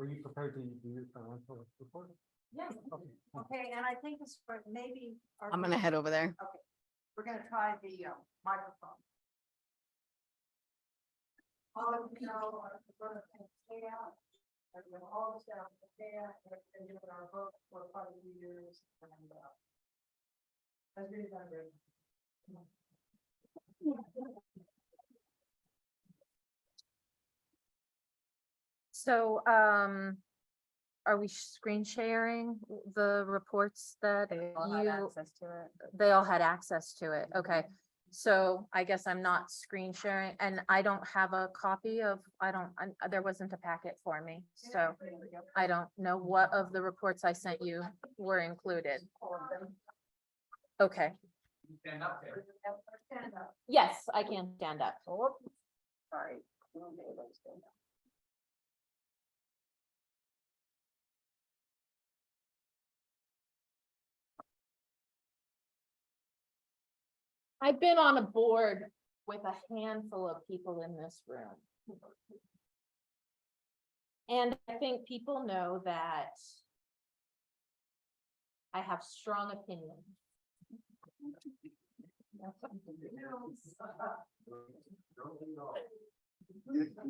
Are you prepared to do your financial report? Yes, Okay. okay, and I think this, maybe. I'm gonna head over there. We're gonna try the microphone. All of you know, we're gonna stay out. And we're all the staff stay out, and doing our vote for quite a few years, and that's really done great. So, are we screen sharing the reports that They all had you, access to it. they all had access to it? Okay. So I guess I'm not screen sharing and I don't have a copy of, there wasn't a packet for me. So I don't know what of the reports I sent you were included. Okay. You stand up there. Stand up. Yes, I can stand up. Sorry. I've been on a board with a handful of people in this room. And I think people know that I have strong opinions.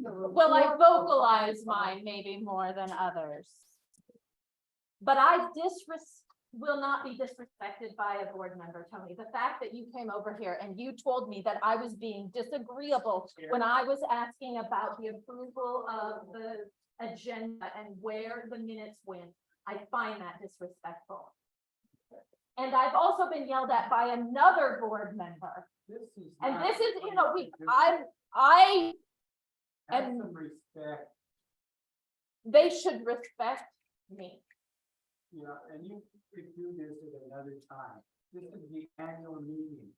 Well, I vocalize mine maybe more than others. But I will not be disrespected by a board member, Tony. The fact that you came over here and you told me that I was being disagreeable when I was asking about the approval of the agenda and where the minutes went, I find that disrespectful. And I've also been yelled at by another board member. And this is, I Have and- some respect, they should respect me. you know, and you could do this at another time. This is the annual meeting.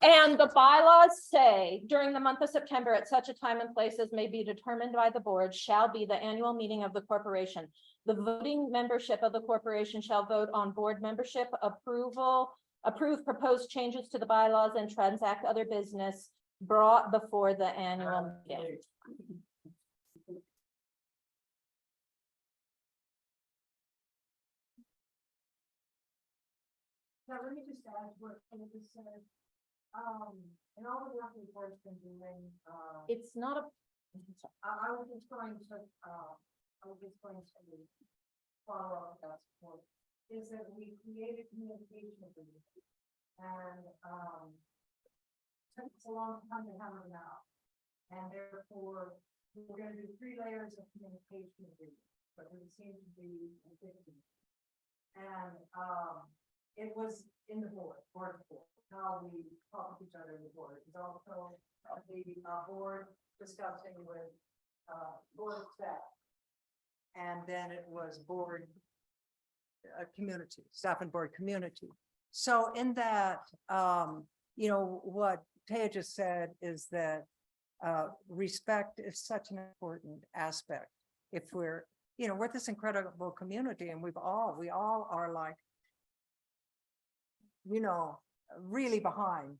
And the bylaws say during the month of September, at such a time and place as may be determined by the board, shall be the annual meeting of the corporation. The voting membership of the corporation shall vote on board membership approve proposed changes to the bylaws and transact other business brought before the annual meeting. Now, let me just add what Kate just said. And all the work the board's been doing, It's not a, I was just going to, follow up with that support, is that we created communication agreement. And, took us a long time to hammer them out. And therefore, we're gonna do 3 layers of communication agreement, but we seem to be efficient. And, it was in the board, how we talk with each other in the board. It's also the board discussing with board staff. And then it was board community, staff and board community. So in that, what Taya just said is that respect is such an important aspect. If we're this incredible community and we all are like, really behind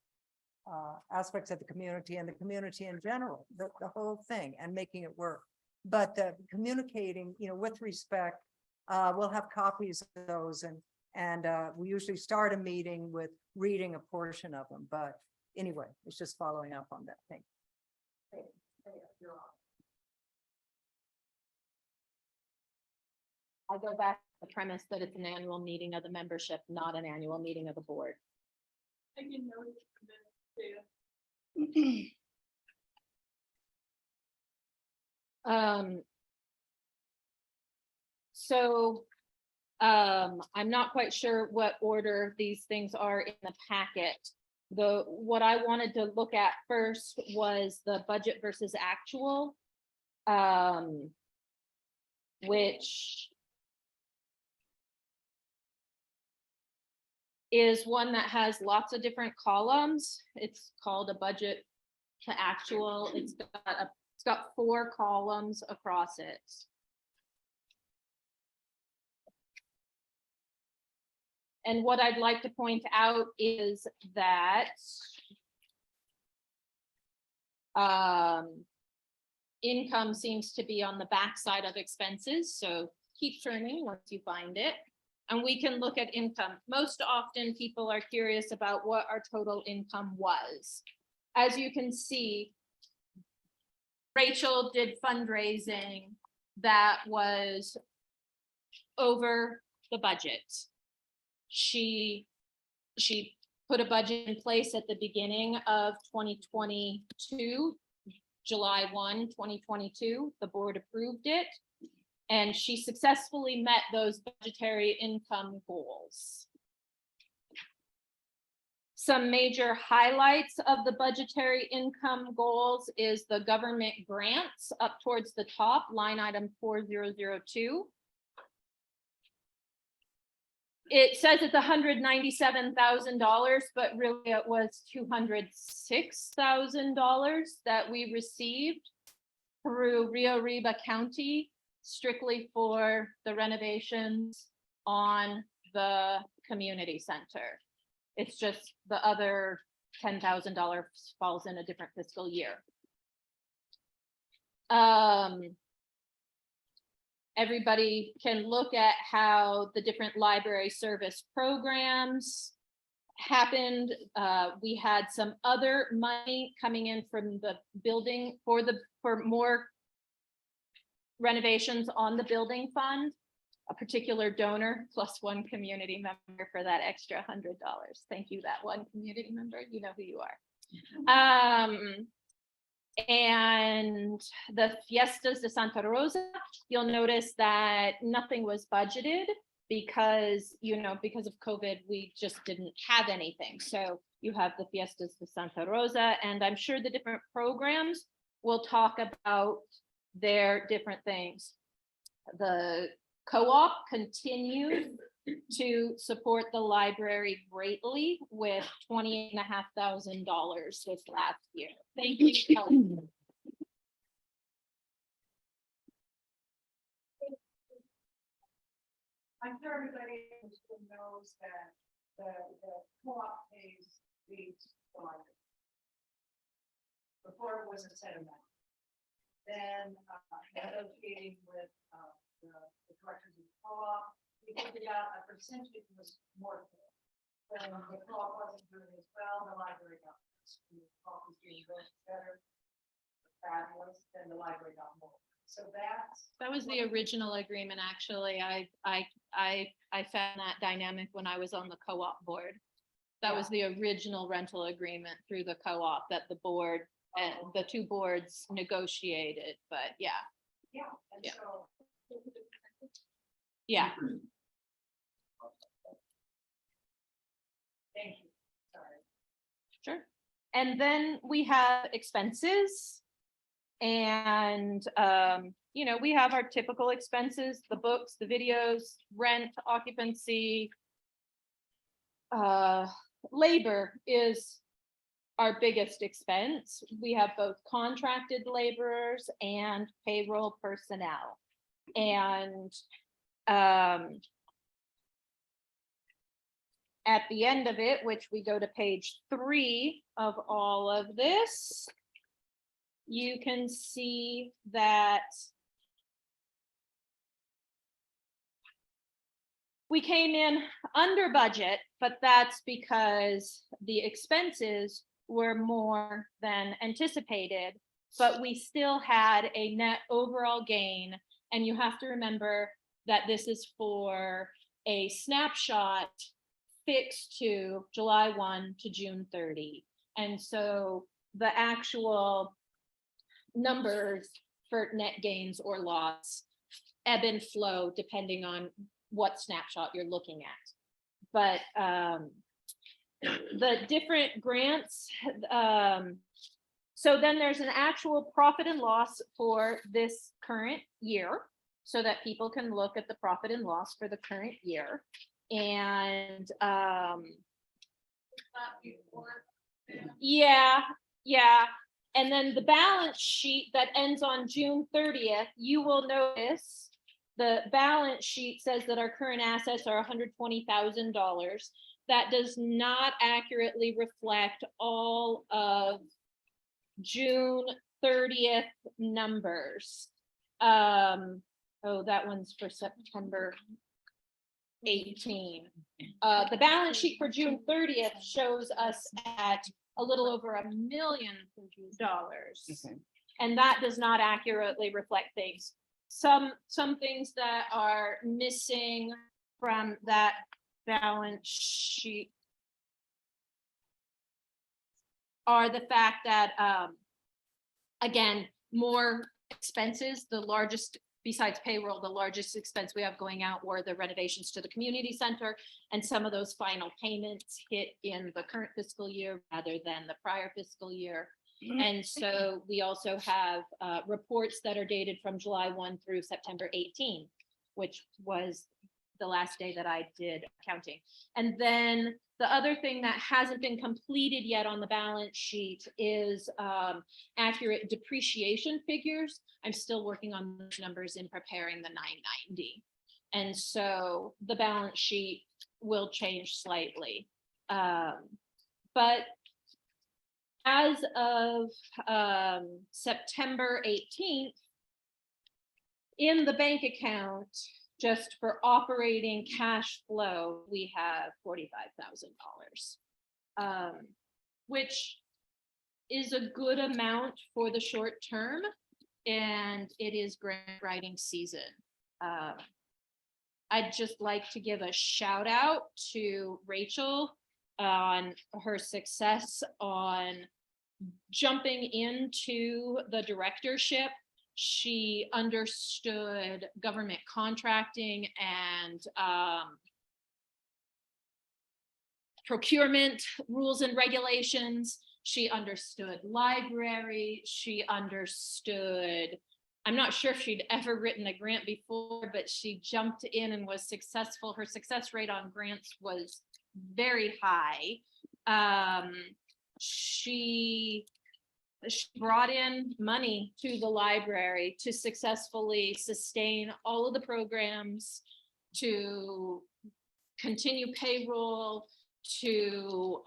aspects of the community and the community in general, the whole thing and making it work. But communicating, with respect, we'll have copies of those and we usually start a meeting with reading a portion of them. But anyway, it's just following up on that thing. I go back to the premise that it's an annual meeting of the membership, not an annual meeting of the board. So, I'm not quite sure what order these things are in the packet. What I wanted to look at first was the budget versus actual. Which is one that has lots of different columns. It's called a budget to actual. It's got 4 columns across it. And what I'd like to point out is that income seems to be on the backside of expenses, so keep turning once you find it. And we can look at income. Most often, people are curious about what our total income was. As you can see, Rachel did fundraising that was over the budget. She put a budget in place at the beginning of 2022, July 1, 2022. The board approved it, and she successfully met those budgetary income goals. Some major highlights of the budgetary income goals is the government grants up towards the top, line item 4002. It says it's $197,000, but really it was $206,000 that we received through Rio Arriba County, strictly for the renovations on the community center. It's just the other $10,000 falls in a different fiscal year. Everybody can look at how the different library service programs happened. We had some other money coming in from the building for more renovations on the building fund. A particular donor plus one community member for that extra $100. Thank you, that one community member. You know who you are. And the Fiestas de Santa Rosa, you'll notice that nothing was budgeted because, because of COVID, we just didn't have anything. So you have the Fiestas de Santa Rosa, and I'm sure the different programs will talk about their different things. The co-op continues to support the library greatly with $28,500 this last year. Thank you, Kelly. I'm sure everybody knows that the co-op pays the library. Before it was a set amount. Then negotiating with the directors of the co-op, we figured out a percentage was more fair. When the co-op wasn't doing as well, the library got less. When the co-op was doing better, fabulous, then the library got more. So that was the original agreement. Actually, I found that dynamic when I was on the co-op board. That was the original rental agreement through the co-op that the board and the two boards negotiated. But yeah. So. Yeah. Thank you. Sorry. Sure. And then we have expenses. And, we have our typical expenses, the books, the videos, rent, occupancy. Labor is our biggest expense. We have both contracted laborers and payroll personnel. And at the end of it, which we go to page 3 of all of this, you can see that we came in under budget, but that's because the expenses were more than anticipated, but we still had a net overall gain. And you have to remember that this is for a snapshot fixed to July 1 to June 30. And so the actual numbers for net gains or loss ebb and flow depending on what snapshot you're looking at. But the different grants, so then there's an actual profit and loss for this current year so that people can look at the profit and loss for the current year. And yeah. And then the balance sheet that ends on June 30th, you will notice the balance sheet says that our current assets are $120,000. That does not accurately reflect all of June 30th numbers. Oh, that one's for September 18. The balance sheet for June 30th shows us at a little over $1 million. Okay. And that does not accurately reflect things. Some things that are missing from that balance sheet are the fact that, again, more expenses, the largest, besides payroll, the largest expense we have going out were the renovations to the community center. And some of those final payments hit in the current fiscal year rather than the prior fiscal year. And so we also have reports that are dated from July 1 through September 18, which was the last day that I did accounting. And then the other thing that hasn't been completed yet on the balance sheet is accurate depreciation figures. I'm still working on those numbers in preparing the 990. And so the balance sheet will change slightly. But as of September 18th, in the bank account, just for operating cash flow, we have $45,000, which is a good amount for the short term, and it is grant writing season. I'd just like to give a shout out to Rachel on her success on jumping into the directorship. She understood government contracting and procurement rules and regulations. She understood library. She understood, I'm not sure if she'd ever written a grant before, but she jumped in and was successful. Her success rate on grants was very high. She brought in money to the library to successfully sustain all of the programs, to continue payroll, to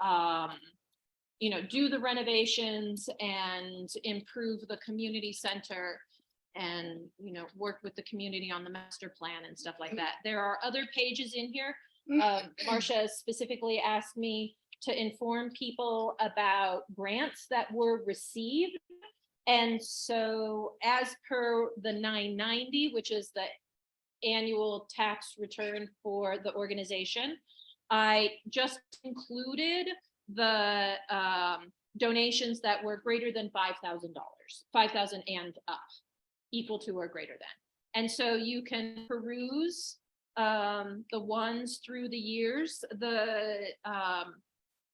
do the renovations and improve the community center, and work with the community on the master plan and stuff like that. There are other pages in here. Marcia specifically asked me to inform people about grants that were received. And so as per the 990, which is the annual tax return for the organization, I just included the donations that were greater than $5,000, 5,000 and up, equal to or greater than. And so you can peruse the ones through the years. The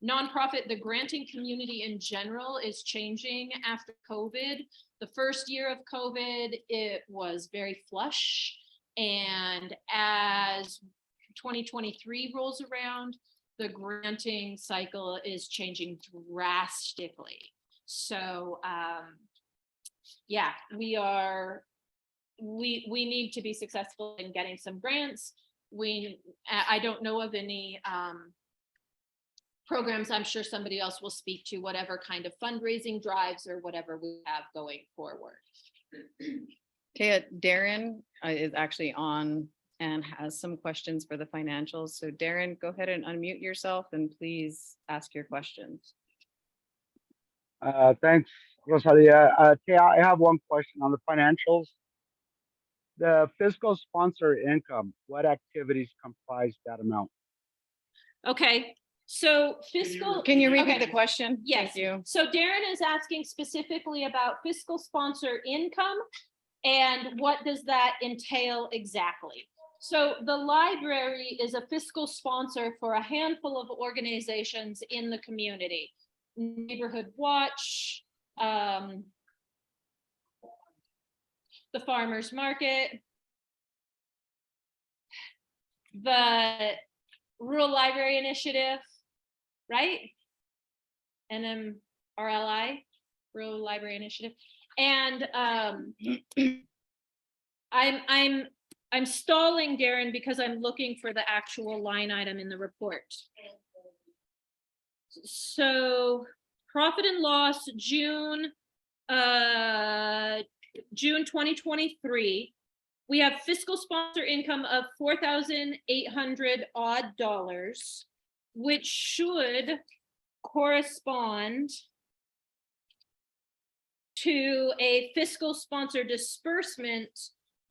nonprofit, the granting community in general is changing after COVID. The first year of COVID, it was very flush. And as 2023 rolls around, the granting cycle is changing drastically. So yeah, we need to be successful in getting some grants. I don't know of any programs. I'm sure somebody else will speak to whatever kind of fundraising drives or whatever we have going forward. Okay, Darren is actually on and has some questions for the financials. So Darren, go ahead and unmute yourself and please ask your questions. Thanks, Rosalia. I have one question on the financials. The fiscal sponsor income, what activities comprise that amount? Okay, so fiscal. Can you repeat okay. the question? Yes. Thank you. So Darren is asking specifically about fiscal sponsor income and what does that entail exactly? So the library is a fiscal sponsor for a handful of organizations in the community. Neighborhood Watch, the Farmers Market, the Rural Library Initiative, right? NMRLI, Rural Library Initiative. And I'm stalling, Darren, because I'm looking for the actual line item in the report. So profit and loss, June June 2023, we have fiscal sponsor income of $4,800 odd dollars, which should correspond to a fiscal sponsor disbursement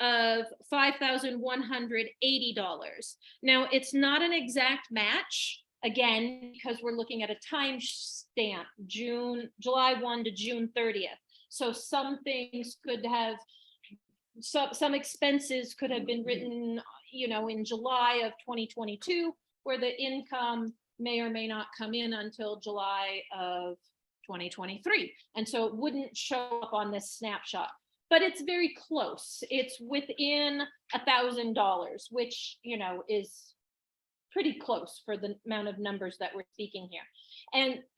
of $5,180. Now, it's not an exact match, again, because we're looking at a time stamp, July 1 to June 30th. So some things could have, some expenses could have been written, you know, in July of 2022, where the income may or may not come in until July of 2023. And so it wouldn't show up on this snapshot, but it's very close. It's within $1,000, which, you know, is pretty close for the amount of numbers that we're speaking here.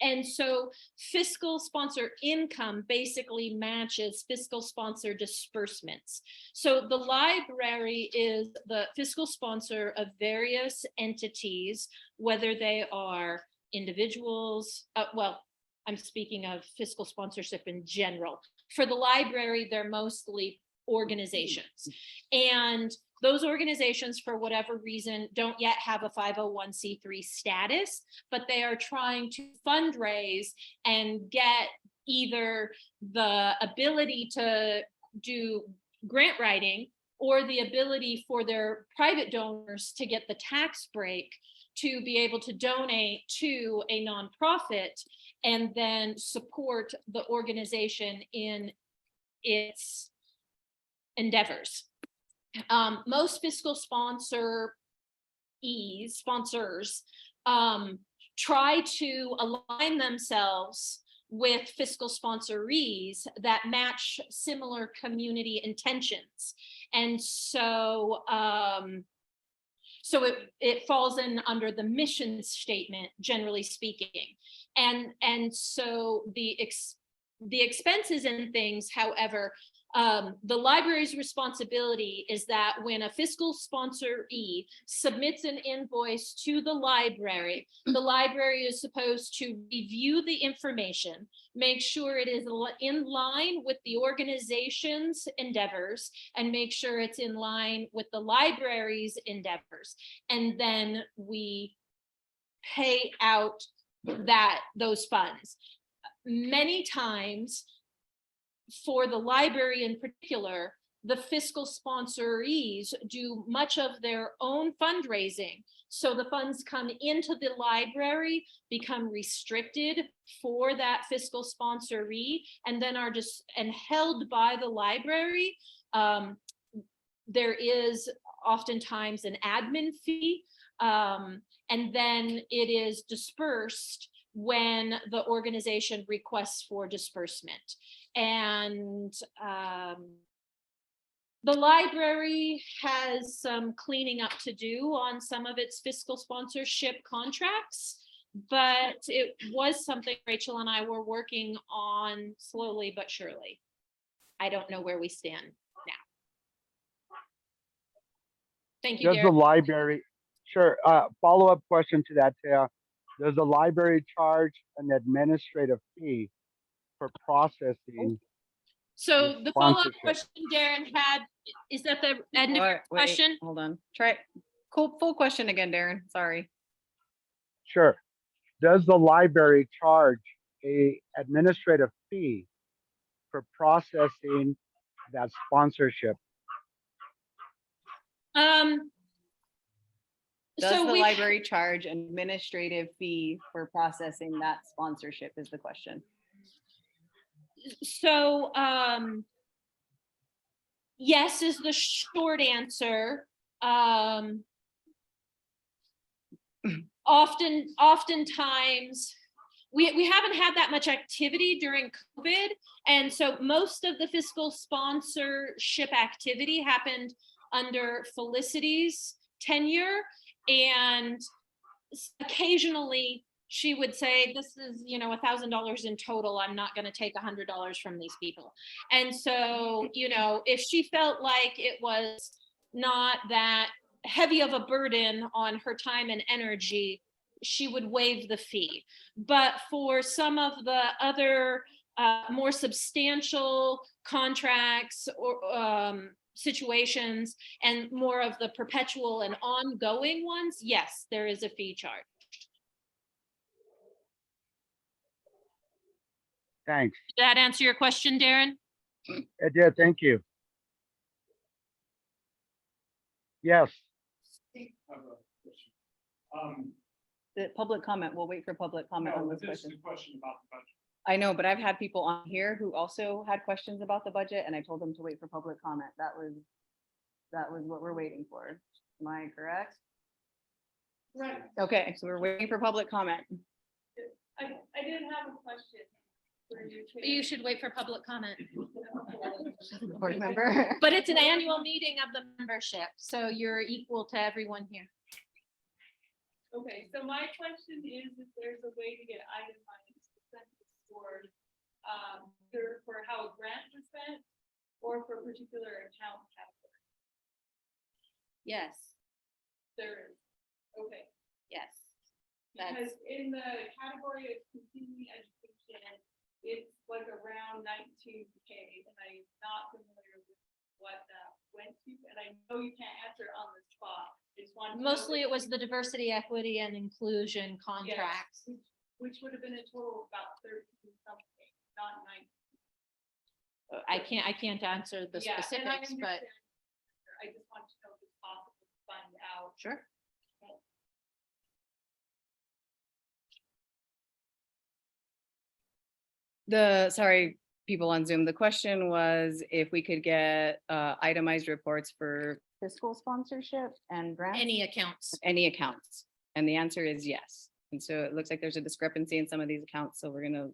And so fiscal sponsor income basically matches fiscal sponsor disbursements. So the library is the fiscal sponsor of various entities, whether they are individuals, well, I'm speaking of fiscal sponsorship in general. For the library, they're mostly organizations. And those organizations, for whatever reason, don't yet have a 501c3 status, but they are trying to fundraise and get either the ability to do grant writing or the ability for their private donors to get the tax break to be able to donate to a nonprofit and then support the organization in its endeavors. Most fiscal sponsors try to align themselves with fiscal sponsorees that match similar community intentions. And so, it falls in under the mission statement, generally speaking. And so the expenses and things, however, the library's responsibility is that when a fiscal sponsoree submits an invoice to the library is supposed to review the information, make sure it is in line with the organization's endeavors, and make sure it's in line with the library's endeavors. And then we pay out those funds. Many times, for the library in particular, the fiscal sponsorees do much of their own fundraising. So the funds come into the library, become restricted for that fiscal sponsoree, and then are just held by the library. There is oftentimes an admin fee, and then it is dispersed when the organization requests for disbursement. And the library has some cleaning up to do on some of its fiscal sponsorship contracts, but it was something Rachel and I were working on slowly but surely. I don't know where we stand now. Thank you, Does Derek. the library, sure, follow-up question to that, Taya. Does the library charge an administrative fee for processing? So the follow-up Sponsorship. question Darren had, is that the end of your Wait, question? hold on. Try full question again, Darren. Sorry. Sure. Does the library charge a administrative fee for processing that sponsorship? Does So the we, library charge an administrative fee for processing that sponsorship is the question. so yes is the short answer. Oftentimes we haven't had that much activity during COVID, and so most of the fiscal sponsorship activity happened under Felicity's tenure, and occasionally she would say, this is, you know, $1,000 in total. I'm not going to take $100 from these people. And so, you know, if she felt like it was not that heavy of a burden on her time and energy, she would waive the fee. But for some of the other more substantial contracts or situations and more of the perpetual and ongoing ones, yes, there is a fee charge. Thanks. Did that answer your question, Darren? It did, thank you. Yes, The public comment, we'll wait for public comment on No, this this is question. a question about the budget. I know, but I've had people on here who also had questions about the budget and I told them to wait for public comment. That was what we're waiting for. Am I correct? Right, Okay, so we're waiting for public comment. I did have a question for you. You should wait for public comment. Board member. But it's an annual meeting of the membership, so you're equal to everyone here. Okay, so my question is if there's a way to get itemized expenses for, either for how a grant was spent or for a particular account category. Yes, There is, okay. yes. Because in the category of continuing education, it's like around 19K, and I'm not familiar with what that went to, and I know you can't answer on the spot. I just want to know Mostly it was the diversity, equity, and inclusion contracts. which would have been a total of about 13 something, not 19. I can't answer the Yeah, and I specifics, but understand. I just want to know if it's possible to find out. sure. Sorry, people on Zoom, the question was if we could get itemized reports for fiscal sponsorship and grants. Any accounts. Any accounts. And the answer is yes. And so it looks like there's a discrepancy in some of these accounts, so we're gonna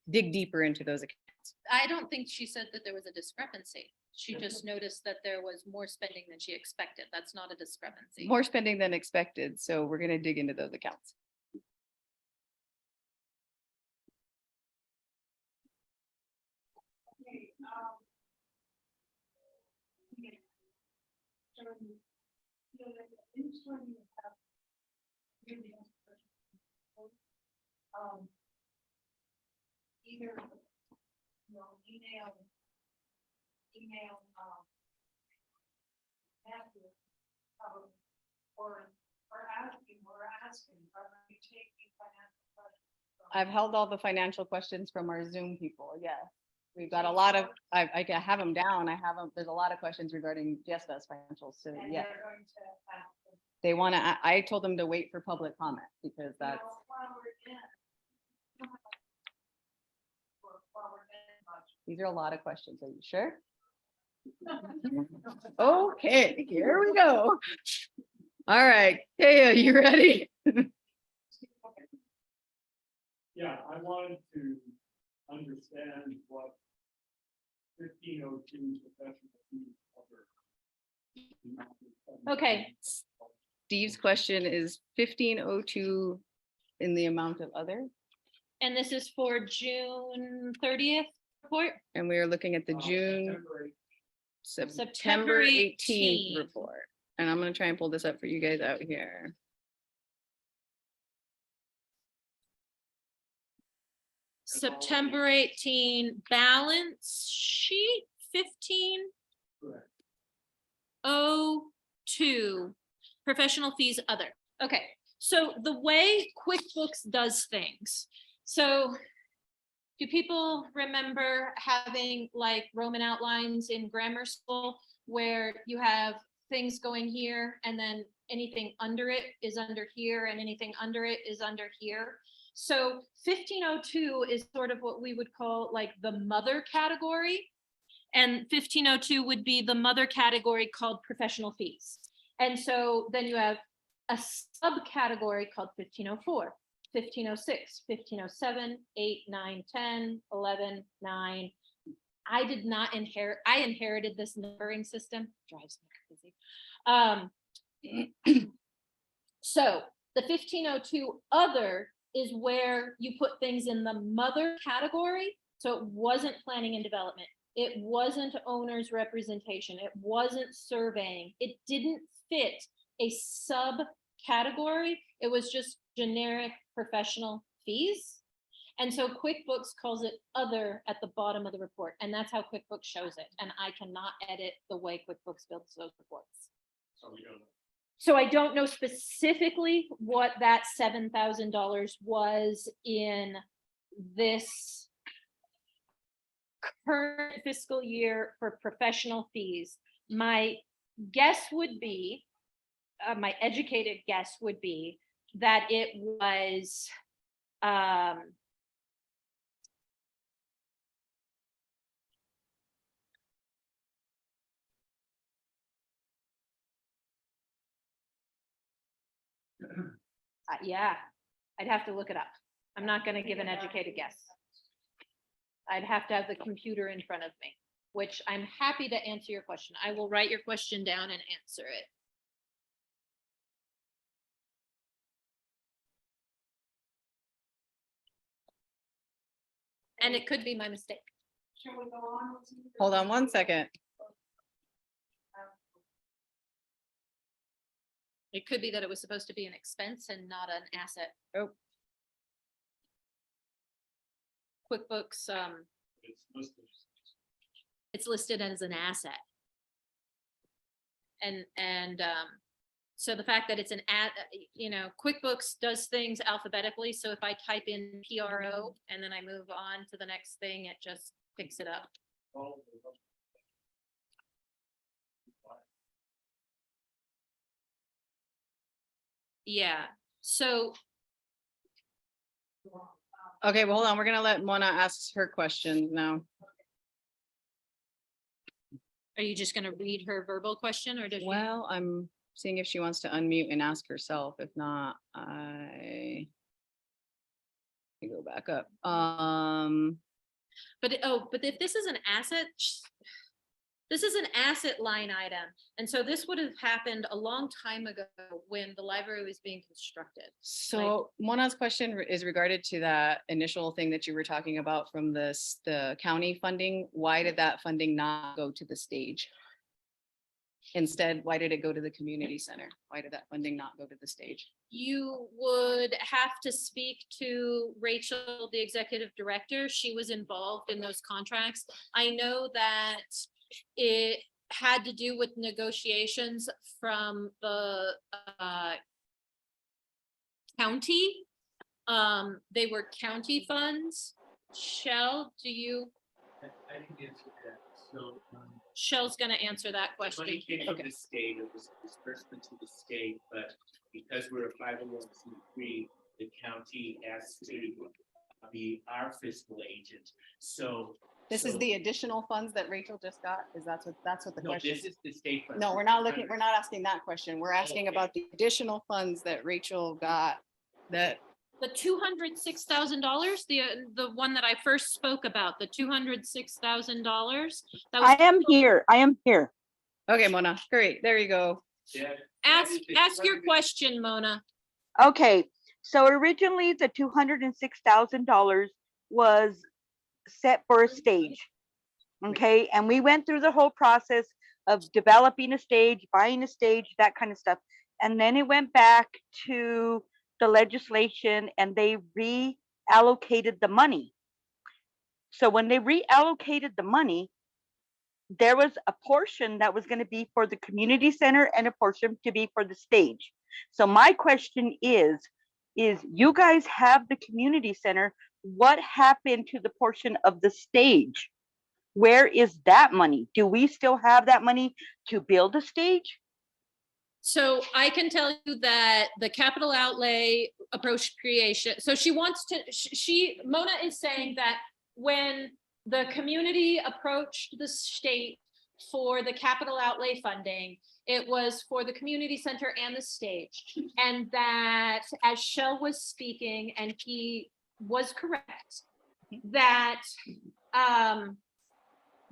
dig deeper into those accounts. I don't think she said that there was a discrepancy. She just noticed that there was more spending than she expected. That's not a discrepancy. More spending than expected, so we're gonna dig into those accounts. Okay, yeah. So, you know, like, each one you have really has a question. Either, you know, email, Matthew, or asking, are we taking financial questions from- I've held all the financial questions from our Zoom people, yes. We've got a lot of, I have them down, I have them, there's a lot of questions regarding JSBA's financials, so And yeah. they're going to ask them, They wanna, I told them to wait for public comment because you that's, know, while we're in. While we're in budget. these are a lot of questions, are you sure? Okay, here we go. All right, Taya, you ready? Yeah, I wanted to understand what 1502 professional fees cover. Okay. Steve's question is 1502 in the amount of other, And this is for June 30th report? and we are looking at the June, September September 18th 18th. report. And I'm gonna try and pull this up for you guys out here. September 18 balance sheet 1502 professional fees other. Okay, so the way QuickBooks does things. So do people remember having like Roman outlines in grammar school where you have things going here and then anything under it is under here and anything under it is under here? So 1502 is sort of what we would call like the mother category. And 1502 would be the mother category called professional fees. And so then you have a subcategory called 1504, 1506, 1507, 8, 9, 10, 11, 9. I did not inherit, I inherited this numbering system, drives me crazy. So the 1502 other is where you put things in the mother category. So it wasn't planning and development. It wasn't owner's representation. It wasn't surveying. It didn't fit a subcategory. It was just generic professional fees. And so QuickBooks calls it other at the bottom of the report, and that's how QuickBooks shows it. And I cannot edit the way QuickBooks builds those reports. So we don't know. So I don't know specifically what that $7,000 was in this current fiscal year for professional fees. My guess would be, my educated guess would be that it was, yeah, I'd have to look it up. I'm not gonna give an educated guess. I'd have to have the computer in front of me, which I'm happy to answer your question. I will write your question down and answer it. And it could be my mistake. Shall we go on? Hold on one second. It could be that it was supposed to be an expense and not an asset. Oh. QuickBooks, It's listed. it's listed as an asset. And so the fact that it's an QuickBooks does things alphabetically. So if I type in PRO and then I move on to the next thing, it just picks it up. Yeah, so Okay, well, hold on. We're gonna let Mona ask her question now. are you just gonna read her verbal question or did you? Well, I'm seeing if she wants to unmute and ask herself. If not, I can go back up. But if this is an asset, this is an asset line item. And so this would have happened a long time ago when the library was being constructed. So Mona's question is regarded to that initial thing that you were talking about from the county funding. Why did that funding not go to the stage? Instead, why did it go to the community center? Why did that funding not go to the stage? You would have to speak to Rachel, the executive director. She was involved in those contracts. I know that it had to do with negotiations from the county. They were county funds. Shell, do you? I can answer that. So, Shell's gonna answer that question. Money came Okay. from the state, it was disbursement to the state, but because we're a 501c3, the county has to be our fiscal agent, so. This is the additional funds that Rachel just got? That's what the No, question? this is the state. funds. No, we're not asking that question. We're asking Okay. about the additional funds that Rachel got that, The $206,000, the one that I first spoke about, the $206,000. That was I am here. I am here. okay, Mona, great, there you go. Yeah, Ask is the your 200 question, Mona. Okay, so originally the $206,000 was set for a stage. Okay, and we went through the whole process of developing a stage, buying a stage, that kind of stuff. And then it went back to the legislation and they reallocated the money. So when they reallocated the money, there was a portion that was going to be for the community center and a portion to be for the stage. So my question is you guys have the community center. What happened to the portion of the stage? Where is that money? Do we still have that money to build a stage? So I can tell you that the capital outlay appropriation, so she wants to, Mona is saying that when the community approached the state for the capital outlay funding, it was for the community center and the stage. And that as Shell was speaking, and he was correct, that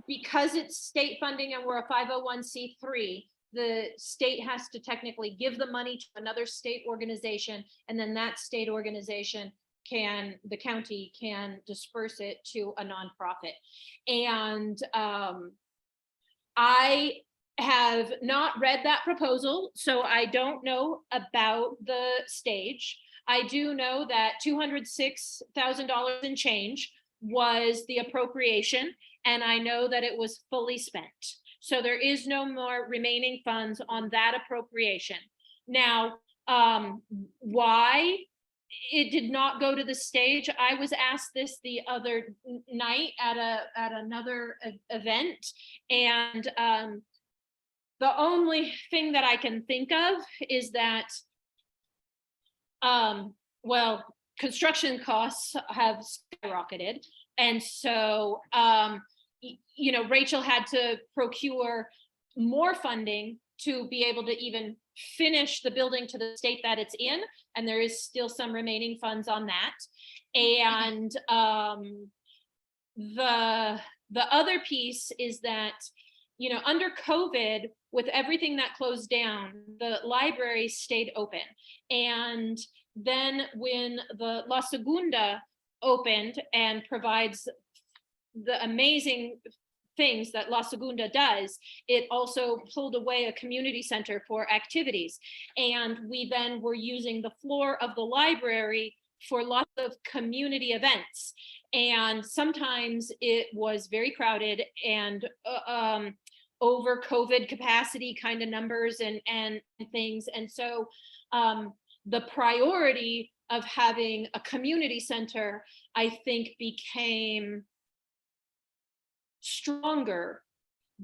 because it's state funding and we're a 501c3, the state has to technically give the money to another state organization, and then that state organization the county can disperse it to a nonprofit. And I have not read that proposal, so I don't know about the stage. I do know that $206,000 in change was the appropriation, and I know that it was fully spent. So there is no more remaining funds on that appropriation. Now, why it did not go to the stage? I was asked this the other night at another event, and the only thing that I can think of is that, well, construction costs have skyrocketed, and so Rachel had to procure more funding to be able to even finish the building to the state that it's in, and there is still some remaining funds on that. And the other piece is that, under COVID, with everything that closed down, the library stayed open. And then when the La Segunda opened and provides the amazing things that La Segunda does, it also pulled away a community center for activities. And we then were using the floor of the library for lots of community events. And sometimes it was very crowded and over COVID capacity kind of numbers and things. And so the priority of having a community center, I think, became stronger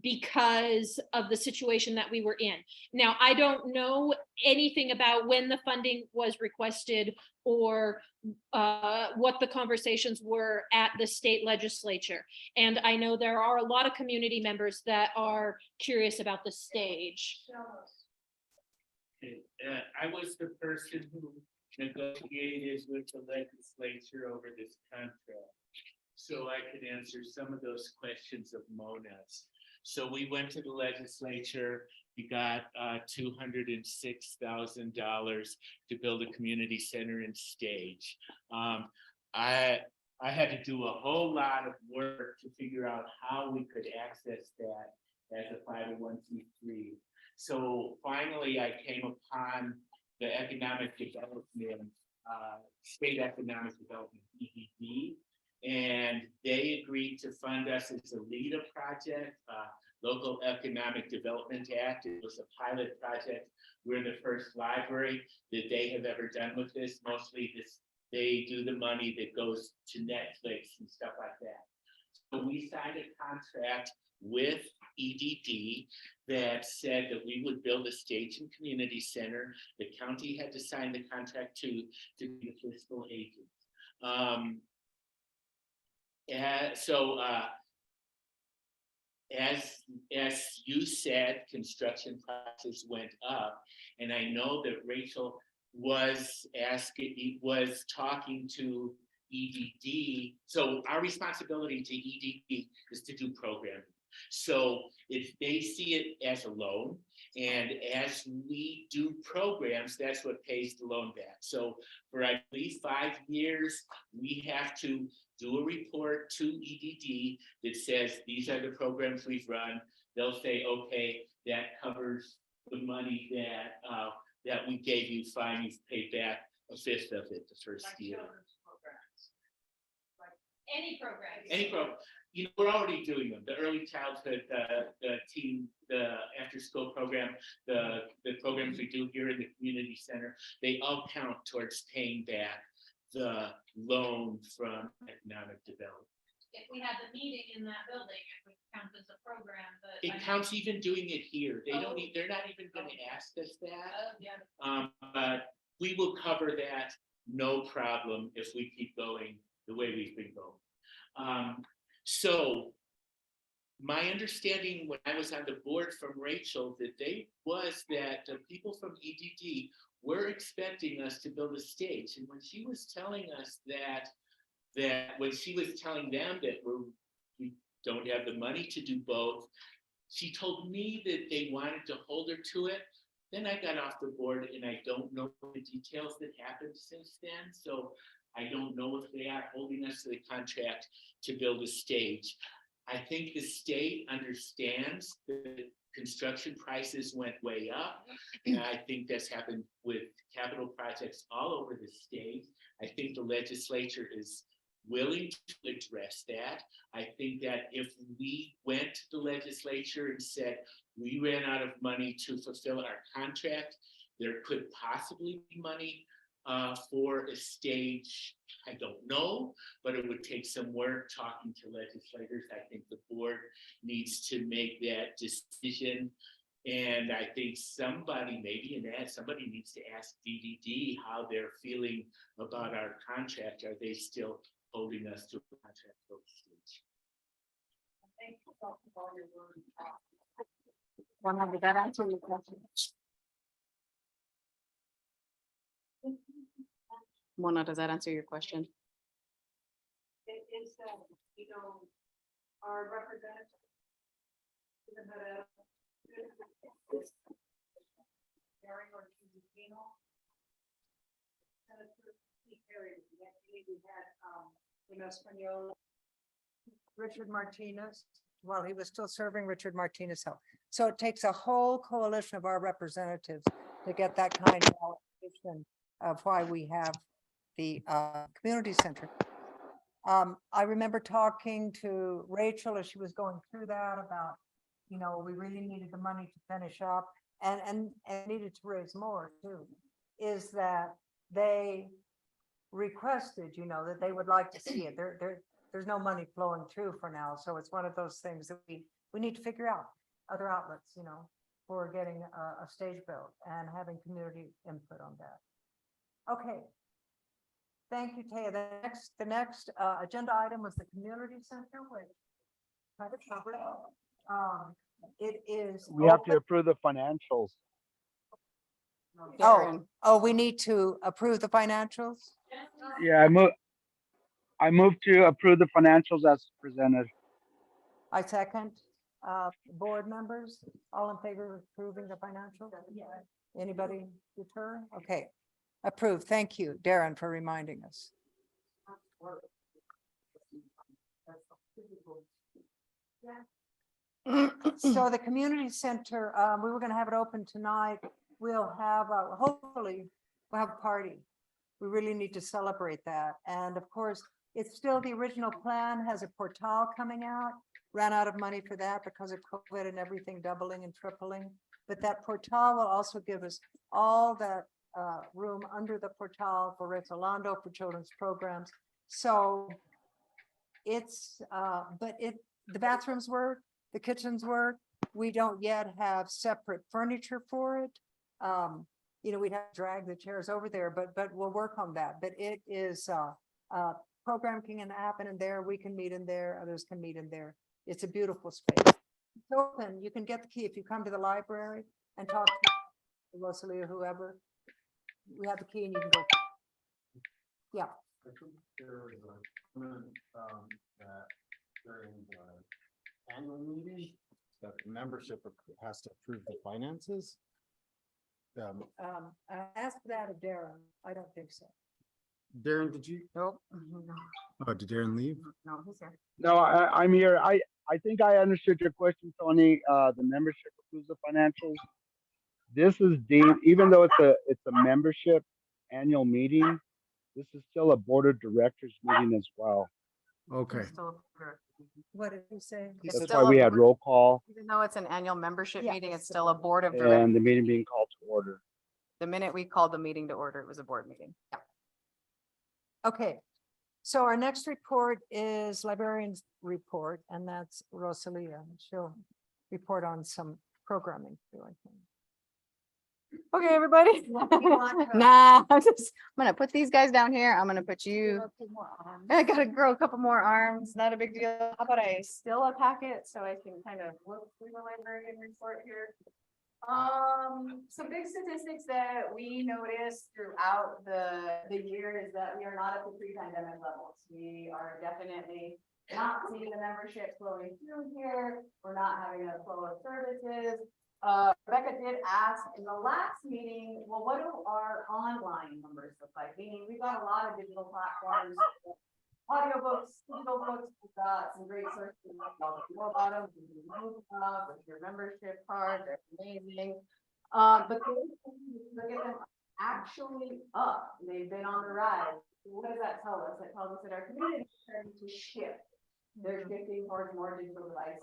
because of the situation that we were in. Now, I don't know anything about when the funding was requested or what the conversations were at the state legislature. And I know there are a lot of community members that are curious about the stage. I was the person who negotiated with the legislature over this contract, so I could answer some of those questions of Mona's. So we went to the legislature, we got $206,000 to build a community center and stage. I had to do a whole lot of work to figure out how we could access that as a 501c3. So finally, I came upon the Economic Development, State Economic Development, EDD, and they agreed to fund us as a LEADA project, Local Economic Development Act. It was a pilot project. We're the first library that they have ever done with this. Mostly they do the money that goes to Netflix and stuff like that. So we signed a contract with EDD that said that we would build a stage and community center. The county had to sign the contract to be the fiscal agent. As you said, construction prices went up, and I know that Rachel was talking to EDD. So our responsibility to EDD is to do programming. So if they see it as a loan, and as we do programs, that's what pays the loan back. So for I believe 5 years, we have to do a report to EDD that says these are the programs we've run. They'll say, okay, that covers the money that we gave you. Fine, you've paid back a fifth of it the first year. Any program. Any program. We're already doing them. The early childhood, the teen, the after school program, the programs we do here in the community center, they all count towards paying back the loan from economic development. If we had the meeting in that building, it would count as a program, but. It counts even doing it here. They're not even going to ask us that. But we will cover that no problem if we keep going the way we've been going. So my understanding when I was on the board from Rachel that the people from EDD were expecting us to build a stage. And when she was telling us that when she was telling them that we don't have the money to do both, she told me that they wanted to hold her to it. Then I got off the board and I don't know the details that happened since then. So I don't know if they are holding us to the contract to build a stage. I think the state understands that construction prices went way up. And I think that's happened with capital projects all over the state. I think the legislature is willing to address that. I think that if we went to the legislature and said, we ran out of money to fulfill our contract, there could possibly be money for a stage. I don't know, but it would take some work talking to legislators. I think the board needs to make that decision. And I think somebody, maybe somebody needs to ask DDD how they're feeling about our contract. Are they still holding us to a contract for the stage? Thank you for all your work. Did that answer your question? Mona, does that answer your question? It is, our representative. Gary or Gino. Senator Pete Perry, we had, Espanol. Richard Martinez, while he was still serving, Richard Martinez helped. So it takes a whole coalition of our representatives to get that kind of allocation of why we have the community center. I remember talking to Rachel as she was going through that about, we really needed the money to finish up and needed to raise more too, is that they requested, that they would like to see it. There's no money flowing through for now. So it's one of those things that we need to figure out other outlets, for getting a stage built and having community input on that. Okay. Thank you, Taya. The next agenda item was the community center, which kind of covered. It is. We have to open- approve the financials. Oh, we need to approve the financials? Yeah, I move to approve the financials as presented. I second. Board members, all in favor of approving the financials? Anybody deter? Okay, approved. Thank you, Darren, for reminding us. So the community center, we were gonna have it open tonight. We'll have, hopefully, we'll have a party. We really need to celebrate that. And of course, it's still the original plan, has a portal coming out. Ran out of money for that because of COVID and everything doubling and tripling. But that portal will also give us all that room under the portal for Resolando, for children's programs. So it's, the bathrooms work, the kitchens work. We don't yet have separate furniture for it. We'd have to drag the chairs over there, but we'll work on that. But it is, program can happen in there. We can meet in there. Others can meet in there. It's a beautiful space. It's open. You can get the key if you come to the library and talk to Rosalie or whoever. We have the key and you can go. Yeah. I think there was a comment that during the annual meeting, that the membership has to approve the finances. I asked that of Darren. I don't think so. Darren, did you? Nope. Oh, did Darren leave? No, he's here. No, I'm here. I think I understood your question, Tony. The membership approves the financials. This is deemed, even though it's a membership annual meeting, this is still a board of directors meeting as well. Okay. What did he say? It's That's still why we a had board- roll call Even though it's an annual membership Yeah. meeting, it's still a board of directors. and the meeting being called to order. The minute we called the meeting to order, it was a board meeting. Okay, so our next report is librarian's report, and that's Rosalia. She'll report on some programming too, I think. Okay, everybody. want to- Nah, I'm gonna put these guys down here. I'm gonna put you. I gotta grow a couple more arms. Not a big deal. How about I steal a packet so I can kind of look through the librarian report here? Some big statistics that we noticed throughout the year is that we are not at the pre-pandemic levels. We are definitely not seeing the membership flowing through here. We're not having a flow of services. Rebecca did ask in the last meeting, well, what do our online numbers look like? Meaning we've got a lot of digital platforms audiobooks, digital books, we've got some great sources, y'all know about them, with your membership card, they're amazing. But look at them actually up, they've been on the rise. What does that tell us? That tells us that our community is starting to shift. They're shifting towards more digital devices.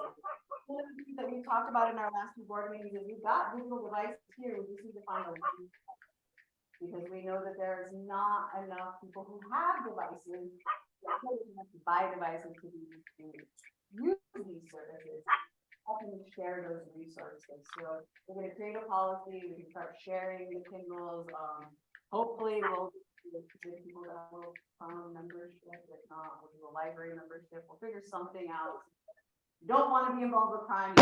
One of the things that we talked about in our last two board meetings is we've got digital devices here, we just need to find a way. Because we know that there's not enough people who have devices, that have to buy devices to use these services. How can we share those resources? So we're gonna create a policy, we can start sharing the Kindles, hopefully we'll give people that will membership, if not, we'll do a library membership, we'll figure something out. Don't want to be involved with crime.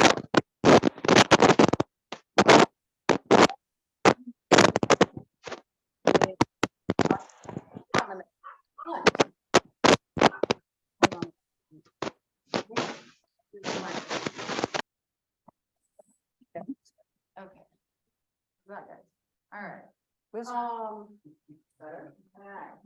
Okay. Right, guys. All right. Better. All right.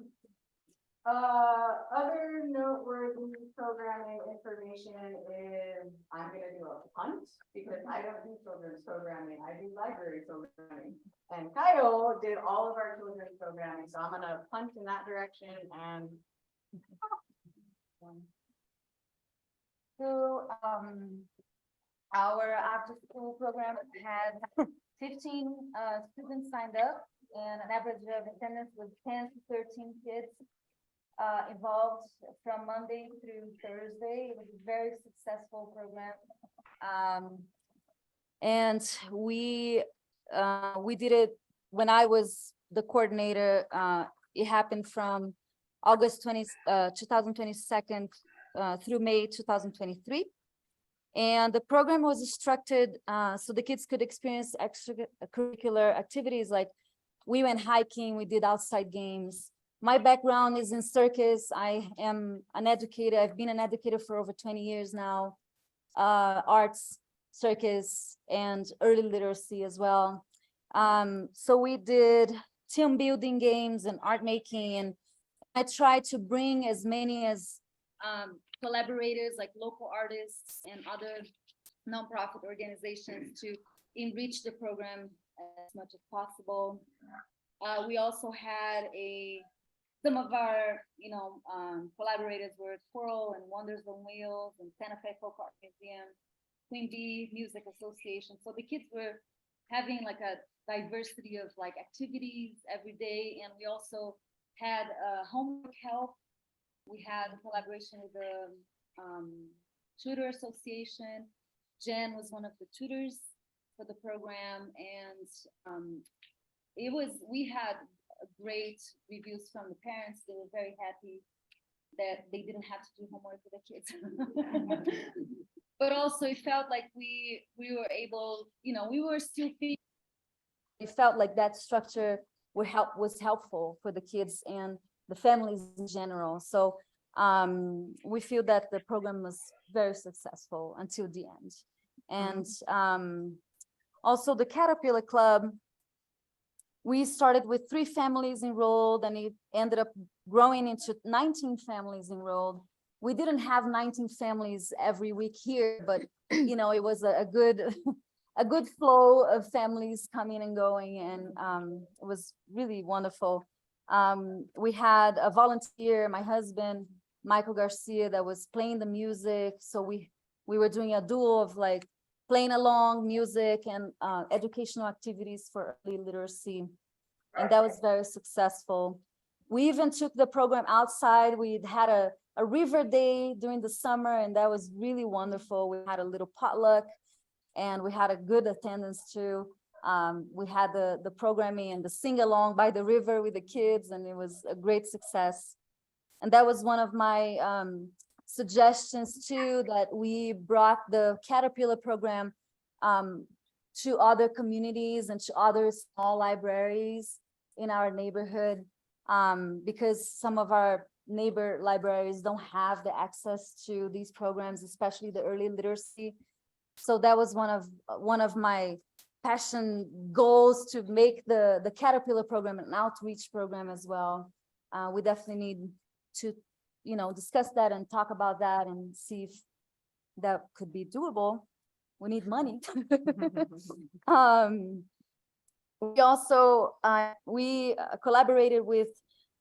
Other noteworthy programming information is, I'm gonna do a punt, because I don't do children's programming, I do library programming. And Kyle did all of our children's programming, so I'm gonna punt in that direction and. So, our after school program had 15 students signed up, and an average of attendance was 10 to 13 kids involved from Monday through Thursday. It was a very successful program. And we did it when I was the coordinator. It happened from August 2022 through May 2023. And the program was structured so the kids could experience extracurricular activities, like we went hiking, we did outside games. My background is in circus. I am an educator. I've been an educator for over 20 years now. Arts, circus, and early literacy as well. So we did team building games and art making, and I tried to bring as many as collaborators like local artists and other nonprofit organizations to enrich the program as much as possible. We also had some of our, collaborators were Coral and Wonders on Wheels and Santa Fe Folk Art Museum, Queen Bee Music Association. So the kids were having like a diversity of like activities every day. And we also had homework help. We had a collaboration with the Tutor Association. Jen was one of the tutors for the program, and we had great reviews from the parents. They were very happy that they didn't have to do homework with the kids. But also it felt like we were able, we were still feeling. It felt like that structure was helpful for the kids and the families in general. So we feel that the program was very successful until the end. And also the Caterpillar Club, we started with 3 families enrolled, and it ended up growing into 19 families enrolled. We didn't have 19 families every week here, but it was a good flow of families coming and going, and it was really wonderful. We had a volunteer, my husband, Michael Garcia, that was playing the music. So we were doing a duo of like playing along music and educational activities for early literacy. And that was very successful. We even took the program outside. We had a river day during the summer, and that was really wonderful. We had a little potluck, and we had a good attendance too. We had the programming and the sing along by the river with the kids, and it was a great success. And that was one of my suggestions too, that we brought the Caterpillar program to other communities and to other small libraries in our neighborhood, because some of our neighbor libraries don't have the access to these programs, especially the early literacy. So that was one of my passion goals, to make the Caterpillar program an outreach program as well. We definitely need to, discuss that and talk about that and see if that could be doable. We need money. We also, we collaborated with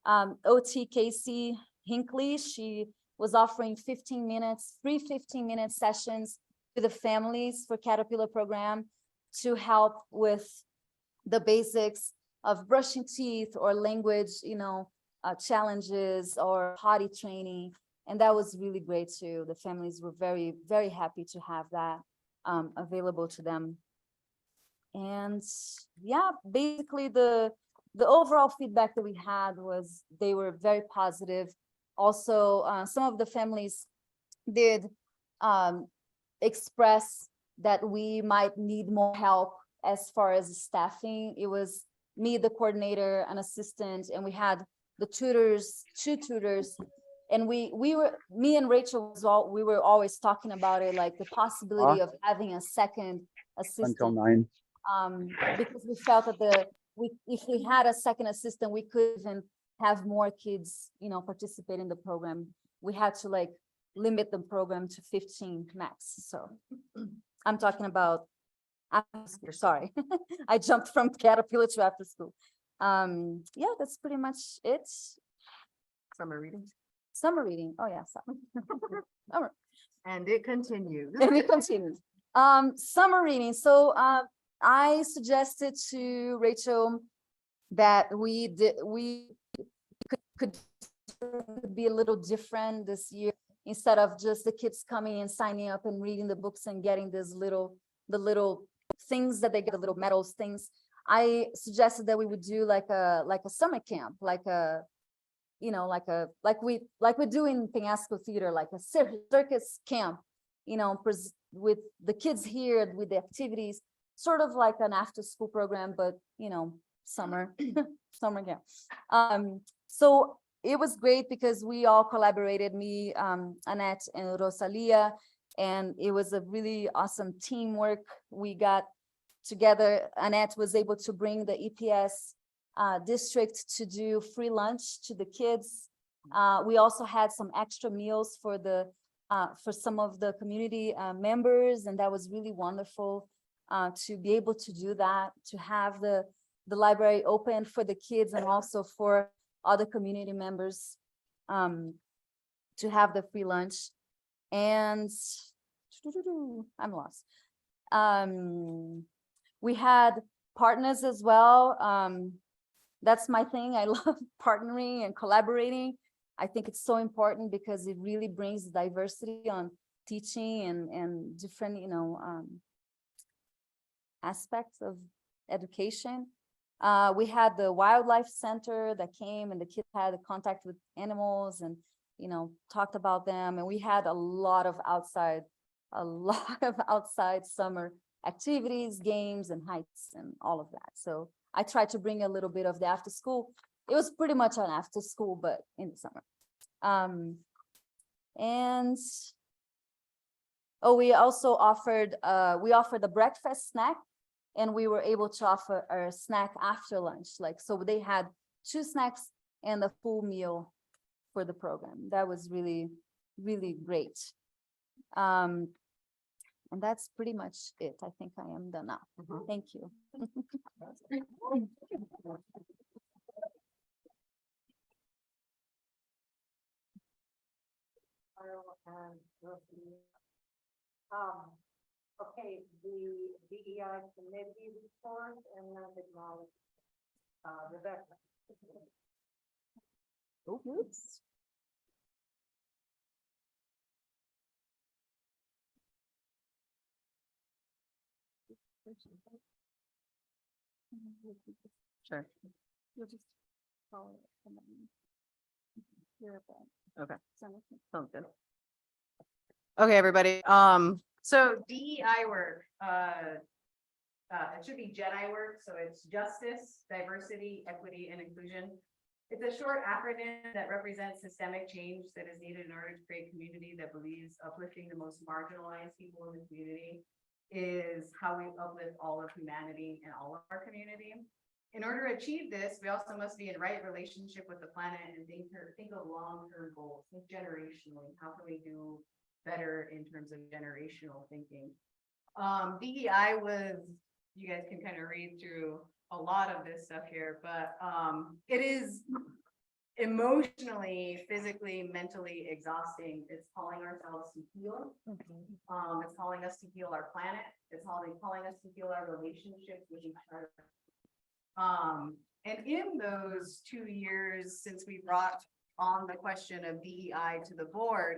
OT Casey Hinckley. She was offering 15 minutes, free 15-minute sessions to the families for Caterpillar program to help with the basics of brushing teeth or language, challenges or potty training. And that was really great too. The families were very, very happy to have that available to them. And yeah, basically the overall feedback that we had was they were very positive. Also, some of the families did express that we might need more help as far as staffing. It was me, the coordinator, an assistant, and we had the tutors, 2 tutors. And me and Rachel we were always talking about it, like the possibility of having a second assistant. Until 9. Because we felt that if we had a second assistant, we could even have more kids, participate in the program. We had to limit the program to 15 max. So I'm talking about after school, sorry. I jumped from Caterpillar to after school. Yeah, that's pretty much it. Summer reading. Summer reading, oh yeah, summer. And it continued. And it continues. Summer reading, so I suggested to Rachel that we could be a little different this year, instead of just the kids coming and signing up and reading the books and getting the little things that they get, the little medals things. I suggested that we would do like a summer camp, like we do in Penhasco Theater, like a circus camp, with the kids here, with the activities, sort of like an after school program, but summer camp. So it was great because we all collaborated, me, Annette and Rosalia, and it was a really awesome teamwork. We got together. Annette was able to bring the EPS district to do free lunch to the kids. We also had some extra meals for some of the community members, and that was really wonderful to be able to do that, to have the library open for the kids and also for other community members to have the free lunch. And I'm lost. We had partners as well. That's my thing. I love partnering and collaborating. I think it's so important because it really brings diversity on teaching and different, aspects of education. We had the wildlife center that came and the kids had a contact with animals and, talked about them. And we had a lot of outside summer activities, games and hikes and all of that. So I tried to bring a little bit of the after school. It was pretty much an after school, but in the summer. We also offered a breakfast snack, and we were able to offer a snack after lunch. So they had 2 snacks and a full meal for the program. That was really, really great. And that's pretty much it. I think I am done now. Thank you. Okay, the DEI committee report and then acknowledge Rebecca. Oops. Sure. You'll just follow it and then you're at that. Okay. Sound okay? Sounds good. Okay, everybody. So DEI work, it should be JEDI work. So it's justice, diversity, equity, and inclusion. It's a short acronym that represents systemic change that is needed in order to create a community that believes uplifting the most marginalized people in the community is how we uplift all of humanity and all of our community. in order to achieve this, we also must be in right relationship with the planet and think of long-term goals, think generationally. How can we do better in terms of generational thinking? DEI was, you guys can kind of read through a lot of this stuff here, but it is emotionally, physically, mentally exhausting. It's calling ourselves to heal. It's calling us to heal our planet. It's calling us to heal our relationships with each other. And in those 2 years since we brought on the question of DEI to the board,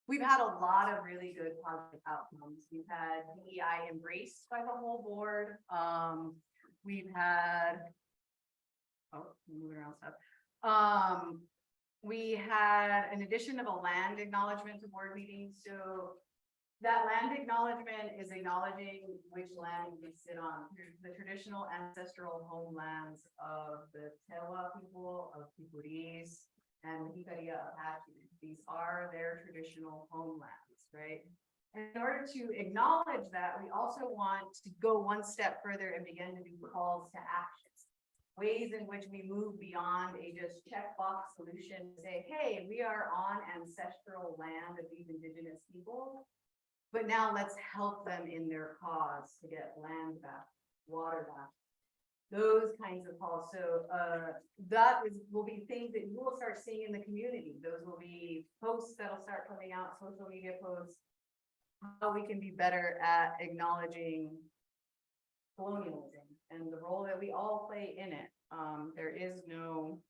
we've had a lot of really good positive outcomes. We've had DEI embraced by the whole board. We've had, moving around stuff. We had an addition of a land acknowledgement to board meetings. So that land acknowledgement is acknowledging which land we sit on. The traditional ancestral homelands of the Tewa people, of Picuris, and the Jicarilla Apache. These are their traditional homelands, right? And in order to acknowledge that, we also want to go one step further and begin to do calls to actions. Ways in which we move beyond a just checkbox solution, say, hey, we are on ancestral land of these indigenous people, but now let's help them in their cause to get land back, water back, those kinds of calls. So will be things that you will start seeing in the community. Those will be posts that'll start coming out, social media posts, how we can be better at acknowledging colonialism and the role that we all play in it. There is no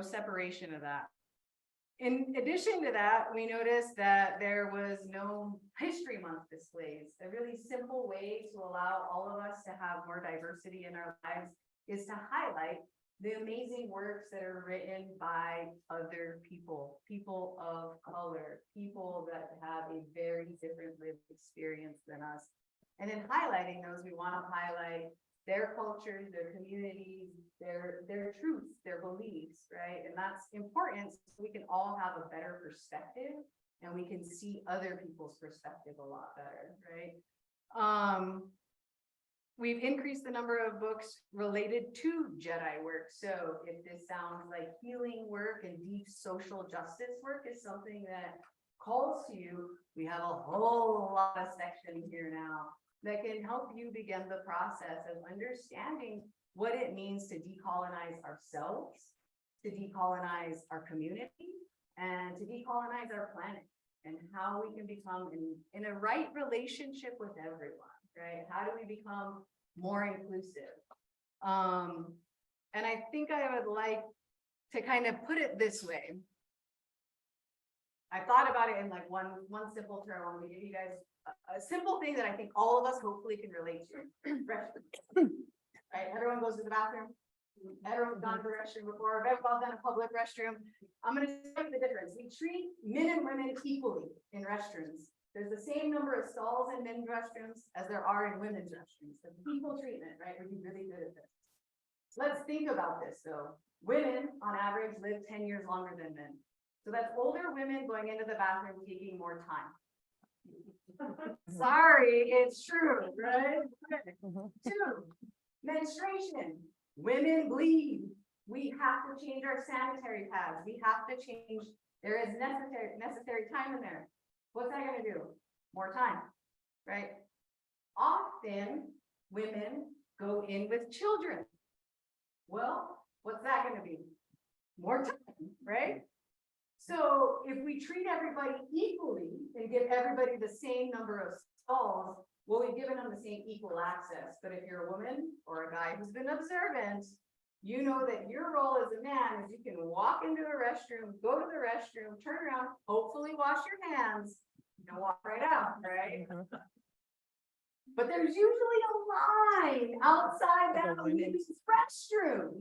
separation of that. In addition to that, we noticed that there was no History Month displays. A really simple way to allow all of us to have more diversity in our lives is to highlight the amazing works that are written by other people, people of color, people that have a very different lived experience than us. And in highlighting those, we want to highlight their cultures, their communities, their truths, their beliefs, right? And that's important so we can all have a better perspective and we can see other people's perspective a lot better, right? We've increased the number of books related to Jedi work. So if this sounds like healing work and deep social justice work is something that calls to you, we have a whole lot of sections here now that can help you begin the process of understanding what it means to decolonize ourselves, to decolonize our community, and to decolonize our planet, and how we can become in a right relationship with everyone, right? How do we become more inclusive? And I think I would like to kind of put it this way. I thought about it in like one simple term. I'm gonna give you guys a simple thing that I think all of us hopefully can relate to. Restroom. Right? Everyone goes to the bathroom. Everyone's gone to the restroom before. Everyone's done a public restroom. I'm going to tell you the difference. We treat men and women equally in restrooms. There's the same number of stalls in men's restrooms as there are in women's restrooms. The equal treatment, right? We'd be really good at this. Let's think about this though. Women on average live 10 years longer than men. So that's older women going into the bathroom taking more time. Sorry, it's true, right? 2, menstruation. Women bleed. We have to change our sanitary pads. We have to change. There is necessary time in there. What's that going to do? More time, right? Often women go in with children. Well, what's that going to be? More time, right? So if we treat everybody equally and give everybody the same number of stalls, well, we've given them the same equal access. But if you're a woman or a guy who's been observant, you know that your role as a man is you can walk into a restroom, go to the restroom, turn around, hopefully wash your hands, and walk right out, right? But there's usually a line outside that women's restroom.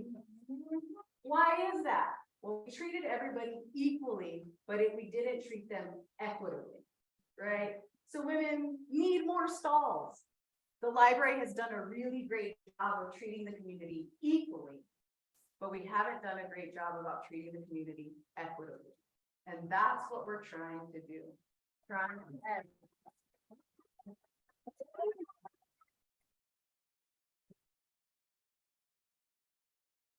Why is that? Well, we treated everybody equally, but we didn't treat them equitably, right? So women need more stalls. The library has done a really great job of treating the community equally, but we haven't done a great job about treating the community equitably. And that's what we're trying to do.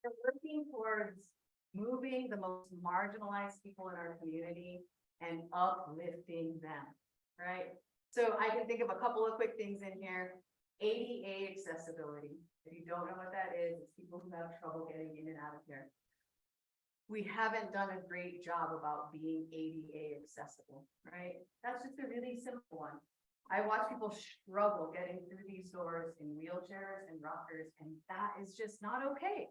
we're working towards moving the most marginalized people in our community and uplifting them, right? So I can think of a couple of quick things in here. ADA accessibility. If you don't know what that is, it's people who have trouble getting in and out of here. We haven't done a great job about being ADA accessible, right? That's just a really simple one. I watch people struggle getting through these doors in wheelchairs and rockers, and that is just not okay.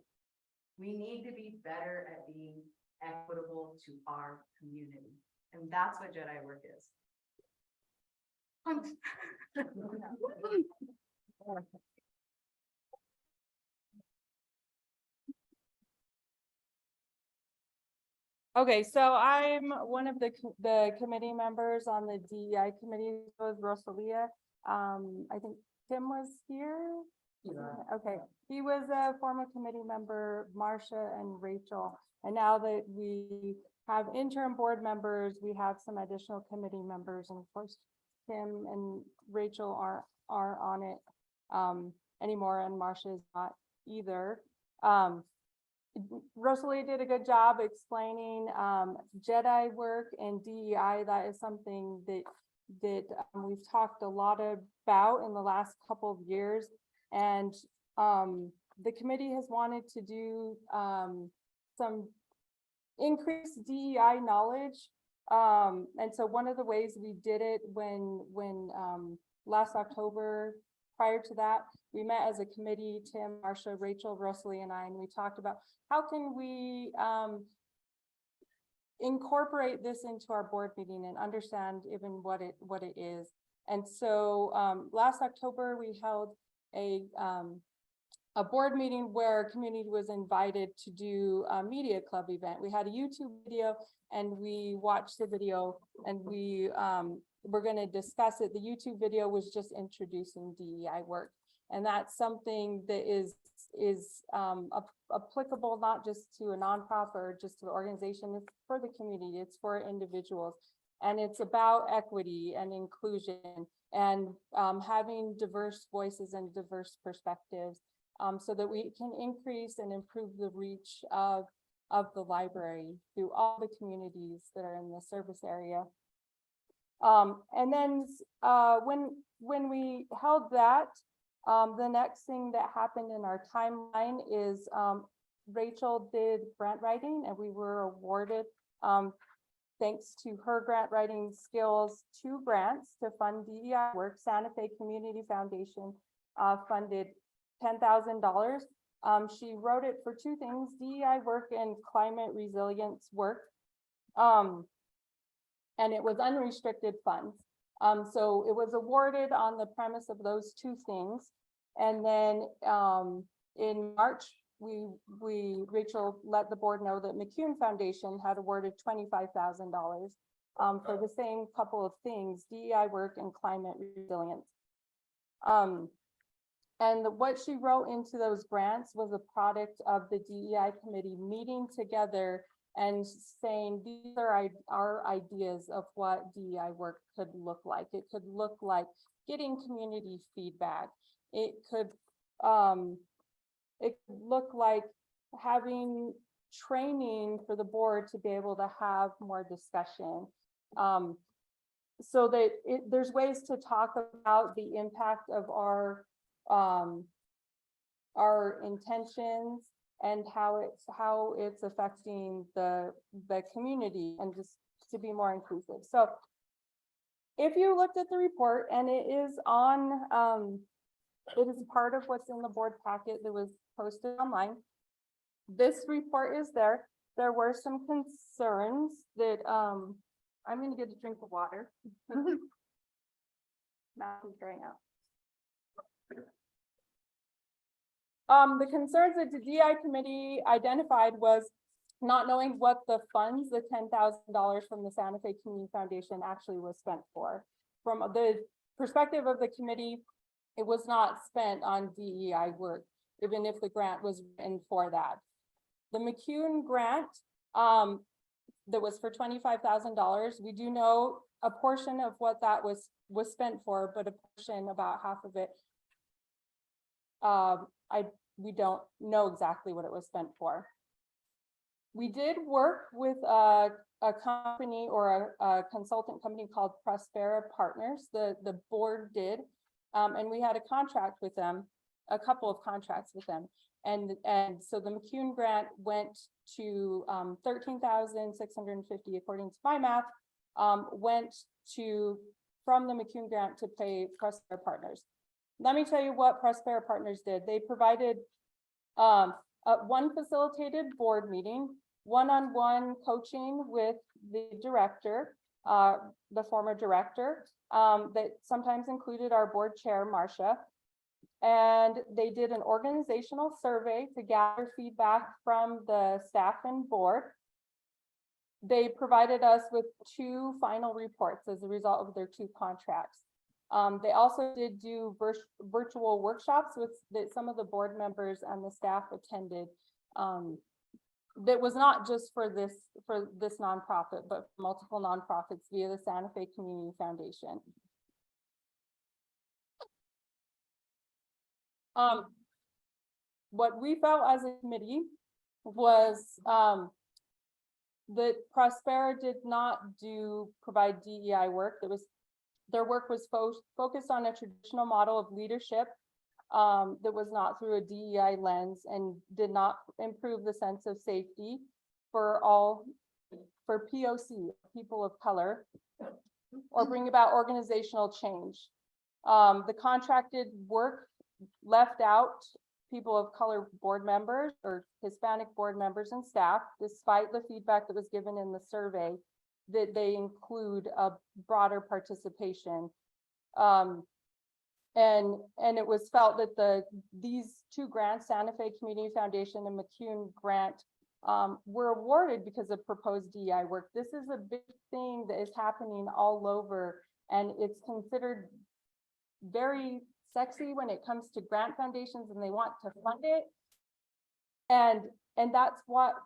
We need to be better at being equitable to our community. And that's what Jedi work is. Okay, so I'm one of the committee members on the DEI committee with Rosalia. I think Tim was here. Okay, he was a former committee member, Marcia and Rachel. And now that we have interim board members, we have some additional committee members, and of course, Tim and Rachel aren't on it anymore, and Marcia is not either. Rosalie did a good job explaining Jedi work and DEI. That is something that we've talked a lot about in the last couple of years. And the committee has wanted to do some increased DEI knowledge. And so one of the ways we did it when last October, prior to that, we met as a committee, Tim, Marcia, Rachel, Rosalie, and I, and we talked about how can we incorporate this into our board meeting and understand even what it is. And so last October, we held a board meeting where community was invited to do a media club event. We had a YouTube video and we watched the video, and we're going to discuss it. The YouTube video was just introducing DEI work. And that's something that is applicable not just to a nonprofit or just to the organization, it's for the community, it's for individuals. And it's about equity and inclusion and having diverse voices and diverse perspectives so that we can increase and improve the reach of the library through all the communities that are in the service area. And then when we held that, the next thing that happened in our timeline is Rachel did grant writing, and we were awarded, thanks to her grant writing skills, 2 grants to fund DEI work. Santa Fe Community Foundation funded $10,000. She wrote it for 2 things, DEI work and climate resilience work. And it was unrestricted funds. So it was awarded on the premise of those 2 things. And then in March, Rachel let the board know that McCune Foundation had awarded $25,000 for the same couple of things, DEI work and climate resilience. And what she wrote into those grants was a product of the DEI committee meeting together and saying, these are our ideas of what DEI work could look like. It could look like getting community feedback. It could look like having training for the board to be able to have more discussion. So that there's ways to talk about the impact of our intentions and how it's affecting the community, and just to be more inclusive. So if you looked at the report, and it is on, it is part of what's in the board packet that was posted online. This report is there. There were some concerns that I'm going to get a drink of water. Mouth is drying out. The concerns that the DEI committee identified was not knowing what the funds, the $10,000 from the Santa Fe Community Foundation actually was spent for. From the perspective of the committee, it was not spent on DEI work, even if the grant was written for that. The McCune grant that was for $25,000, we do know a portion of what that was spent for, but a portion, about half of it, we don't know exactly what it was spent for. We did work with a company or a consultant company called Prospera Partners. The board did, and we had a contract with them, a couple of contracts with them. And so the McCune grant went to 13,650 according to my math, went to from the McCune grant to pay Prospera Partners. Let me tell you what Prospera Partners did. They provided one facilitated board meeting, one-on-one coaching with the director, the former director, that sometimes included our board chair, Marcia. And they did an organizational survey to gather feedback from the staff and board. They provided us with 2 final reports as a result of their 2 contracts. They also did do virtual workshops with some of the board members and the staff attended. That was not just for this nonprofit, but multiple nonprofits via the Santa Fe Community Foundation. What we felt as a committee was that Prospera did not provide DEI work. Their work was focused on a traditional model of leadership that was not through a DEI lens and did not improve the sense of safety for POC, people of color, or bring about organizational change. The contracted work left out people of color board members or Hispanic board members and staff, despite the feedback that was given in the survey that they include a broader participation. And it was felt that these 2 grants, Santa Fe Community Foundation and McCune grant, were awarded because of proposed DEI work. This is a big thing that is happening all over, and it's considered very sexy when it comes to grant foundations and they want to fund it. And that's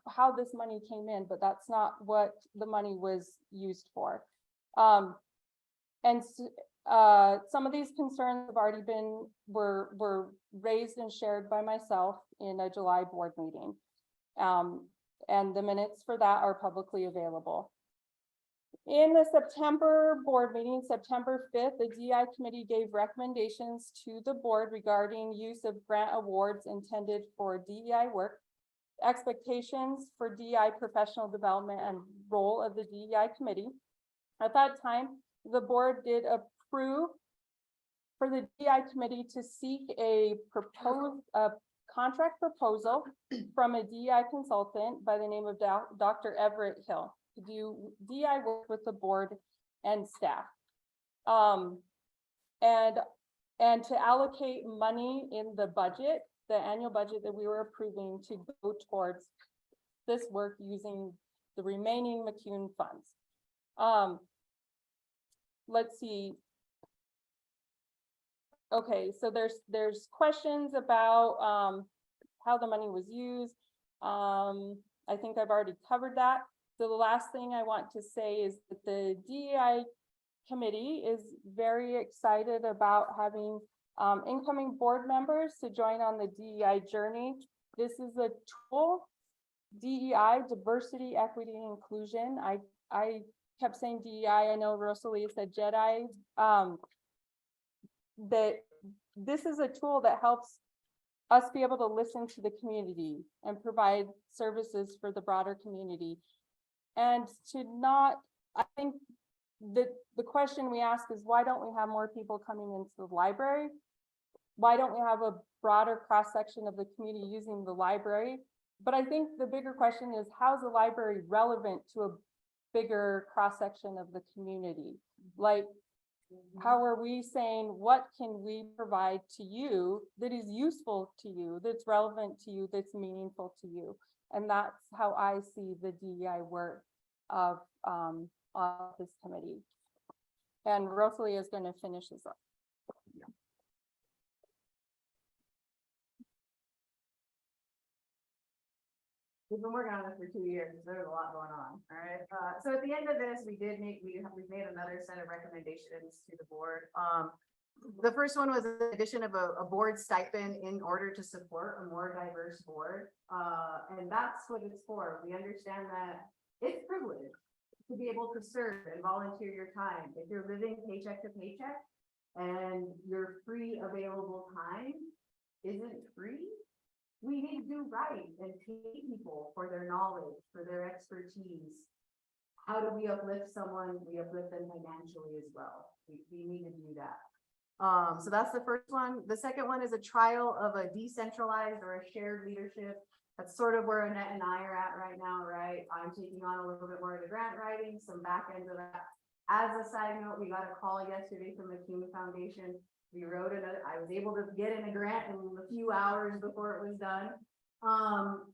how this money came in, but that's not what the money was used for. Some of these concerns have already were raised and shared by myself in a July board meeting. And the minutes for that are publicly available. In the September board meeting, September 5th, the DEI committee gave recommendations to the board regarding use of grant awards intended for DEI work, expectations for DEI professional development and role of the DEI committee. At that time, the board did approve for the DEI committee to seek a contract proposal from a DEI consultant by the name of Dr. Everett Hill to do DEI work with the board and staff. And to allocate money in the budget, the annual budget that we were approving, to go towards this work using the remaining McCune funds. Let's see. Okay, so there's questions about how the money was used. I think I've already covered that. So the last thing I want to say is that the DEI committee is very excited about having incoming board members to join on the DEI journey. This is a tool, DEI, diversity, equity, and inclusion. I kept saying DEI. I know Rosalie said JEDI. That this is a tool that helps us be able to listen to the community and provide services for the broader community. And I think that the question we ask is, why don't we have more people coming into the library? Why don't we have a broader cross-section of the community using the library? But I think the bigger question is, how is the library relevant to a bigger cross-section of the community? Like, how are we saying, what can we provide to you that is useful to you, that's relevant to you, that's meaningful to you? And that's how I see the DEI work of this committee. And Rosalie is going to finish this up. We've been working on this for 2 years, so there's a lot going on, all right? So at the end of this, we've made another set of recommendations to the board. The first one was the addition of a board stipend in order to support a more diverse board. And that's what it's for. We understand that it's privilege to be able to serve and volunteer your time. If you're living paycheck to paycheck and your free available time isn't free, we need to do right and pay people for their knowledge, for their expertise. How do we uplift someone? We uplift them financially as well. We need to do that. So that's the first one. The second one is a trial of a decentralized or a shared leadership. That's sort of where Annette and I are at right now, right? I'm taking on a little bit more of the grant writing, some back end of that. As a side note, we got a call yesterday from the Cume Foundation. We wrote I was able to get in a grant in a few hours before it was done.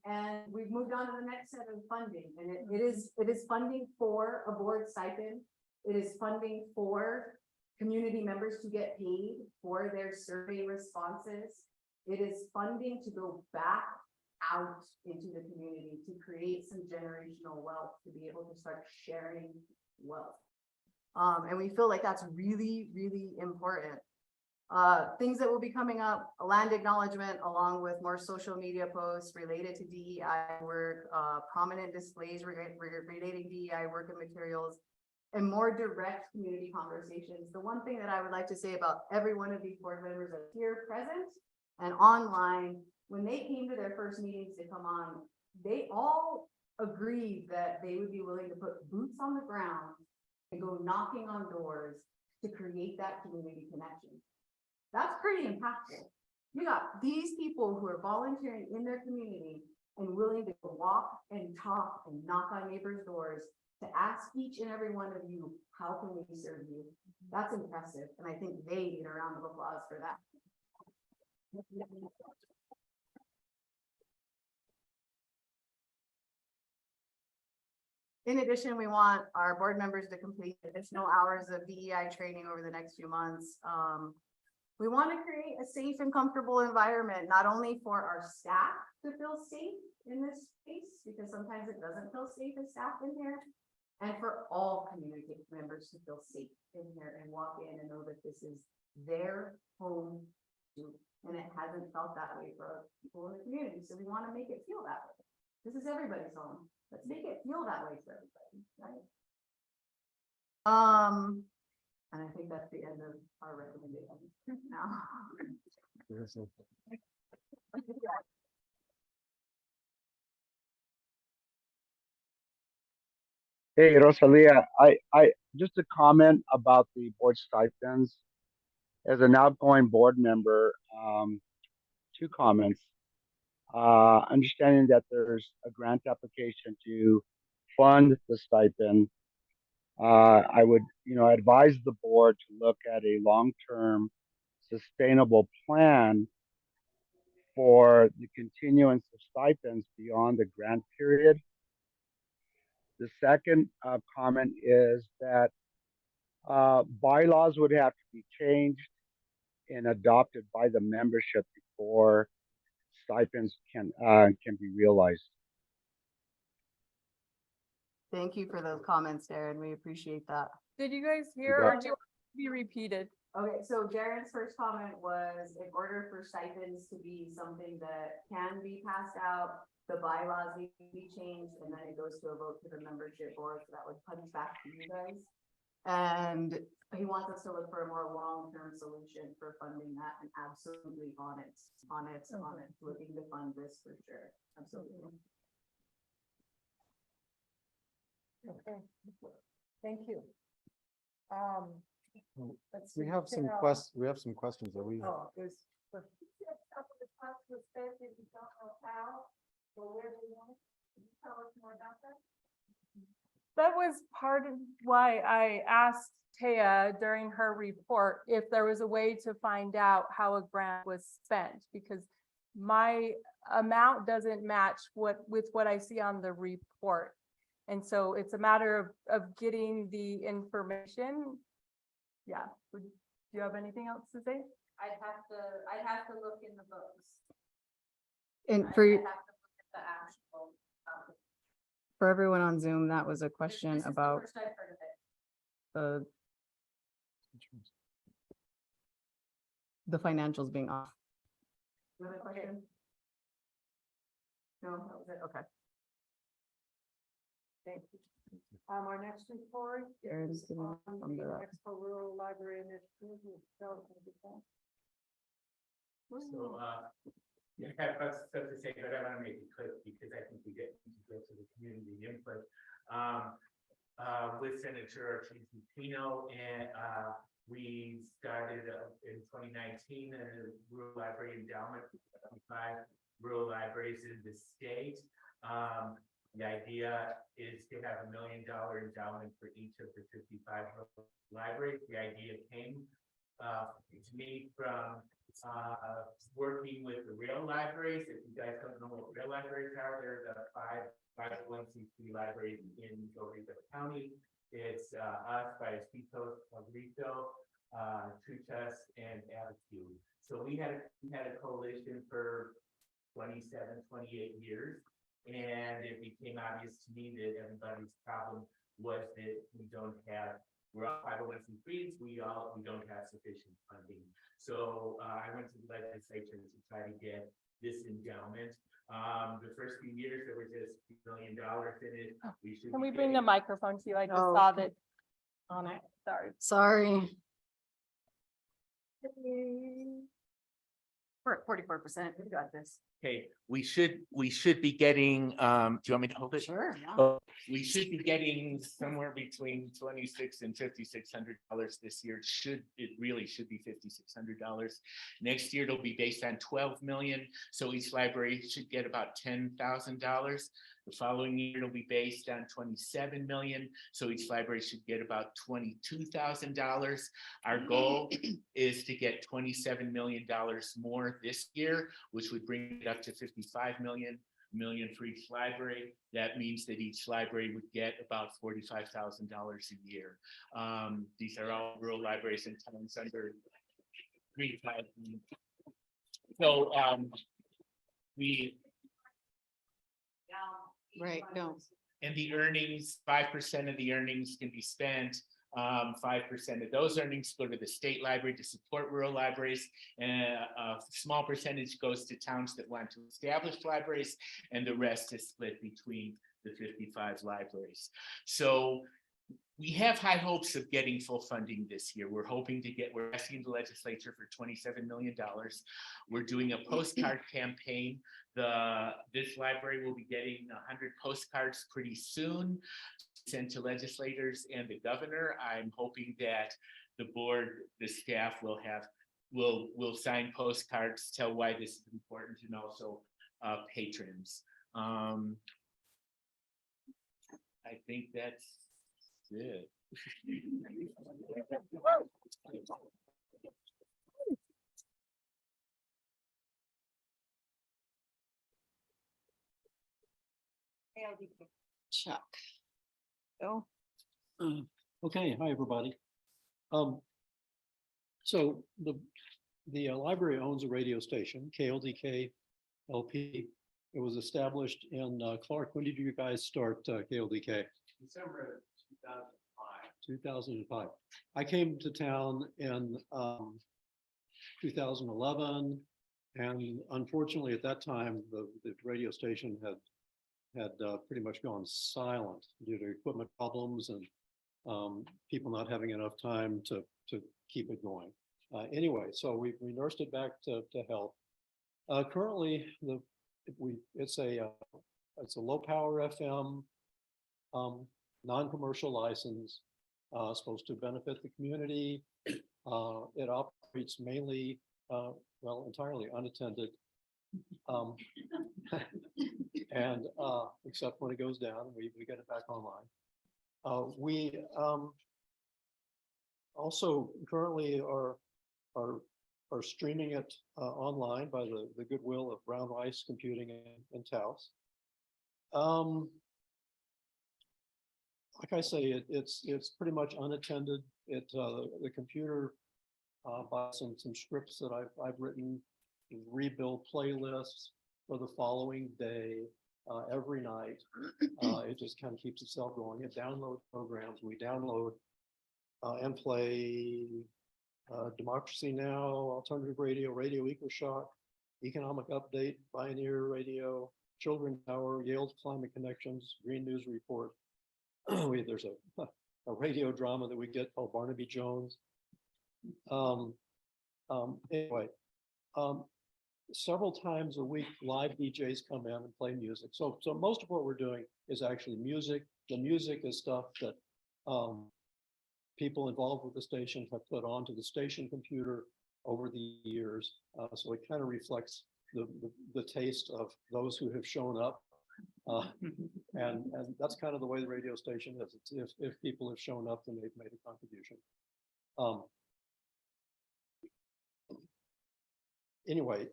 And we've moved on to the next set of funding, and it is funding for a board stipend. It is funding for community members to get paid for their survey responses. It is funding to go back out into the community to create some generational wealth, to be able to start sharing wealth. And we feel like that's really, really important. Things that will be coming up, a land acknowledgement, along with more social media posts related to DEI work, prominent displays relating DEI work and materials, and more direct community conversations. The one thing that I would like to say about every one of these board members that are here present and online, when they came to their first meetings to come on, they all agreed that they would be willing to put boots on the ground and go knocking on doors to create that community connection. That's pretty impactful. You got these people who are volunteering in their community and willing to walk and talk and knock on neighbors' doors to ask each and every one of you, how can we serve you? That's impressive. And I think they need a round of applause for that. In addition, we want our board members to complete additional hours of DEI training over the next few months. We want to create a safe and comfortable environment, not only for our staff to feel safe in this space, because sometimes it doesn't feel safe as staff in here, and for all community members to feel safe in here and walk in and know that this is their home too. And it hasn't felt that way for people in the community. So we want to make it feel that way. This is everybody's home. Let's make it feel that way for everybody, right? And I think that's the end of our recommendations now. Hey, Rosalia, I just a comment about the board stipends. As an outgoing board member, two comments. Understanding that there's a grant application to fund the stipend, I would, advise the board to look at a long-term sustainable plan for the continuance of stipends beyond the grant period. The second comment is that bylaws would have to be changed and adopted by the membership before stipends can be realized. Thank you for those comments, Darren. We appreciate that. Did you guys hear or do you want it to be repeated? Okay, so Darren's first comment was in order for stipends to be something that can be passed out, the bylaws need to be changed, and then it goes to a vote to the membership board, so that would punch back to you guys. And he wants us to look for a more long-term solution for funding that, and absolutely on it, looking to fund this for sure, absolutely. Okay, thank you. Let's We see, have some Carol. we have some questions that we. Oh, there's. That was part of why I asked Taya during her report if there was a way to find out how a grant was spent, because my amount doesn't match with what I see on the report. And so it's a matter of getting the information. Yeah, do you have anything else to say? I'd have to look in the books. And I'd for have to look at the actual. for everyone on Zoom, that was a question This is the about first I've heard of it. the the financials being off. Another question? No, that was it, okay. Thank you. Our next report Aaron's is giving on from the the- Expo Rural Library Initiative. So, yeah, I have lots of stuff to say, but I want to make it quick because I think we get to go to the community input. With Senator Pino, and we started in 2019 a rural library endowment for 5 rural libraries in the state. The idea is to have $1 million endowment for each of the 55 rural libraries. The idea came to me from working with the rail libraries. If you guys don't know what rail libraries are, they're the 501c3 libraries in Dorado County. It's us, Vallecito, Pablito, Truchas, and Attitude. So we had a coalition for 27, 28 years. And it became obvious to me that everybody's problem was that we're all 501c3s, we don't have sufficient funding. So I went to the legislature to try to get this endowment. The first few years, there was just $1 million in it. Can we bring the microphone to you? I just Oh. saw that on it. Sorry. Sorry. We're at 44%, we got this. Okay, we should be getting, do you want me to hold it? Sure. Oh, we should be getting somewhere between $2,600 and $5,600 this year. It really should be $5,600. Next year, it'll be based on 12 million. So each library should get about $10,000. The following year, it'll be based on 27 million. So each library should get about $22,000. Our goal is to get $27 million more this year, which would bring it up to 55 million for each library. That means that each library would get about $45,000 a year. These are all rural libraries in towns under 3,000. So Right, no. and the earnings, 5% of the earnings can be spent. 5% of those earnings go to the state library to support rural libraries, and a small percentage goes to towns that want to establish libraries, and the rest is split between the 55 libraries. So we have high hopes of getting full funding this year. We're asking the legislature for $27 million. We're doing a postcard campaign. This library will be getting 100 postcards pretty soon, sent to legislators and the governor. I'm hoping that the board, the staff will sign postcards, tell why this is important, and also patrons. I think that's it. Chuck. Oh, Okay, hi, everybody. So the library owns a radio station, KLDK LP. It was established in Clark. When did you guys start KLDK? December 2005. 2005. I came to town in 2011, and unfortunately at that time the radio station had pretty much gone silent due to equipment problems and people not having enough time to keep it going. Anyway, so we nursed it back to health. Currently, it's a low power FM non-commercial license, supposed to benefit the community. It operates mainly, well, entirely unattended. And except when it goes down, we get it back online. We also currently are streaming it online by the goodwill of Brown Rice Computing in Taos. Like I say, it's pretty much unattended. The computer by some scripts that I've written, rebuild playlists for the following day, every night. It just kind of keeps itself going. It downloads programs. We download and play Democracy Now, Alternative Radio, Radio EcoShock, Economic Update, Pioneer Radio, Children's Hour, Yale's Climate Connections, Green News Report. There's a radio drama that we get called Barnaby Jones. Anyway, several times a week, live DJs come in and play music. So most of what we're doing is actually music. The music is stuff that people involved with the station have put onto the station computer over the years. So it kind of reflects the taste of those who have shown up. And that's kind of the way the radio station is. It's if people have shown up, then they've made a contribution. Anyway,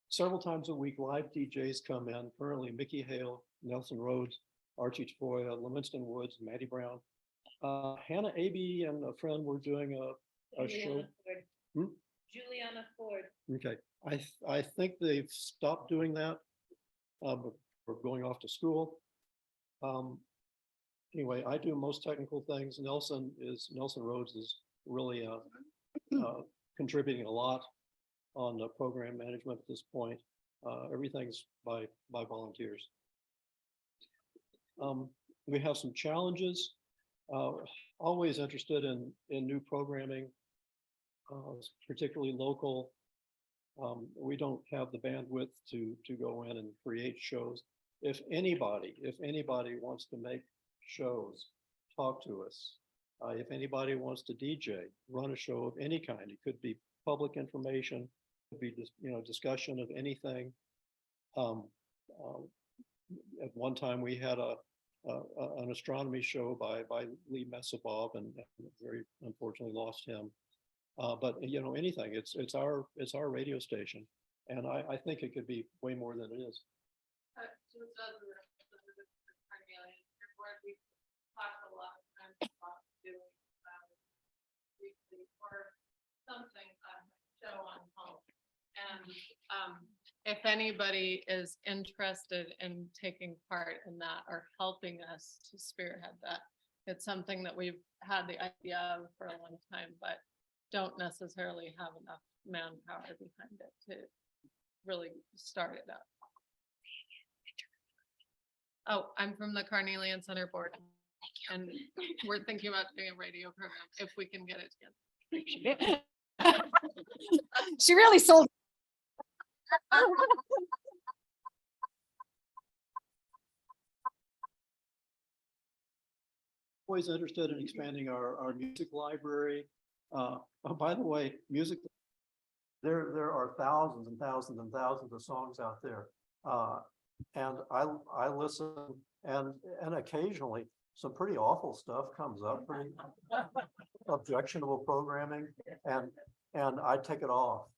several times a week, live DJs come in. Currently, Mickey Hale, Nelson Rhodes, Archie Tafoya, Livingston Woods, Maddie Brown. Hannah Abe and a friend were doing a show. Juliana Ford. Okay, I think they've stopped doing that. We're going off to school. Anyway, I do most technical things. Nelson Rhodes is really contributing a lot on the program management at this point. Everything's by volunteers. We have some challenges. Always interested in new programming, particularly local. We don't have the bandwidth to go in and create shows. If anybody wants to make shows, talk to us. If anybody wants to DJ, run a show of any kind, it could be public information, could be just, discussion of anything. At one time we had an astronomy show by Lee Mesabov, and very unfortunately lost him. But anything, it's our radio station, and I think it could be way more than it is. We talked a lot of times about doing weekly or something show on home. And if anybody is interested in taking part in that or helping us to spearhead that, it's something that we've had the idea of for a long time, but don't necessarily have enough manpower behind it to really start it up. Oh, I'm from the Carnelian Center Board, and we're thinking about doing a radio program if we can get it together. She really sold. Always interested in expanding our music library. Oh, by the way, music, there are thousands and thousands and thousands of songs out there. And I listen, and occasionally some pretty awful stuff comes up, pretty objectionable programming, and I take it off,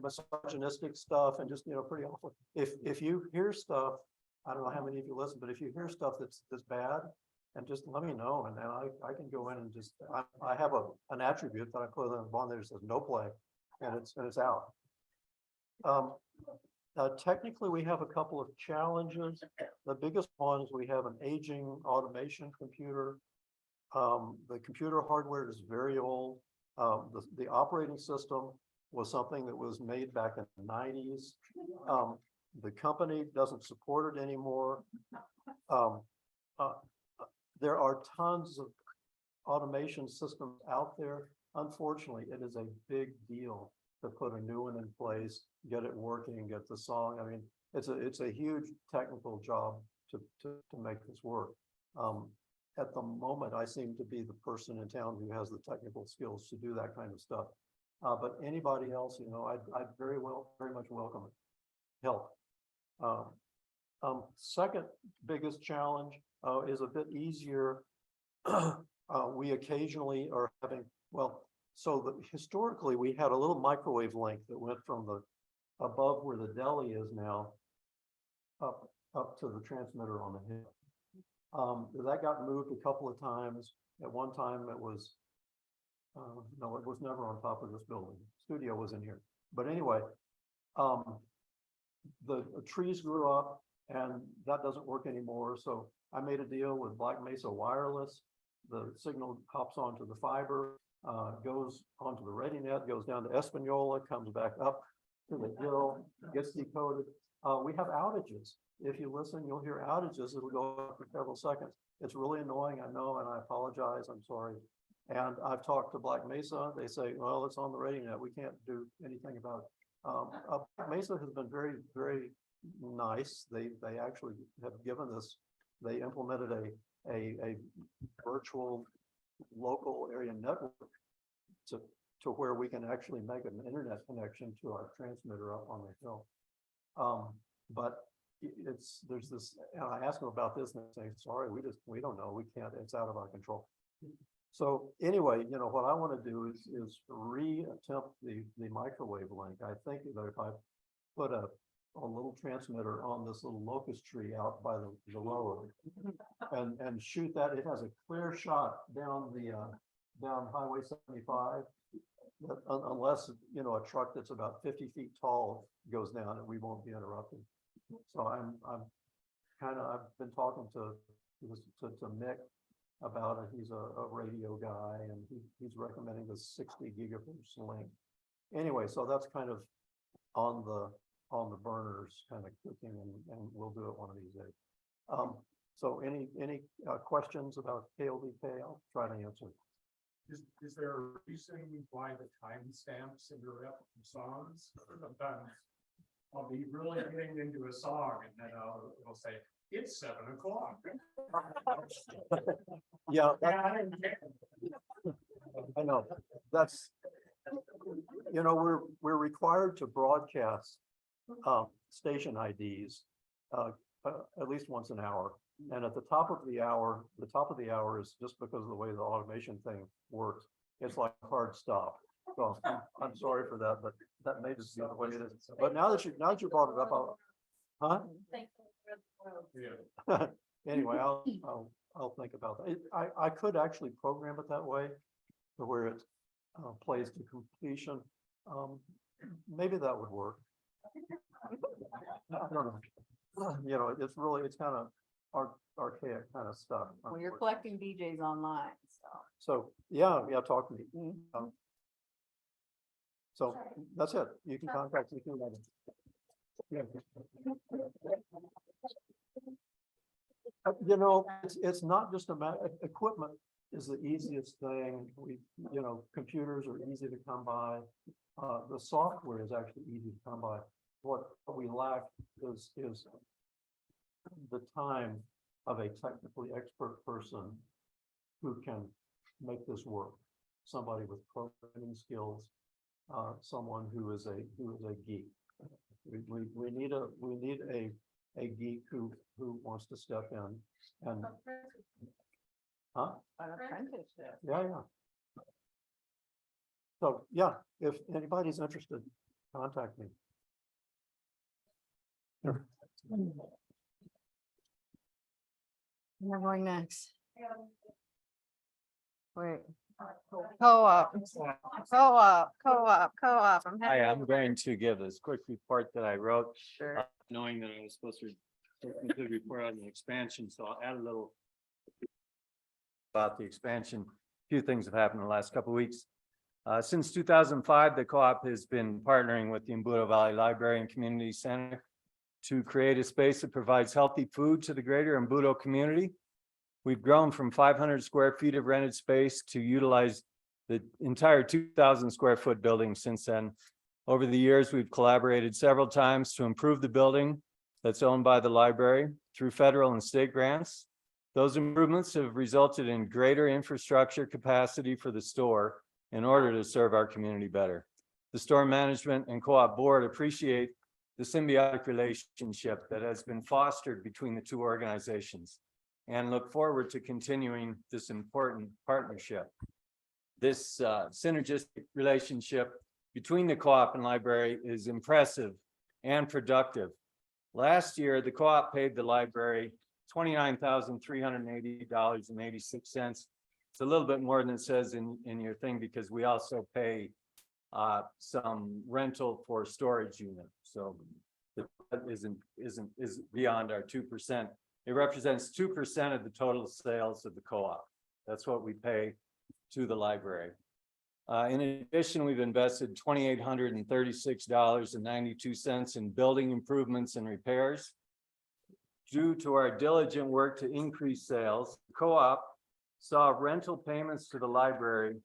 misogynistic stuff, and just, pretty awful. If you hear stuff, I don't know how many of you listen, but if you hear stuff that's bad, and just let me know, and then I can go in and just, I have an attribute that I put on there that says no play, and it's out. Technically, we have a couple of challenges. The biggest one is we have an aging automation computer. The computer hardware is very old. The operating system was something that was made back in the 90s. The company doesn't support it anymore. There are tons of automation systems out there. Unfortunately, it is a big deal to put a new one in place, get it working, get the song. I mean, it's a huge technical job to make this work. At the moment, I seem to be the person in town who has the technical skills to do that kind of stuff. But anybody else, I'd very much welcome it. Help. Second biggest challenge is a bit easier. We occasionally are having, historically we had a little microwave link that went from the above where the deli is now up to the transmitter on the hill. That got moved a couple of times. At one time it was, no, it was never on top of this building. Studio was in here. But anyway, the trees grew up and that doesn't work anymore. So I made a deal with Black Mesa Wireless. The signal hops onto the fiber. goes onto the ReadyNet, goes down to Espanola, comes back up to the hill, gets decoded. We have outages. If you listen, you'll hear outages. It'll go up for several seconds. It's really annoying, I know, and I apologize. I'm sorry. And I've talked to Black Mesa. They say, well, it's on the ReadyNet. We can't do anything about it. Black Mesa has been very, very nice. They actually have given us, they implemented a virtual local area network to where we can actually make an internet connection to our transmitter up on the hill. But there's this, and I asked them about this and they say, sorry, we don't know, we can't, it's out of our control. So anyway, you know, what I want to do is re-attempt the microwave link. I think that if I put a little transmitter on this little locust tree out by the road and shoot that, it has a clear shot down down Highway 75. Unless, you know, a truck that's about 50 feet tall goes down and we won't be interrupted. So I've been talking to Mick about it. He's a radio guy and he's recommending the 60 gigahertz link. Anyway, so that's kind of on the burners, kind of cooking, and we'll do it one of these days. So any questions about KLVK? I'll try to answer. Is there a reason why the timestamps in your songs? Sometimes I'll be really getting into a song and then it'll say, it's 7 o'clock. Yeah, I know. That's, you know, we're required to broadcast station IDs at least once an hour. And at the top of the hour is just because of the way the automation thing works. It's like a hard stop. So I'm sorry for that, but that may just be the way it is. But now that you brought it up, anyway, I'll think about that. I could actually program it that way to where it plays to completion. Maybe that would work. I don't know. You know, it's kind of archaic kind of stuff. Well, you're collecting DJs online, so. So, yeah, talk to me. So that's it. You can contact me. Yeah. You know, it's not just a matter, equipment is the easiest thing. You know, computers are easy to come by. The software is actually easy to come by. What we lack is the time of a technically expert person who can make this work. Somebody with programming skills, someone who is a geek. We need a geek who wants to step in and An apprenticeship. yeah. So yeah, if anybody's interested, contact me. We're going next. Wait. Co-op. Hi, I'm going to give this quick report that I wrote. Sure. Knowing that I was supposed to complete report on the expansion, so I'll add a little about the expansion. A few things have happened in the last couple of weeks. Since 2005, the co-op has been partnering with the Embudo Valley Library and Community Center to create a space that provides healthy food to the greater Embudo community. We've grown from 500 square feet of rented space to utilize the entire 2,000 square foot building since then. Over the years, we've collaborated several times to improve the building that's owned by the library through federal and state grants. Those improvements have resulted in greater infrastructure capacity for the store in order to serve our community better. The store management and co-op board appreciate the symbiotic relationship that has been fostered between the two organizations and look forward to continuing this important partnership. This synergistic relationship between the co-op and library is impressive and productive. Last year, the co-op paid the library $29,380.86. It's a little bit more than it says in your thing because we also pay some rental for storage unit. So that is beyond our 2%. It represents 2% of the total sales of the co-op. That's what we pay to the library. In addition, we've invested $2,836.92 in building improvements and repairs. Due to our diligent work to increase sales, the co-op saw rental payments to the library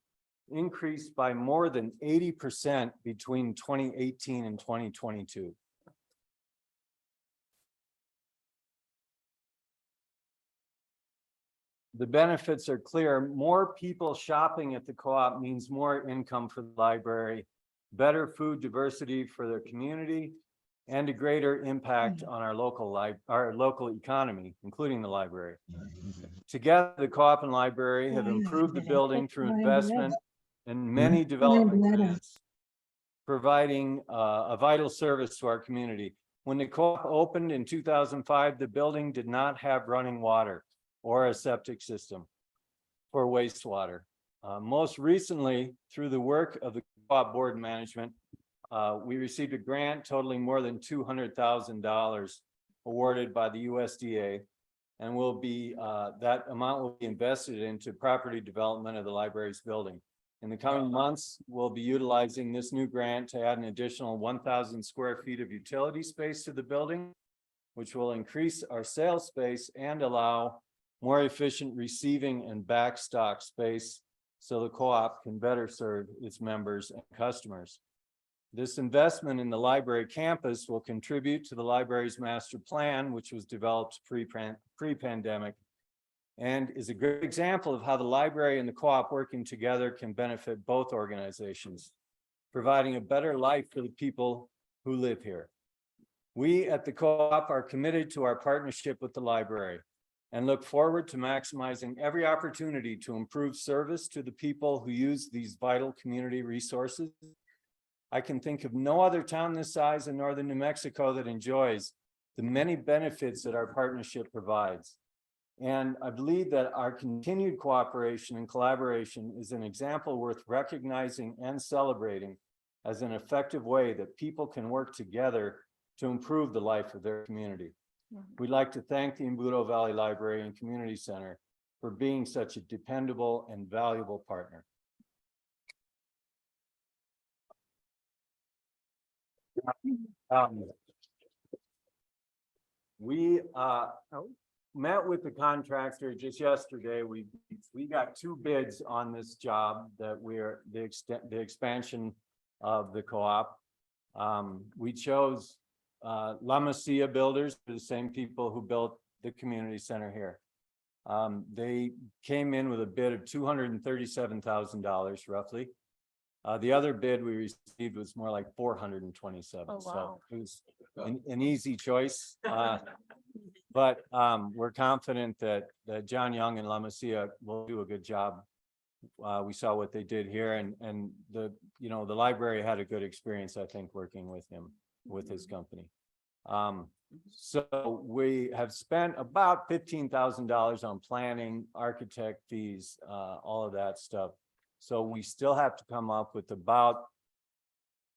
increase by more than 80% between 2018 and 2022. The benefits are clear. More people shopping at the co-op means more income for the library, better food diversity for the community, and a greater impact on our local economy, including the library. Together, the co-op and library have improved the building through investment and many development grants, providing a vital service to our community. When the co-op opened in 2005, the building did not have running water or a septic system for wastewater. Most recently, through the work of the co-op board management, we received a grant totaling more than $200,000 awarded by the USDA, and will be that amount will be invested into property development of the library's building. In the coming months, we'll be utilizing this new grant to add an additional 1,000 square feet of utility space to the building, which will increase our sales space and allow more efficient receiving and backstock space so the co-op can better serve its members and customers. This investment in the library campus will contribute to the library's master plan, which was developed pre-pandemic, and is a good example of how the library and the co-op working together can benefit both organizations, providing a better life for the people who live here. We at the co-op are committed to our partnership with the library and look forward to maximizing every opportunity to improve service to the people who use these vital community resources. I can think of no other town this size in northern New Mexico that enjoys the many benefits that our partnership provides. And I believe that our continued cooperation and collaboration is an example worth recognizing and celebrating as an effective way that people can work together to improve the life of their community. We'd like to thank the Embudo Valley Library and Community Center for being such a dependable and valuable partner. We met with the contractor just yesterday. We got 2 bids on this job that the expansion of the co-op. We chose La Masia Builders, the same people who built the community center here. They came in with a bid of $237,000 roughly. The other bid we received was more like 427. Oh, wow. So it was an easy choice. But we're confident that John Young and La Masia will do a good job. We saw what they did here, and the library had a good experience, I think, working with him, with his company. So we have spent about $15,000 on planning, architect fees, all of that stuff. So we still have to come up with about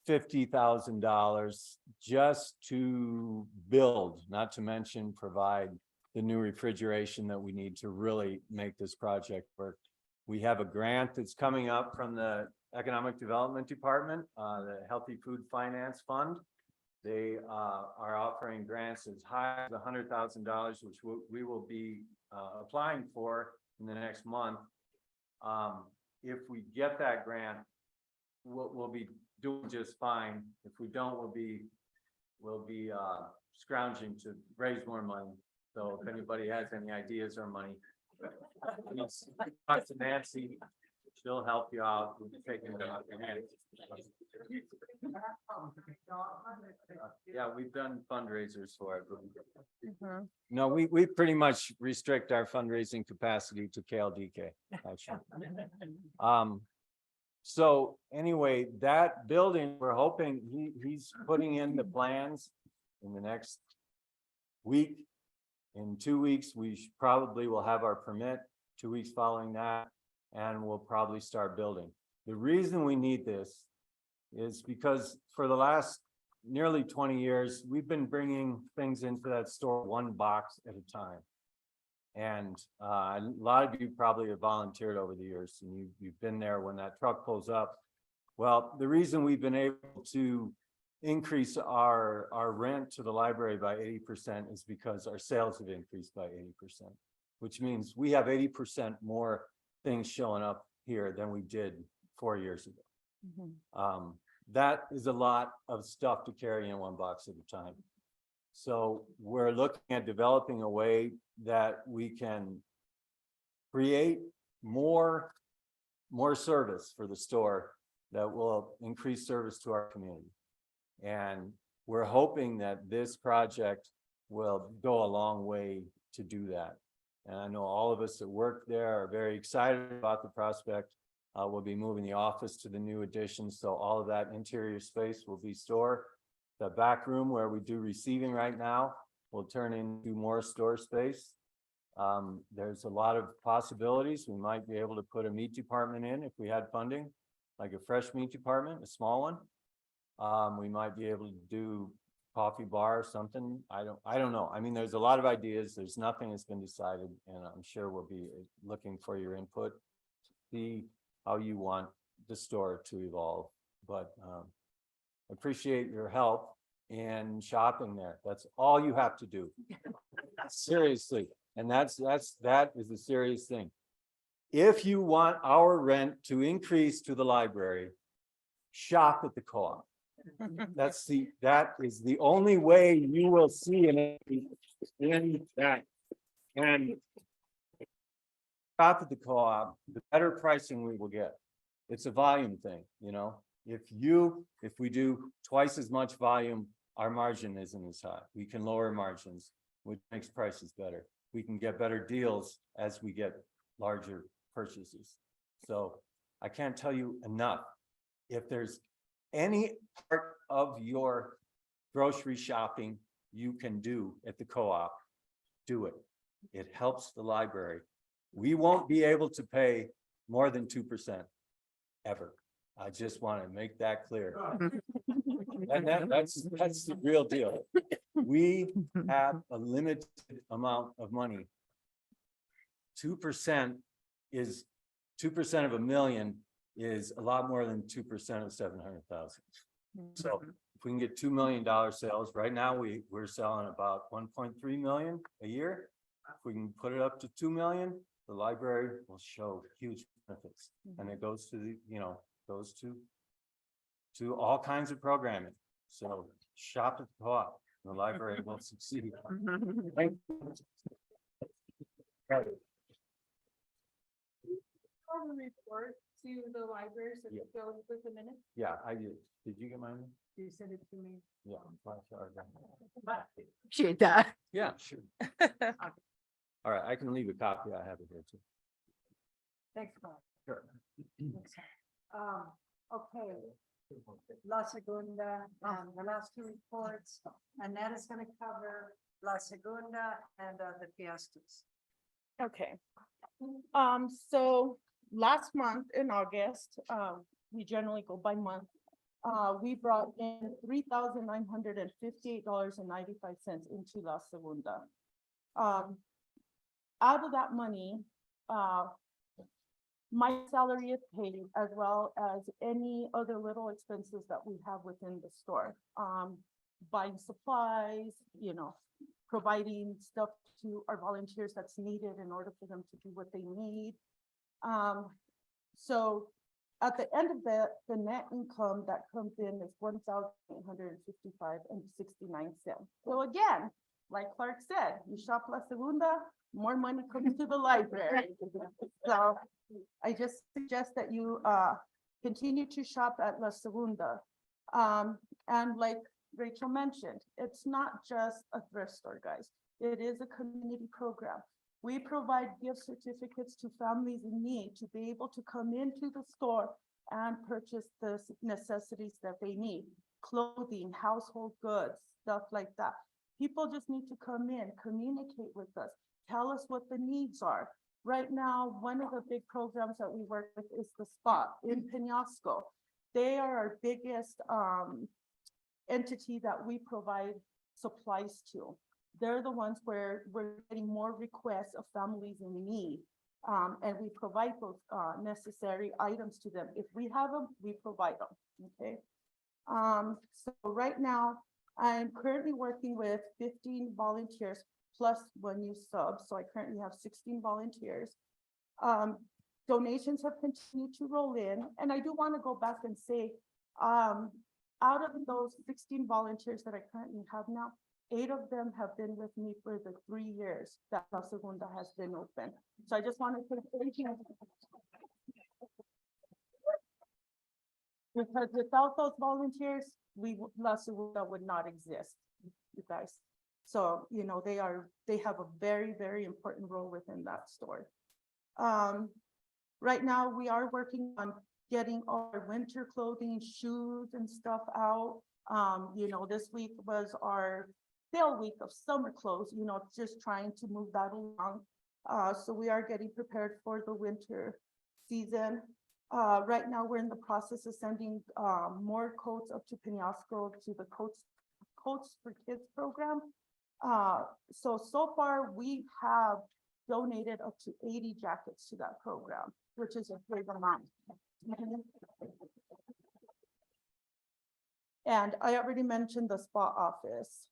$50,000 just to build, not to mention provide the new refrigeration that we need to really make this project work. We have a grant that's coming up from the Economic Development Department, the Healthy Food Finance Fund. They are offering grants as high as $100,000, which we will be applying for in the next month. If we get that grant, we'll be doing just fine. If we don't, we'll be scrounging to raise more money. So if anybody has any ideas or money, talk to Nancy. She'll help you out with taking it out your hands. Yeah, we've done fundraisers for it. No, we pretty much restrict our fundraising capacity to KLDK, actually. So anyway, that building, we're hoping he's putting in the plans in the next week. In 2 weeks, we probably will have our permit. 2 weeks following that, and we'll probably start building. The reason we need this is because for the last nearly 20 years, we've been bringing things into that store 1 box at a time. And a lot of you probably have volunteered over the years and you've been there when that truck pulls up. Well, the reason we've been able to increase our rent to the library by 80% is because our sales have increased by 80%, which means we have 80% more things showing up here than we did 4 years ago. That is a lot of stuff to carry in one box at a time. So we're looking at developing a way that we can create more service for the store that will increase service to our community. And we're hoping that this project will go a long way to do that. And I know all of us that work there are very excited about the prospect. We'll be moving the office to the new addition, so all of that interior space will be store. The back room where we do receiving right now will turn into more store space. There's a lot of possibilities. We might be able to put a meat department in if we had funding, like a fresh meat department, a small one. We might be able to do coffee bar or something. I don't know. I mean, there's a lot of ideas. There's nothing that's been decided, and I'm sure we'll be looking for your input to see how you want the store to evolve. But appreciate your help in shopping there. That's all you have to do. Seriously. And that is a serious thing. If you want our rent to increase to the library, shop at the co-op. That is the only way you will see an in that. And shop at the co-op, the better pricing we will get. It's a volume thing, you know. If we do twice as much volume, our margin isn't as high. We can lower margins, which makes prices better. We can get better deals as we get larger purchases. So I can't tell you enough. If there's any part of your grocery shopping you can do at the co-op, do it. It helps the library. We won't be able to pay more than 2% ever. I just want to make that clear. And that's the real deal. We have a limited amount of money. 2% is 2% of $1 million is a lot more than 2% of 700,000. So if we can get $2 million sales, right now we're selling about 1.3 million a year. If we can put it up to 2 million, the library will show huge benefits, and it goes to the, goes to all kinds of programming. So shop at the co-op, the library will succeed. Thank you. Report to the library so it goes with the minutes. Yeah, I did. Did you get mine? You send it to me. Yeah. Appreciate that. Yeah, sure. All right, I can leave a copy. I have it here too. Thanks, Bob. Sure. Okay. La Segunda, the last two reports, and that is gonna cover La Segunda and the fiestas. Okay. So last month in August, we generally go by month. We brought in $3,958.95 into La Segunda. Out of that money, my salary is paid, as well as any other little expenses that we have within the store. Buying supplies, providing stuff to our volunteers that's needed in order for them to do what they need. So at the end of the net income that comes in is $1,855.69. So again, like Clark said, you shop La Segunda, more money comes to the library. So I just suggest that you continue to shop at La Segunda. And like Rachel mentioned, it's not just a thrift store, guys. It is a community program. We provide gift certificates to families in need to be able to come into the store and purchase the necessities that they need. Clothing, household goods, stuff like that. People just need to come in, communicate with us, tell us what the needs are. Right now, one of the big programs that we work with is the Spot in Penasco. They are our biggest entity that we provide supplies to. they're the ones where we're getting more requests of families in need. And we provide those, necessary items to them. If we have them, we provide them, okay? So right now, I'm currently working with 15 volunteers plus one new sub, so I currently have 16 volunteers. Donations have continued to roll in, and I do want to go back and say, out of those 16 volunteers that I currently have now, 8 of them have been with me for the 3 years that La Segunda has been open. So I just wanted to thank you. Because without those volunteers, La Segunda would not exist, you guys. So, you know, they have a very, very important role within that store. Right now, we are working on getting our winter clothing, shoes and stuff out. You know, this week was our sale week of summer clothes, you know, just trying to move that along. So we are getting prepared for the winter season. Right now, we're in the process of sending more coats up to Penasco to the Coats for Kids program. So far, we have donated up to 80 jackets to that program, which is a big amount. And I already mentioned the spa office.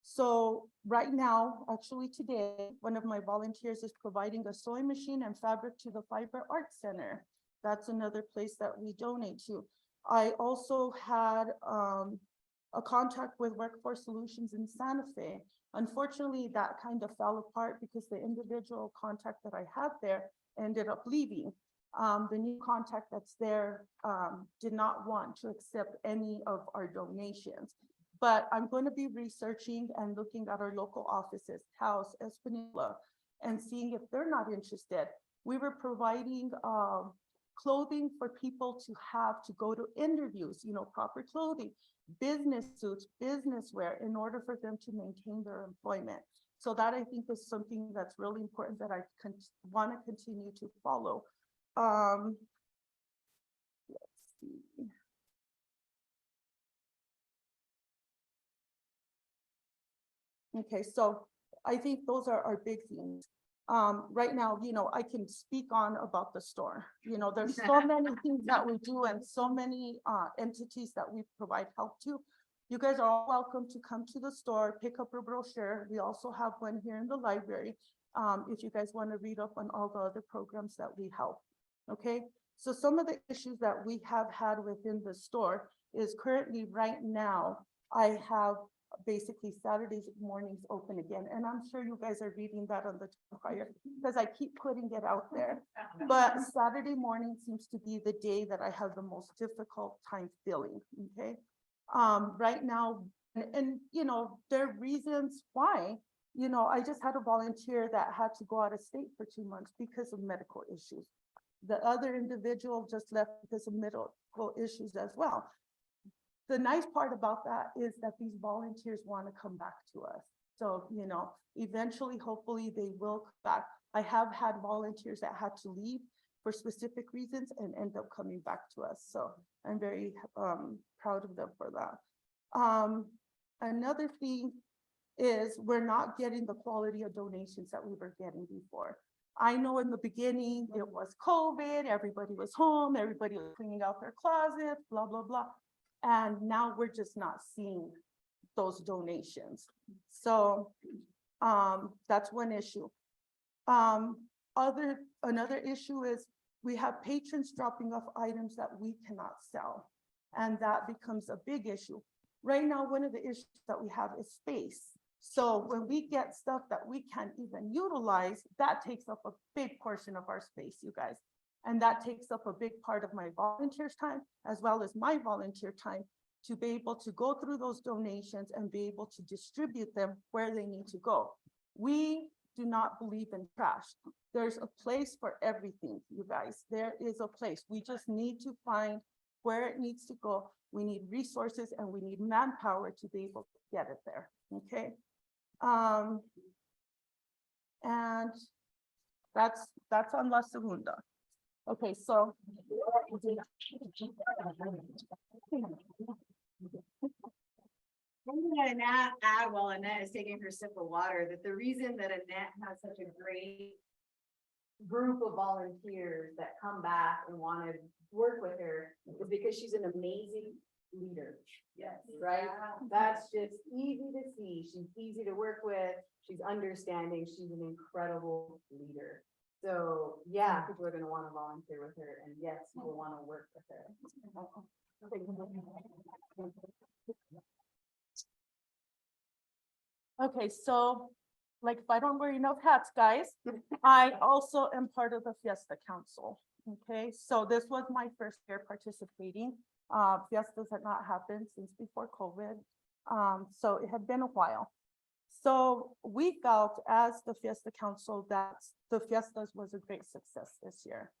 So right now, actually today, one of my volunteers is providing a sewing machine and fabric to the Fiber Arts Center. That's another place that we donate to. I also had a contract with Workforce Solutions in Santa Fe. Unfortunately, that kind of fell apart because the individual contact that I had there ended up leaving. The new contact that's there did not want to accept any of our donations. But I'm going to be researching and looking at our local offices, Taos, Espanola, and seeing if they're not interested. We were providing clothing for people to have to go to interviews, you know, proper clothing, business suits, business wear, in order for them to maintain their employment. So that I think is something that's really important that I want to continue to follow. Let's see. Okay, so I think those are our big things. Right now, you know, I can speak on about the store. You know, there's so many things that we do and so many entities that we provide help to. You guys are all welcome to come to the store, pick up a brochure. We also have one here in the library. If you guys want to read up on all the other programs that we help. Okay, so some of the issues that we have had within the store is currently right now, I have basically Saturdays mornings open again. And I'm sure you guys are reading that on the prior because I keep putting it out there. But Saturday morning seems to be the day that I have the most difficult time filling, okay? Right now, and you know, there are reasons why. You know, I just had a volunteer that had to go out of state for 2 months because of medical issues. The other individual just left because of medical issues as well. The nice part about that is that these volunteers want to come back to us. So, you know, eventually, hopefully they will come back. I have had volunteers that had to leave for specific reasons and end up coming back to us. So I'm very proud of them for that. Another thing is we're not getting the quality of donations that we were getting before. I know in the beginning it was COVID, everybody was home, everybody was cleaning out their closets, blah, blah, blah. And now we're just not seeing those donations. So that's one issue. Another issue is we have patrons dropping off items that we cannot sell. And that becomes a big issue. Right now, one of the issues that we have is space. So when we get stuff that we can't even utilize, that takes up a big portion of our space, you guys. And that takes up a big part of my volunteers' time, as well as my volunteer time, to be able to go through those donations and be able to distribute them where they need to go. We do not believe in trash. There's a place for everything, you guys. There is a place. We just need to find where it needs to go. We need resources and we need manpower to be able to get it there, okay? And that's on La Segunda. Okay, so. I'm gonna add while Annette is taking her sip of water, that the reason that Annette has such a great group of volunteers that come back and want to work with her is because she's an amazing leader. Yes. Right? That's just easy to see. She's easy to work with. She's understanding. She's an incredible leader. So yeah, people are gonna want to volunteer with her, and yes, we'll want to work with her. Okay, so like if I don't wear enough hats, guys, I also am part of the Fiesta Council. Okay, so this was my first year participating. Fiestas had not happened since before COVID. So it had been a while. So we felt as the Fiesta Council that the Fiestas was a great success this year.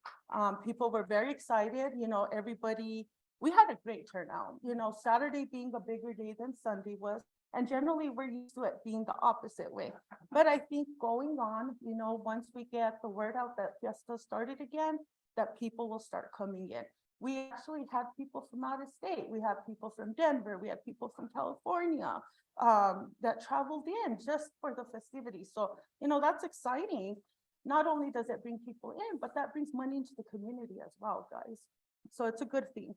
People were very excited, you know, everybody, we had a great turnout, you know, Saturday being a bigger day than Sunday was. And generally we're used to it being the opposite way. But I think going on, you know, once we get the word out that Fiesta started again, that people will start coming in. We actually had people from out of state. We had people from Denver. We had people from California that traveled in just for the festivities. So, you know, that's exciting. Not only does it bring people in, but that brings money into the community as well, guys. So it's a good thing.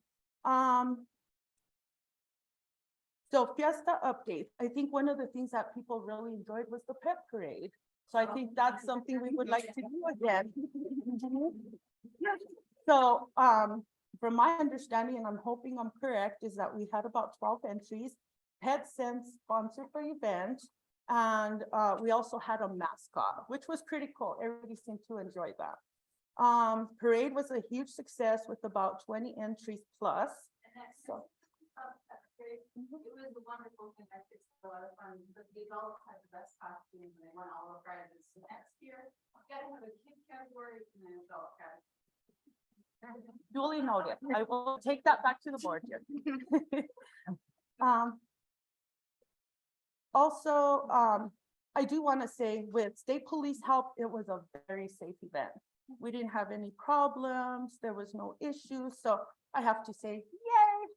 So Fiesta update. I think one of the things that people really enjoyed was the pet parade. So I think that's something we would like to do again. So from my understanding, and I'm hoping I'm correct, is that we had about 12 entries. PetSense sponsored the event. And we also had a mascot, which was pretty cool. Everybody seemed to enjoy that. Parade was a huge success with about 20 entries plus. So, it was a wonderful thing. I think it's a lot of fun, but the adults had the best costumes and they won all the prizes. So next year, I've got to have a kid category and an adult category. Duly noted. I will take that back to the board here. Also, I do want to say with state police help, it was a very safe event. We didn't have any problems. There was no issues. So I have to say, yay.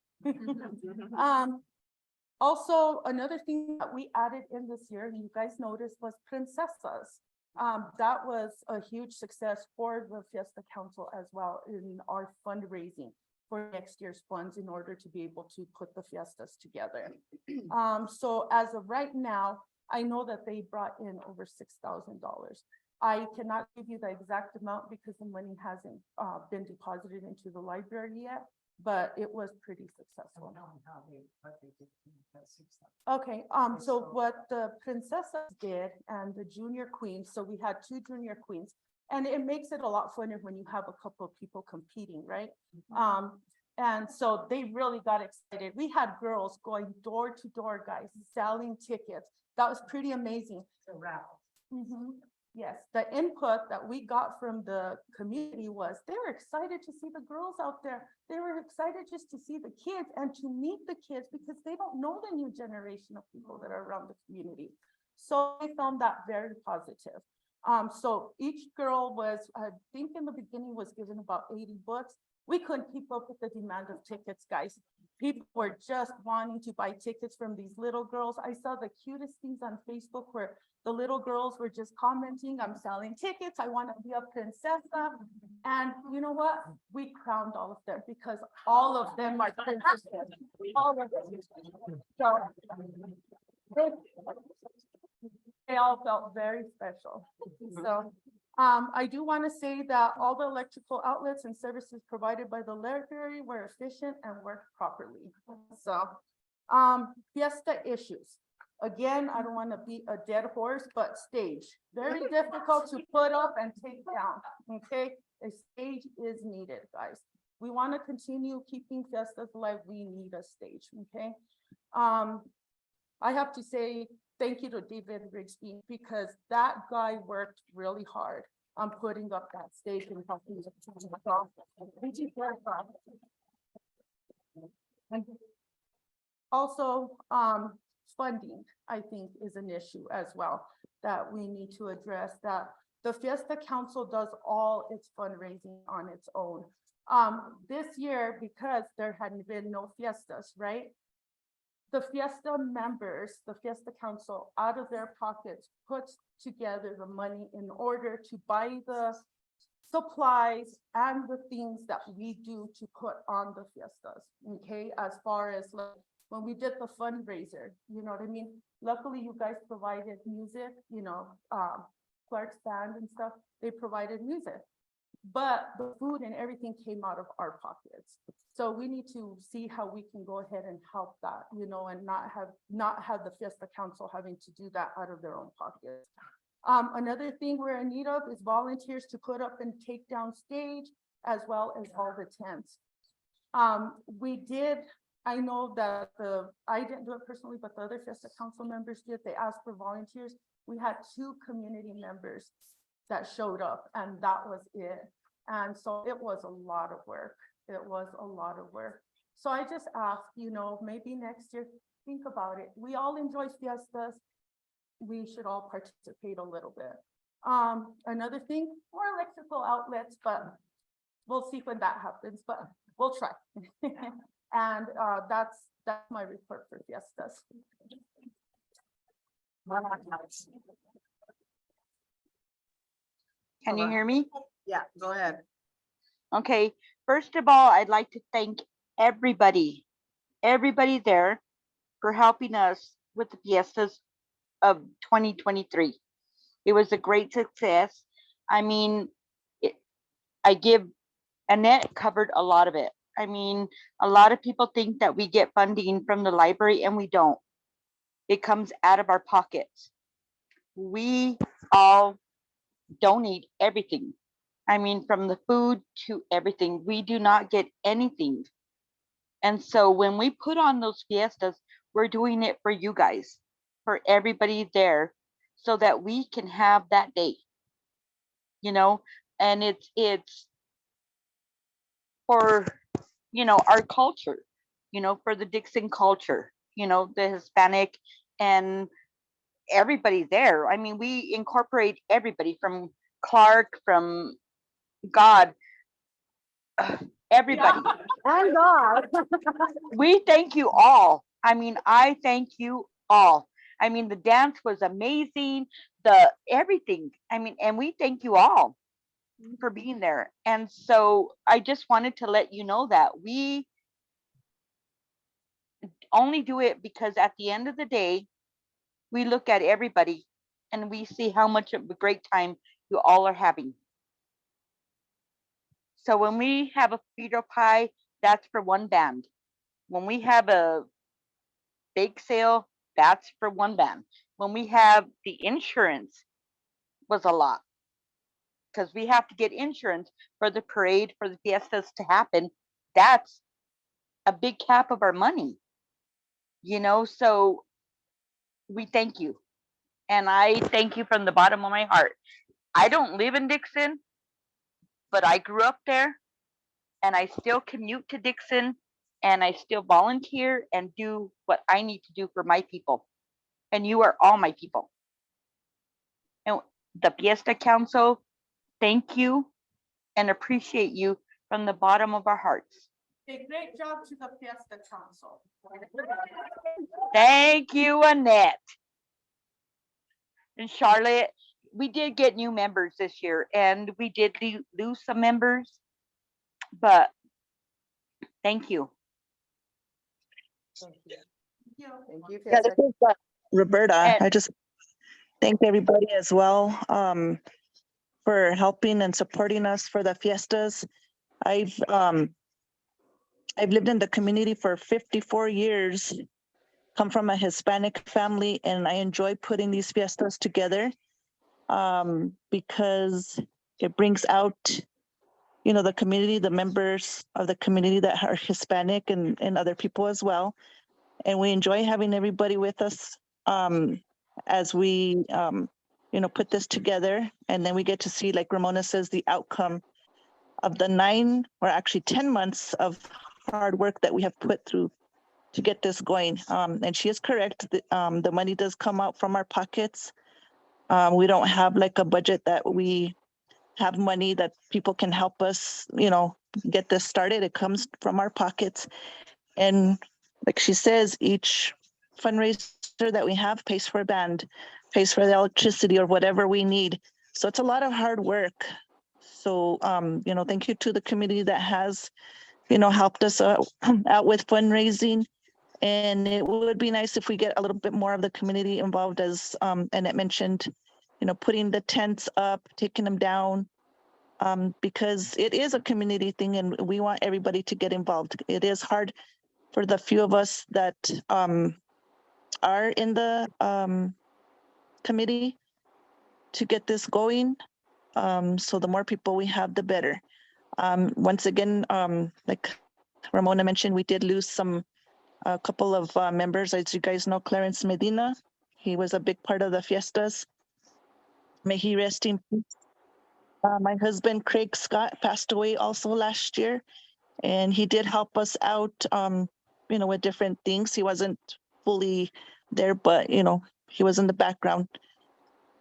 Also, another thing that we added in this year, you guys noticed, was Princesas. That was a huge success for the Fiesta Council as well in our fundraising for next year's funds in order to be able to put the fiestas together. So as of right now, I know that they brought in over $6,000. I cannot give you the exact amount because the money hasn't been deposited into the library yet, but it was pretty successful. Okay, so what the princesses did and the junior queens, so we had 2 junior queens, and it makes it a lot funner when you have a couple of people competing, right? And so they really got excited. We had girls going door to door, guys, selling tickets. That was pretty amazing. Yes, the input that we got from the community was they were excited to see the girls out there. They were excited just to see the kids and to meet the kids because they don't know the new generation of people that are around the community. So I found that very positive. So each girl was, I think in the beginning was given about 80 books. We couldn't keep up with the demand of tickets, guys. People were just wanting to buy tickets from these little girls. I saw the cutest things on Facebook where the little girls were just commenting, I'm selling tickets, I want to be a princesa. And you know what? We crowned all of them because all of them are princesses. All of them. So they all felt very special. So I do want to say that all the electrical outlets and services provided by the library were efficient and worked properly. So fiesta issues. Again, I don't want to beat a dead horse, but stage. Very difficult to put up and take down, okay? A stage is needed, guys. We want to continue keeping fiestas alive. We need a stage, okay? I have to say thank you to David Rigsby because that guy worked really hard on putting up that stage and helping the and also, funding, I think, is an issue as well that we need to address. That the Fiesta Council does all its fundraising on its own. This year, because there hadn't been no fiestas, right? the Fiesta members, the Fiesta Council, out of their pockets, puts together the money in order to buy the supplies and the things that we do to put on the fiestas, okay? As far as like, when we did the fundraiser, you know what I mean? Luckily, you guys provided music, you know, Clark's band and stuff, they provided music. But the food and everything came out of our pockets. So we need to see how we can go ahead and help that, you know, and not have the Fiesta Council having to do that out of their own pockets. Another thing we're in need of is volunteers to put up and take down stage, as well as all the tents. I know that I didn't do it personally, but the other Fiesta Council members did. They asked for volunteers. We had 2 community members that showed up, and that was it. And so it was a lot of work. It was a lot of work. So I just ask, you know, maybe next year, think about it. We all enjoy fiestas. We should all participate a little bit. Another thing, more electrical outlets, but we'll see when that happens, but we'll try. And that's my report for fiestas. Can you hear me? Yeah, go ahead. Okay, first of all, I'd like to thank everybody there for helping us with the fiestas of 2023. It was a great success. I mean, Annette covered a lot of it. I mean, a lot of people think that we get funding from the library, and we don't. It comes out of our pockets. We all donate everything. I mean, from the food to everything. We do not get anything. And so when we put on those fiestas, we're doing it for you guys, for everybody there, so that we can have that day, you know, and it's for, you know, our culture, you know, for the Dixon culture, you know, the Hispanic and everybody there. I mean, we incorporate everybody from Clark, from God, everybody. And God. We thank you all. I mean, I thank you all. I mean, the dance was amazing, everything. I mean, and we thank you all for being there. And so I just wanted to let you know that we only do it because at the end of the day, we look at everybody and we see how much of a great time you all are having. So when we have a Frito pie, that's for one band. When we have a bake sale, that's for one band. When we have the insurance, was a lot, because we have to get insurance for the parade, for the fiestas to happen. That's a big cap of our money, you know, so we thank you. And I thank you from the bottom of my heart. I don't live in Dixon, but I grew up there, and I still commute to Dixon, and I still volunteer and do what I need to do for my people. And you are all my people. And the Fiesta Council, thank you and appreciate you from the bottom of our hearts. A great job to the Fiesta Council. Thank you, Annette. And Charlotte, we did get new members this year, and we did lose some members, but thank you. Thank you. Thank you. Yeah, this is Roberta. And- I just thank everybody as well for helping and supporting us for the fiestas. I've lived in the community for 54 years, come from a Hispanic family, and I enjoy putting these fiestas together because it brings out, you know, the community, the members of the community that are Hispanic and other people as well. And we enjoy having everybody with us as we, you know, put this together. And then we get to see, like Ramona says, the outcome of the 9 or actually 10 months of hard work that we have put through to get this going. And she is correct. The money does come out from our pockets. We don't have like a budget that we have money that people can help us, you know, get this started. It comes from our pockets. And like she says, each fundraiser that we have pays for a band, pays for the electricity or whatever we need. So it's a lot of hard work. So, you know, thank you to the committee that has, you know, helped us out with fundraising. And it would be nice if we get a little bit more of the community involved, as Annette mentioned, you know, putting the tents up, taking them down, because it is a community thing and we want everybody to get involved. It is hard for the few of us that are in the committee to get this going. So the more people we have, the better. Once again, like Ramona mentioned, we did lose a couple of members. As you guys know, Clarence Medina, he was a big part of the fiestas. May he rest in peace. My husband, Craig Scott, passed away also last year, and he did help us out, you know, with different things. He wasn't fully there, but, you know, he was in the background.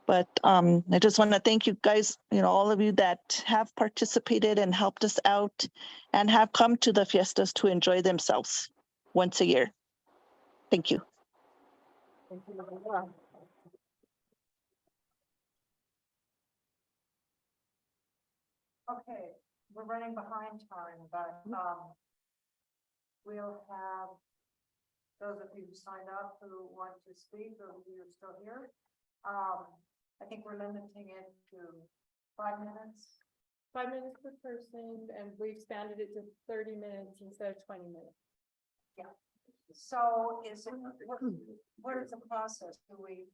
But I just want to thank you guys, you know, all of you that have participated and helped us out and have come to the fiestas to enjoy themselves once a year. Thank you. Thank you, Maria. Okay, we're running behind time, but we'll have those of you who signed up who want to speak or who are still here. I think we're limiting it to 5 minutes. 5 minutes per person, and we expanded it to 30 minutes instead of 20 minutes. Yeah. So is it, what is the process? Do we?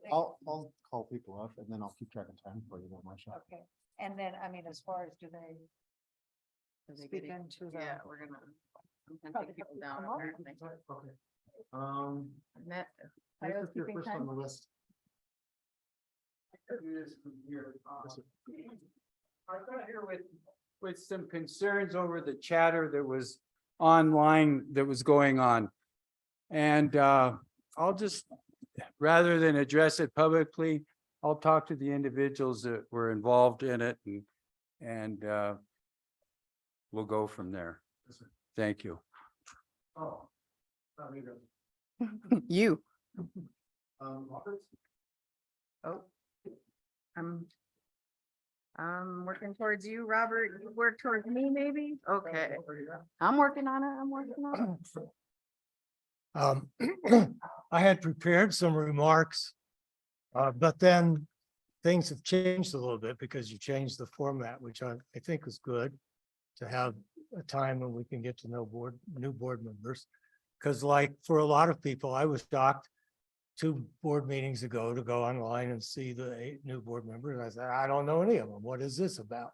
I'll call people up and then I'll keep track of time for you, Marcia. Okay, and then, I mean, as far as do they speak into the? Yeah, we're gonna Probably take people have to down come up. apparently. Okay. Net- Nick, Are you if you're keeping first on time? the list. I got here with some concerns over the chatter that was online that was going on. And I'll just, rather than address it publicly, I'll talk to the individuals that were involved in it and we'll go from there. Thank you. Oh. not me then. You. Robert? Oh. I'm working towards you, Robert. You work towards me, maybe? Okay. I'm working on it. I'm working on it. I had prepared some remarks, but then things have changed a little bit because you changed the format, which I think is good to have a time when we can get to know new board members. Because like for a lot of people, I was shocked 2 board meetings ago to go online and see the 8 new board members. I said, I don't know any of them. What is this about?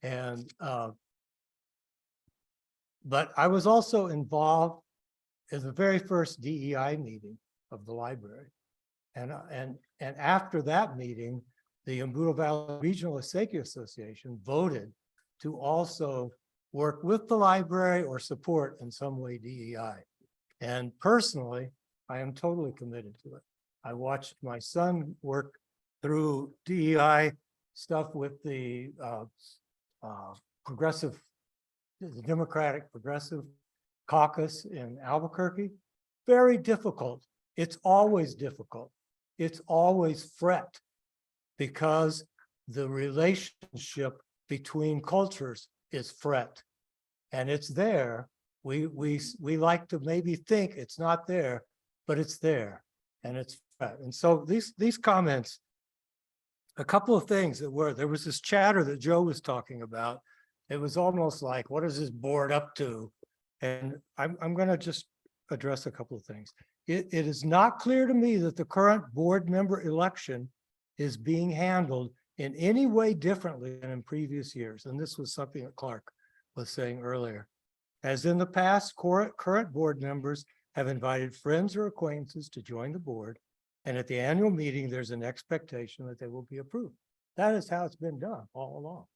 And but I was also involved in the very first DEI meeting of the library. And after that meeting, the Embudo Valley Regional Acequia Association voted to also work with the library or support in some way DEI. And personally, I am totally committed to it. I watched my son work through DEI stuff with the Democratic Progressive Caucus in Albuquerque. Very difficult. It's always difficult. It's always fret because the relationship between cultures is fret, and it's there. We like to maybe think it's not there, but it's there, and it's fret. And so these comments, a couple of things there was this chatter that Joe was talking about. It was almost like, what is this board up to? And I'm going to just address a couple of things. It is not clear to me that the current board member election is being handled in any way differently than in previous years. And this was something that Clark was saying earlier. As in the past, current board members have invited friends or acquaintances to join the board. And at the annual meeting, there's an expectation that they will be approved. That is how it's been done all along.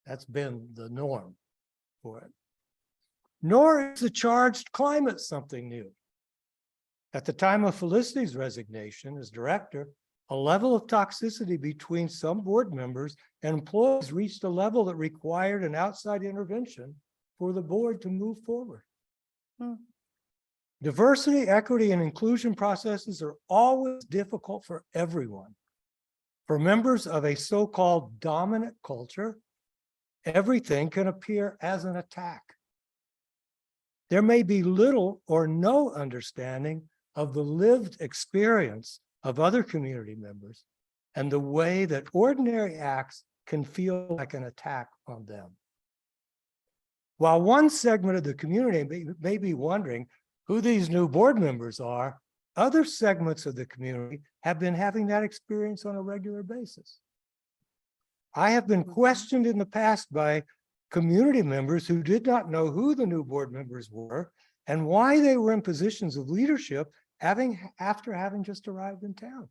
That's been the norm for it. Nor is the charged climate something new. At the time of Felicity's resignation as director, a level of toxicity between some board members and employees reached a level that required an outside intervention for the board to move forward. Hmm. Diversity, equity, and inclusion processes are always difficult for everyone. For members of a so-called dominant culture, everything can appear as an attack. There may be little or no understanding of the lived experience of other community members and the way that ordinary acts can feel like an attack on them. While one segment of the community may be wondering who these new board members are, other segments of the community have been having that experience on a regular basis. I have been questioned in the past by community members who did not know who the new board members were and why they were in positions of leadership after having just arrived in town.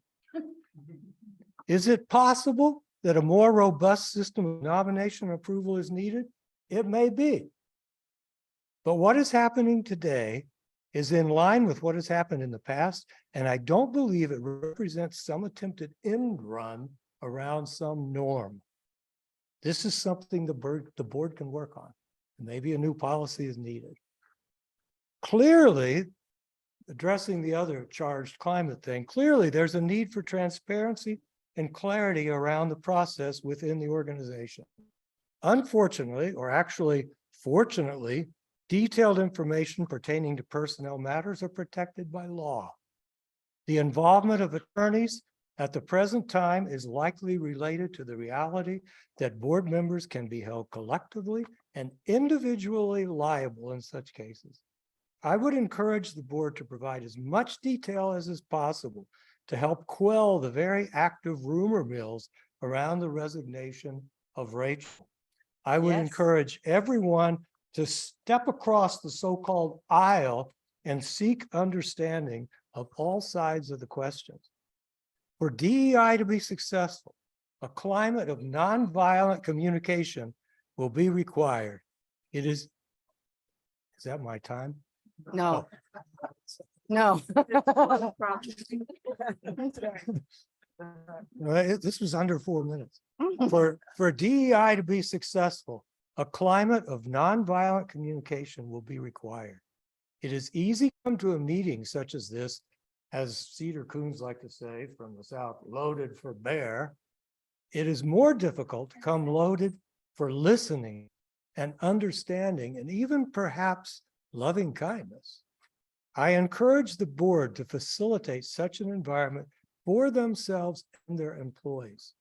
Is it possible that a more robust system of nomination and approval is needed? It may be. But what is happening today is in line with what has happened in the past, and I don't believe it represents some attempted end run around some norm. This is something the board can work on. Maybe a new policy is needed. Clearly, addressing the other charged climate thing, clearly there's a need for transparency and clarity around the process within the organization. Unfortunately, or actually fortunately, detailed information pertaining to personnel matters are protected by law. The involvement of attorneys at the present time is likely related to the reality that board members can be held collectively and individually liable in such cases. I would encourage the board to provide as much detail as is possible to help quell the very active rumor mills around the resignation of Rachel. I would encourage everyone to step across the so-called aisle and seek understanding of all sides of the questions. For DEI to be successful, a climate of nonviolent communication will be required. Is that my time? No. No. This was under 4 minutes. For DEI to be successful, a climate of nonviolent communication will be required. It is easy to come to a meeting such as this, as Cedar Coons like to say from the South, loaded for bear. It is more difficult to come loaded for listening and understanding and even perhaps loving kindness. I encourage the board to facilitate such an environment for themselves and their employees.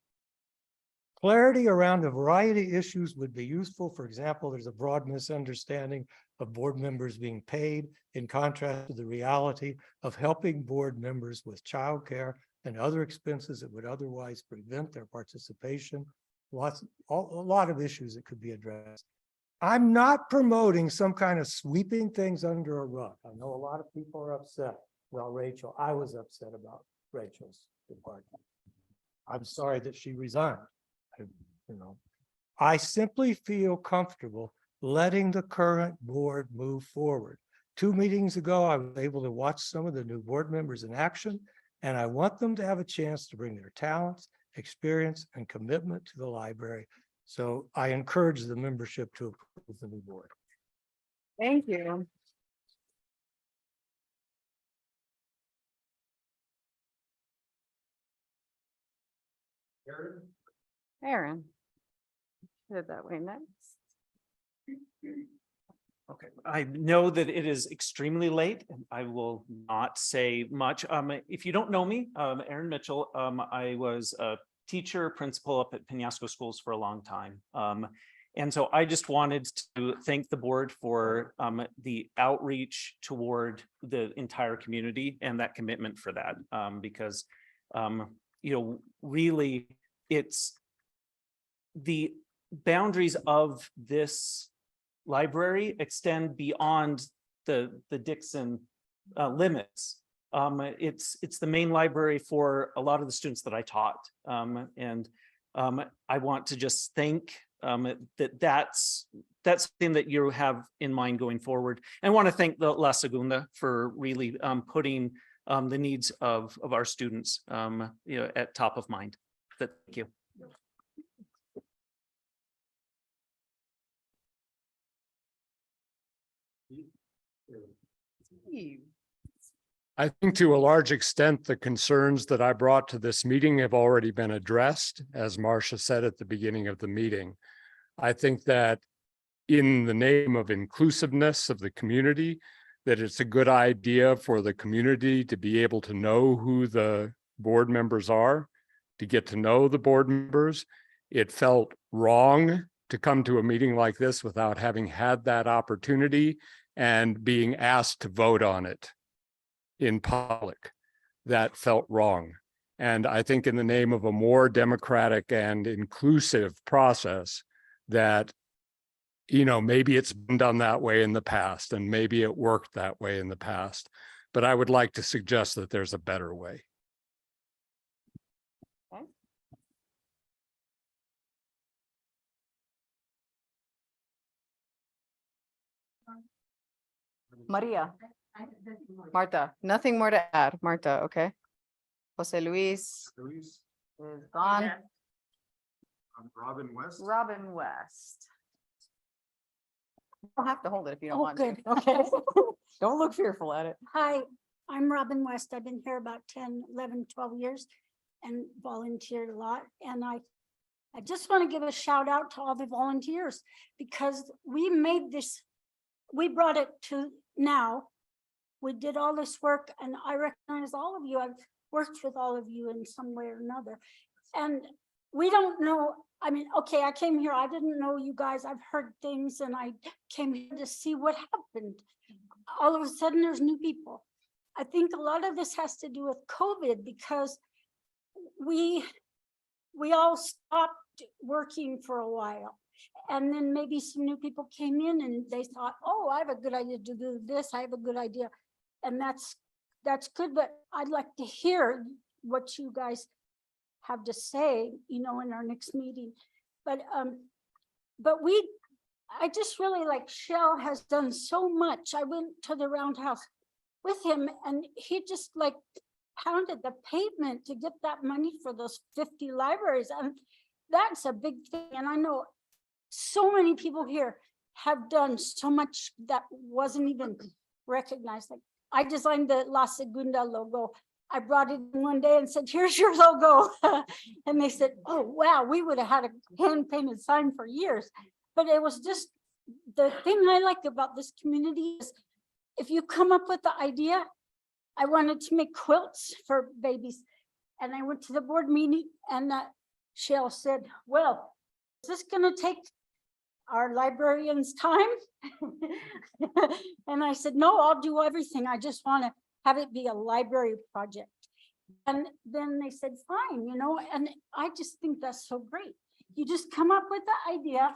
Clarity around a variety of issues would be useful. For example, there's a broad misunderstanding of board members being paid in contrast to the reality of helping board members with childcare and other expenses that would otherwise prevent their participation. A lot of issues that could be addressed. I'm not promoting some kind of sweeping things under a rug. I know a lot of people are upset. Well, Rachel, I was upset about Rachel's departure. I'm sorry that she resigned. I simply feel comfortable letting the current board move forward. 2 meetings ago, I was able to watch some of the new board members in action, and I want them to have a chance to bring their talents, experience, and commitment to the library. So I encourage the membership to approve the new board. Thank you. Aaron. Head that way next. Okay, I know that it is extremely late and I will not say much. If you don't know me, Aaron Mitchell, I was a teacher, principal up at Penasco Schools for a long time. And so I just wanted to thank the board for the outreach toward the entire community and that commitment for that. Because, really it's the boundaries of this library extend beyond the Dixon limits. It's the main library for a lot of the students that I taught. And I want to just thank that's something that you have in mind going forward. And I want to thank the La Segunda for really putting the needs of our students at top of mind. Thank you. Steve. I think to a large extent, the concerns that I brought to this meeting have already been addressed, as Marcia said at the beginning of the meeting. I think that in the name of inclusiveness of the community, that it's a good idea for the community to be able to know who the board members are, to get to know the board members. It felt wrong to come to a meeting like this without having had that opportunity and being asked to vote on it in public. That felt wrong. And I think in the name of a more democratic and inclusive process that, you know, maybe it's been done that way in the past and maybe it worked that way in the past, but I would like to suggest that there's a better way. Maria. Marta, nothing more to add. Marta, okay? Jose Luis is gone. I'm Robin West. Robin West. You don't have to hold it if you don't Oh, want to. good. Okay. Don't look fearful at it. Hi, I'm Robin West. I've been here about 10, 11, 12 years and volunteered a lot. And I just want to give a shout out to all the volunteers because we made this, we brought it to now. We did all this work and I recognize all of you. I've worked with all of you in some way or another. And we don't know, I mean, okay, I came here, I didn't know you guys, I've heard things and I came here to see what happened. All of a sudden there's new people. I think a lot of this has to do with COVID because we all stopped working for a while. And then maybe some new people came in and they thought, oh, I have a good idea to do this. I have a good idea. And that's good, but I'd like to hear what you guys have to say, you know, in our next meeting. But I just really like Shell has done so much. I went to the Roundhouse with him and he just like pounded the pavement to get that money for those 50 libraries. And that's a big thing. And I know so many people here have done so much that wasn't even recognized. Like I designed the La Segunda logo. I brought it in one day and said, here's your logo. And they said, oh, wow, we would have had a hand painted sign for years. But it was just the thing I like about this community is if you come up with the idea, I wanted to make quilts for babies. And I went to the board meeting and Shell said, well, is this going to take our librarians' time? And I said, no, I'll do everything. I just want to have it be a library project. And then they said, fine, you know, and I just think that's so great. You just come up with the idea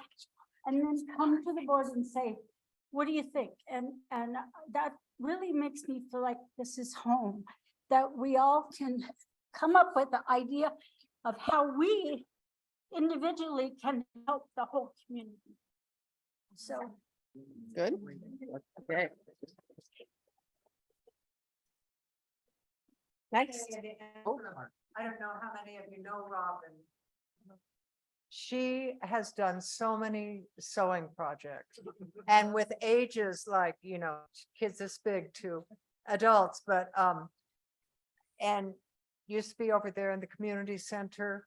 and then come to the board and say, what do you think? And that really makes me feel like this is home, that we all can come up with the idea of how we individually can help the whole community. So. Good. Okay. Next. I don't know how many of you know Robin. She has done so many sewing projects and with ages like, you know, kids this big to adults, but and used to be over there in the community center.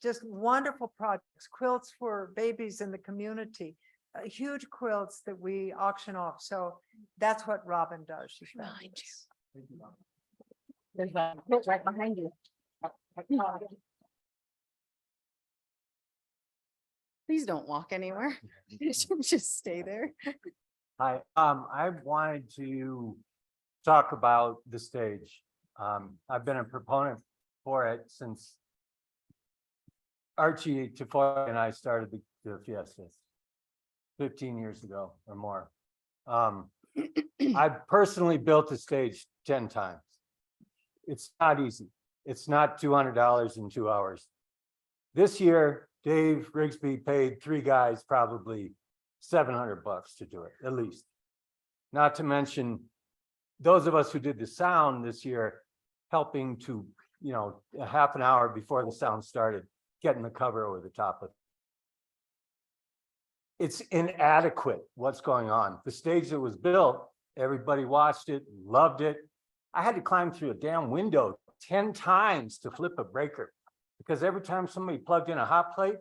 Just wonderful projects, quilts for babies in the community, huge quilts that we auction off. So that's what Robin does. She's behind you. There's a quilt right behind you. Please don't walk anywhere. You should just stay there. Hi, I wanted to talk about the stage. I've been a proponent for it since Archie Tafoya and I started the Fiestas 15 years ago or more. I've personally built a stage 10 times. It's not easy. It's not $200 in 2 hours. This year, Dave Rigsby paid 3 guys probably $700 to do it, at least. Not to mention those of us who did the sound this year, helping to, you know, a half an hour before the sound started, getting the cover over the top of it. It's inadequate what's going on. The stage that was built Everybody watched it, loved it. I had to climb through a damn window 10 times to flip a breaker because every time somebody plugged in a hot plate,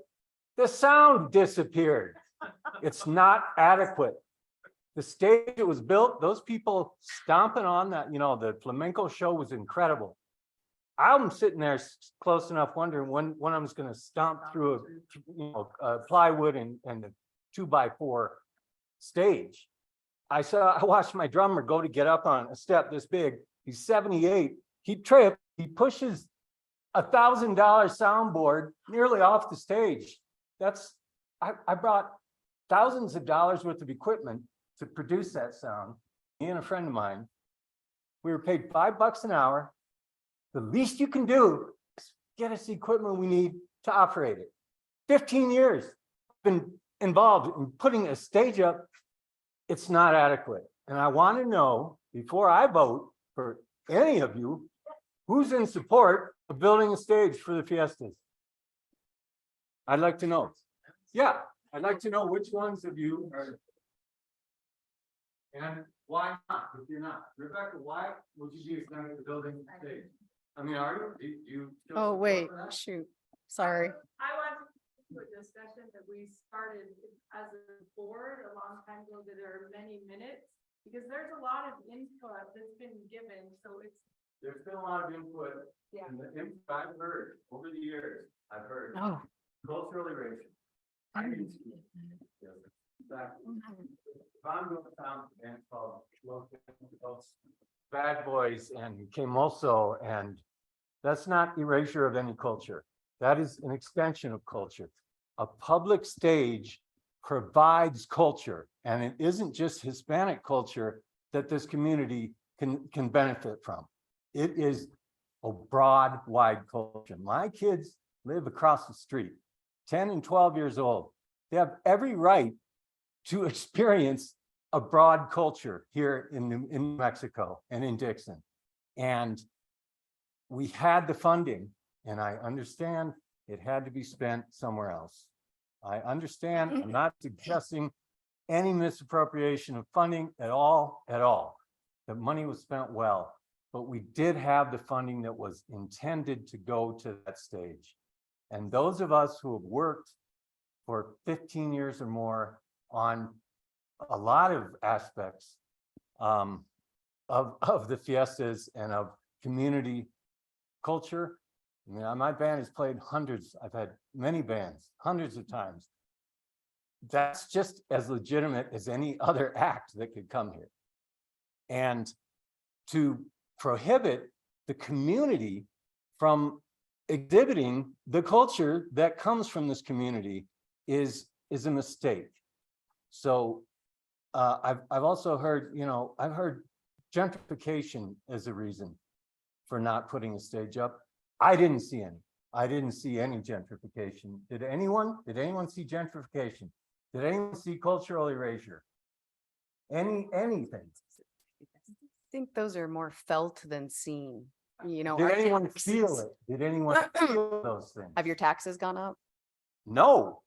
the sound disappeared. It's not adequate. The stage that was built, those people stomping on that, you know, the flamenco show was incredible. I'm sitting there close enough wondering when I was going to stomp through a plywood and a 2x4 stage. I watched my drummer go to get up on a step this big. He's 78. He tripped. He pushes $1,000 soundboard nearly off the stage. I brought thousands of dollars worth of equipment to produce that sound. Me and a friend of mine, we were paid $5 an hour. The least you can do is get us the equipment we need to operate it. 15 years been involved in putting a stage up. It's not adequate. And I want to know, before I vote for any of you, who's in support of building a stage for the fiestas? I'd like to know. Yeah, I'd like to know which ones of you are. And why not, if you're not? Rebecca, why would you be against the building a stage? I mean, are you, do you? feel Oh, support wait, for that? shoot, sorry. I want to put discussion that we started as a board a long time ago, that there are many minutes, because there's a lot of input that's been given, so it's. There's been a lot of input. Yeah. And the input I've heard over the years, I've heard Oh. cultural erasure. I didn't see it. Exactly. If I'm going to found a band called Bad Boys and Kemoso, and that's not erasure of any culture. That is an extension of culture. A public stage provides culture, and it isn't just Hispanic culture that this community can benefit from. It is a broad, wide culture. My kids live across the street, 10 and 12 years old. They have every right to experience a broad culture here in New Mexico and in Dixon. And we had the funding, and I understand it had to be spent somewhere else. I understand, I'm not suggesting any misappropriation of funding at all. The money was spent well, but we did have the funding that was intended to go to that stage. And those of us who have worked for 15 years or more on a lot of aspects of the fiestas and of community culture. I mean, my band has played hundreds. I've had many bands, hundreds of times. That's just as legitimate as any other act that could come here. And to prohibit the community from exhibiting the culture that comes from this community is a mistake. So I've also heard, I've heard gentrification as a reason for not putting a stage up. I didn't see any. I didn't see any gentrification. Did anyone? Did anyone see gentrification? Did anyone see cultural erasure? Anything? I think those are more felt than seen, Did our anyone taxes- feel it? Did anyone feel those things? Have your taxes gone up? No.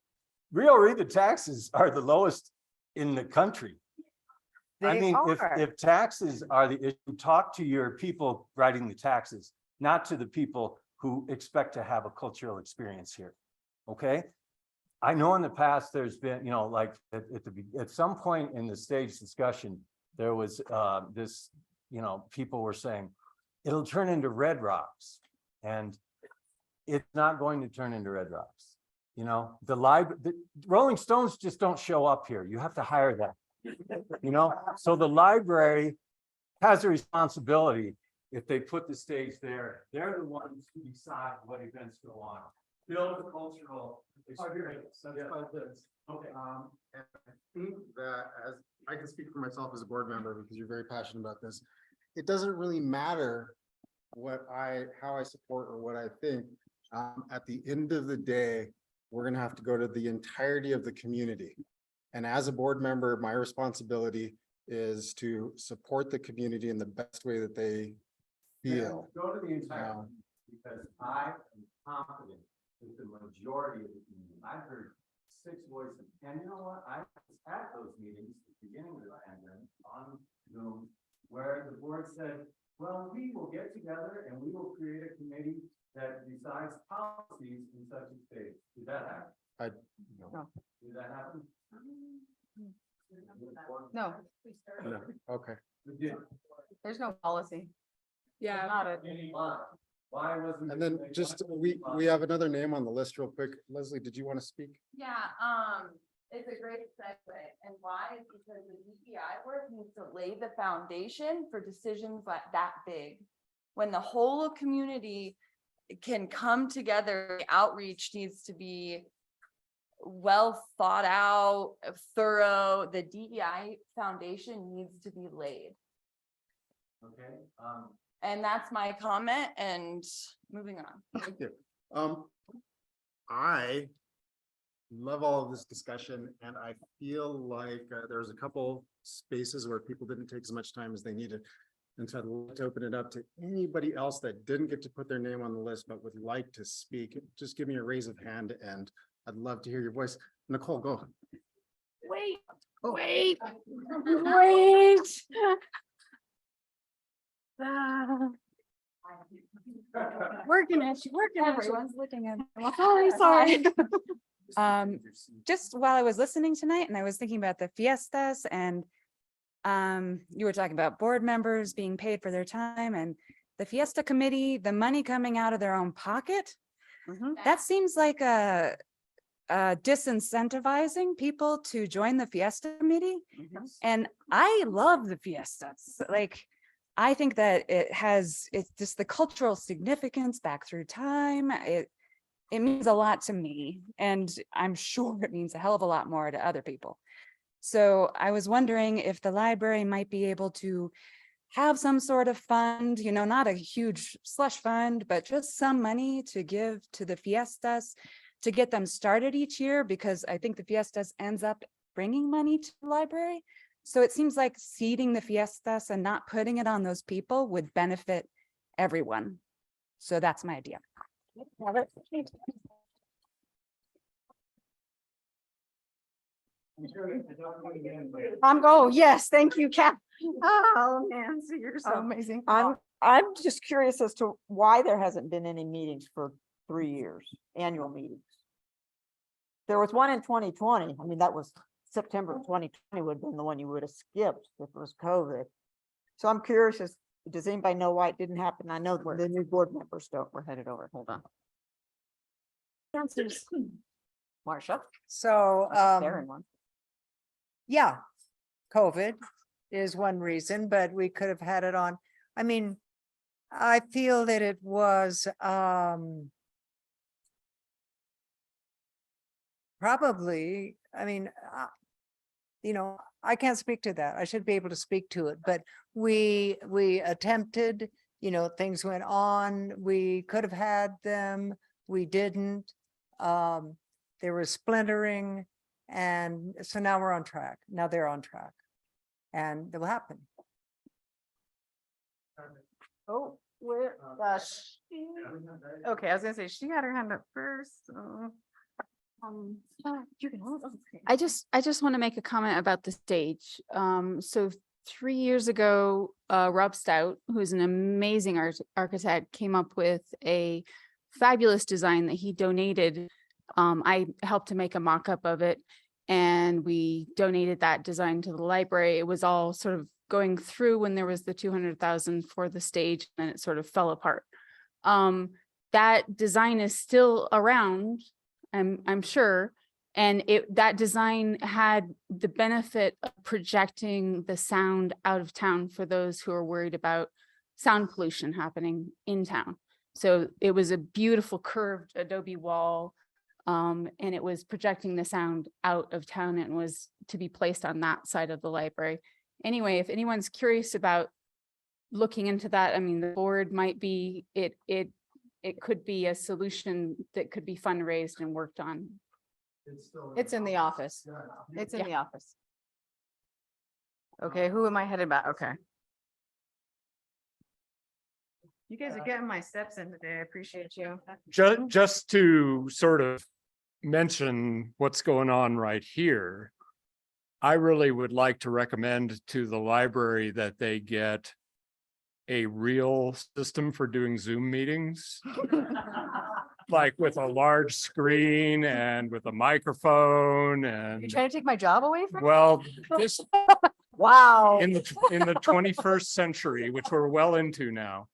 Rio Arriba taxes are the lowest in the country. I They mean, are. if taxes are the issue, talk to your people writing the taxes, not to the people who expect to have a cultural experience here. Okay? I know in the past there's been, like at some point in the stage discussion, there was this, people were saying, it'll turn into Red Rocks. And it's not going to turn into Red Rocks. The Rolling Stones just don't show up here. You have to hire them. So the library has a responsibility. If they put the stage there, they're the ones who decide what events go on. Build a cultural experience. Okay. And I think that as I can speak for myself as a board member, because you're very passionate about this, it doesn't really matter how I support or what I think. At the end of the day, we're gonna have to go to the entirety of the community. And as a board member, my responsibility is to support the community in the best way that they feel. Go to the entire, because I am confident that the majority of the community, I've heard 6 voices, and you know what, I was at those meetings at the beginning of the pandemic on Zoom, where the board said, well, we will get together and we will create a committee that decides policies in such a state. Did that happen? No. Did that happen? No, Okay. It did. there's no policy. Yeah. Not a. Why wasn't? And then just, we have another name on the list real quick. Leslie, did you want to speak? Yeah, it's a great segue, and why is because the DEI work needs to lay the foundation for decisions like that big. When the whole community can come together, the outreach needs to be well thought out, thorough, the DEI foundation needs to be laid. Okay, And that's my comment, and moving on. Thank you. I love all of this discussion, and I feel like there's a couple spaces where people didn't take as much time as they needed. And so I'd like to open it up to anybody else that didn't get to put their name on the list, but would like to speak. Just give me a raise of hand and I'd love to hear your voice. Nicole, go. Wait, Oh. wait. Working at you, working at you. Everyone's looking at. Sorry. Just while I was listening tonight and I was thinking about the fiestas and you were talking about board members being paid for their time and the fiesta committee, the money coming out of their own pocket. That seems like a disincentivizing people to join the fiesta committee. And I love the fiestas. Like, I think that it's just the cultural significance back through time. It means a lot to me, and I'm sure it means a hell of a lot more to other people. So I was wondering if the library might be able to have some sort of fund, you know, not a huge slush fund, but just some money to give to the fiestas to get them started each year, because I think the fiestas ends up bringing money to the library. So it seems like seeding the fiestas and not putting it on those people would benefit everyone. So that's my idea. Yes, thank you, Kat. Oh, Nancy, you're so amazing. I'm just curious as to why there hasn't been any meetings for 3 years, annual meetings. There was one in 2020. I mean, that was September 2020 would have been the one you would have skipped if it was COVID. So I'm curious, does anybody know why it didn't happen? I know the new board members don't. We're headed over. Hold on. Marcia. So, There in one. yeah, COVID is one reason, but we could have had it on. I mean, I feel that it was, probably, I mean, you know, I can't speak to that. I should be able to speak to it, but we attempted, you know, things went on. We could have had them. We didn't. There was splintering. And so now we're on track. Now they're on track. And it will happen. Oh, where, okay, I was gonna say, she had her hand up first. You can hold on. I just want to make a comment about the stage. So 3 years ago, Rob Stout, who's an amazing architect, came up with a fabulous design that he donated. I helped to make a mock-up of it, and we donated that design to the library. It was all sort of going through when there was the 200,000 for the stage, and it sort of fell apart. That design is still around, I'm sure. And that design had the benefit of projecting the sound out of town for those who are worried about sound pollution happening in town. So it was a beautiful curved adobe wall, and it was projecting the sound out of town and was to be placed on that side of the library. Anyway, if anyone's curious about looking into that, I mean, the board might be, it could be a solution that could be fundraised and worked on. It's in the office. It's in the office. Okay, who am I headed back? Okay. You guys are getting my steps in today. I appreciate you. Just to sort of mention what's going on right here. I really would like to recommend to the library that they get a real system for doing Zoom meetings, like with a large screen and with a microphone You're and, trying to take my job away from me? well, this Wow. in the 21st century, which we're well into now.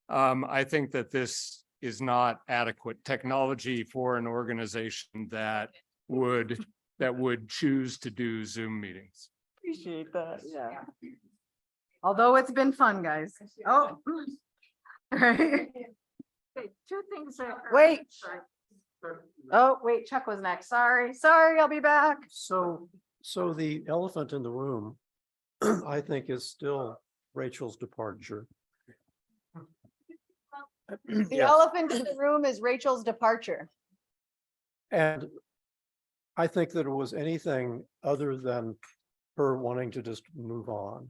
I think that this is not adequate technology for an organization that would choose to do Zoom meetings. Appreciate that, yeah. Although it's been fun, guys. Oh. Right. Okay, two things that. Wait. Oh, wait, Chuck was next. Sorry, I'll be back. So the elephant in the room, I think, is still Rachel's departure. The elephant in the room is Rachel's departure. And I think that it was anything other than her wanting to just move on.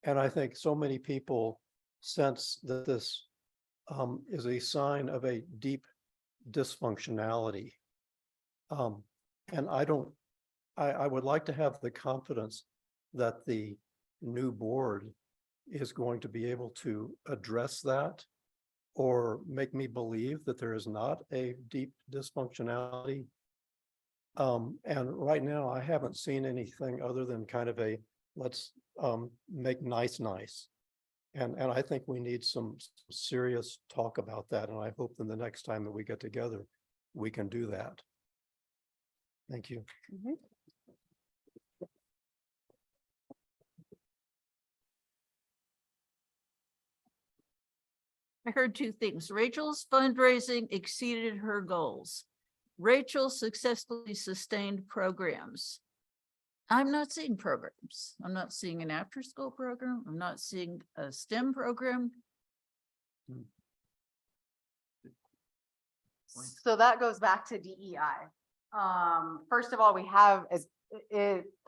And I think so many people sense that this is a sign of a deep dysfunctionality. And I would like to have the confidence that the new board is going to be able to address that or make me believe that there is not a deep dysfunctionality. And right now I haven't seen anything other than kind of a, let's make nice. And I think we need some serious talk about that. And I hope that the next time that we get together, we can do that. Thank you. I heard two things. Rachel's fundraising exceeded her goals. Rachel successfully sustained programs. I'm not seeing programs. I'm not seeing an after-school program. I'm not seeing a STEM program. So that goes back to DEI. First of all, we have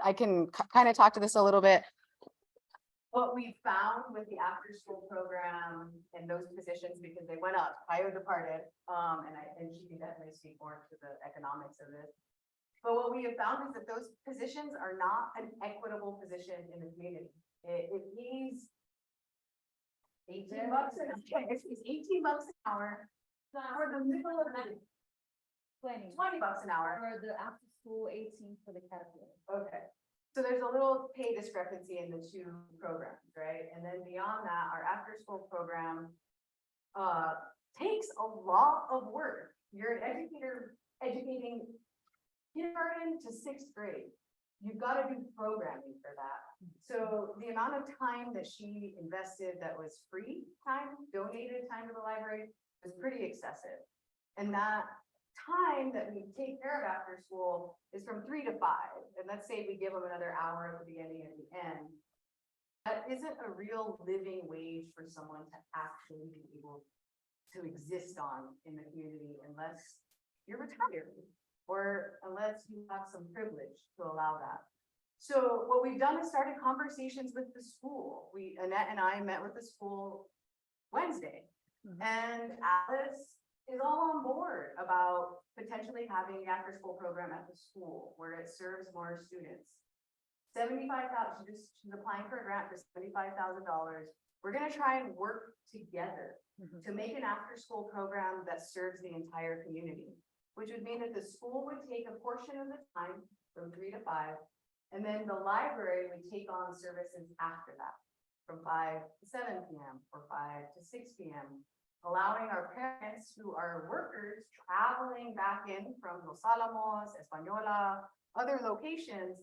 I can kind of talk to this a little bit. What we found with the after-school program and those positions, because they went up, Io departed, and she can definitely speak more to the economics of this. But what we have found is that those positions are not an equitable position in the community. It pays $18 an hour, it's $18 an hour for the middle of the night. $20 an hour. For the after school, 18 for the category. Okay, so there's a little pay discrepancy in the two programs, right? And then beyond that, our after-school program takes a lot of work. You're an educator educating kindergarten to 6th grade. You've got to do programming for that. So the amount of time that she invested that was free time, donated time to the library, was pretty excessive. And that time that we take care of after school is from 3 to 5. And let's say we give them another hour at the beginning and the end. That isn't a real living wage for someone to actually be able to exist on in the community unless you're retired or unless you have some privilege to allow that. So what we've done is started conversations with the school. Annette and I met with the school Wednesday, and Alice is all on board about potentially having the after-school program at the school where it serves more students. $75,000, she's applying for a grant for $75,000. We're gonna try and work together to make an after-school program that serves the entire community, which would mean that the school would take a portion of the time from 3 to 5, and then the library would take on services after that, from 5 to 7 p.m. or 5 to 6 p.m., allowing our parents who are workers traveling back in from Los Alamos, Española, other locations,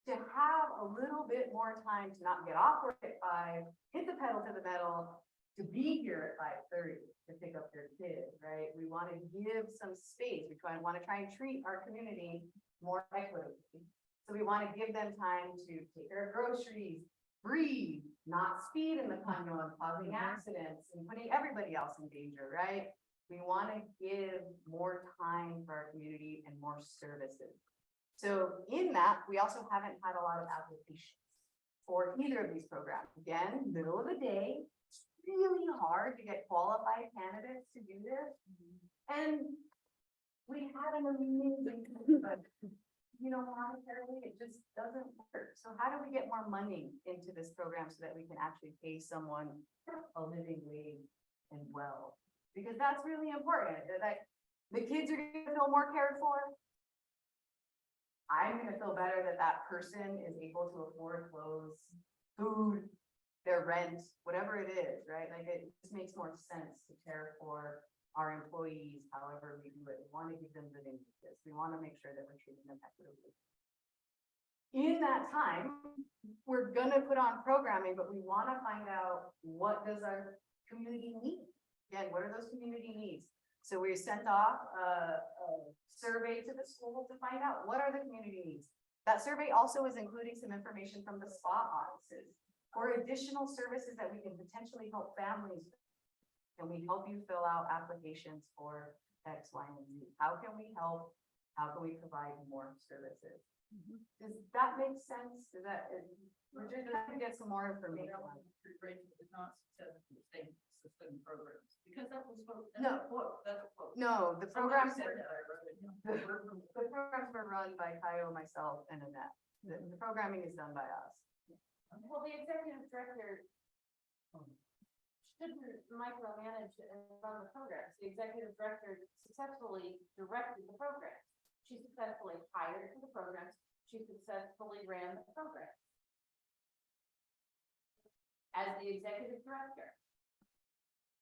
to have a little bit more time to not get off work at 5, hit the pedal to the metal, to be here at 5:30 to pick up their kid, right? We want to give some space. We want to try and treat our community more equitably. So we want to give them time to take their groceries, breathe, not speed in the Cañon, causing accidents and putting everybody else in danger, right? We want to give more time for our community and more services. So in that, we also haven't had a lot of applications for either of these programs. Again, middle of the day, it's really hard to get qualified candidates to do this. And we had an amazing, but monetarily, it just doesn't work. So how do we get more money into this program so that we can actually pay someone a living wage and well? Because that's really important, that the kids are gonna feel more cared for. I'm gonna feel better that that person is able to afford clothes, food, their rent, whatever it is, right? Like, it just makes more sense to care for our employees, however we do it. We want to give them living wages. We want to make sure that we're treating them equitably. In that time, we're gonna put on programming, but we want to find out, what does our community need? Again, what are those community needs? So we sent off a survey to the school to find out, what are the community needs? That survey also is including some information from the SPA offices or additional services that we can potentially help families with. Can we help you fill out applications for X, Y, and Z? How can we help? How can we provide more services? Does that make sense? Is that, we're just gonna get some more information. Because that was. No, the programs. The programs were run by Kyle, myself, and Annette. The programming is done by us. Well, the executive director shouldn't micromanage and run the programs. The executive director successfully directed the program. She successfully hired for the programs. She successfully ran the program. As the executive director.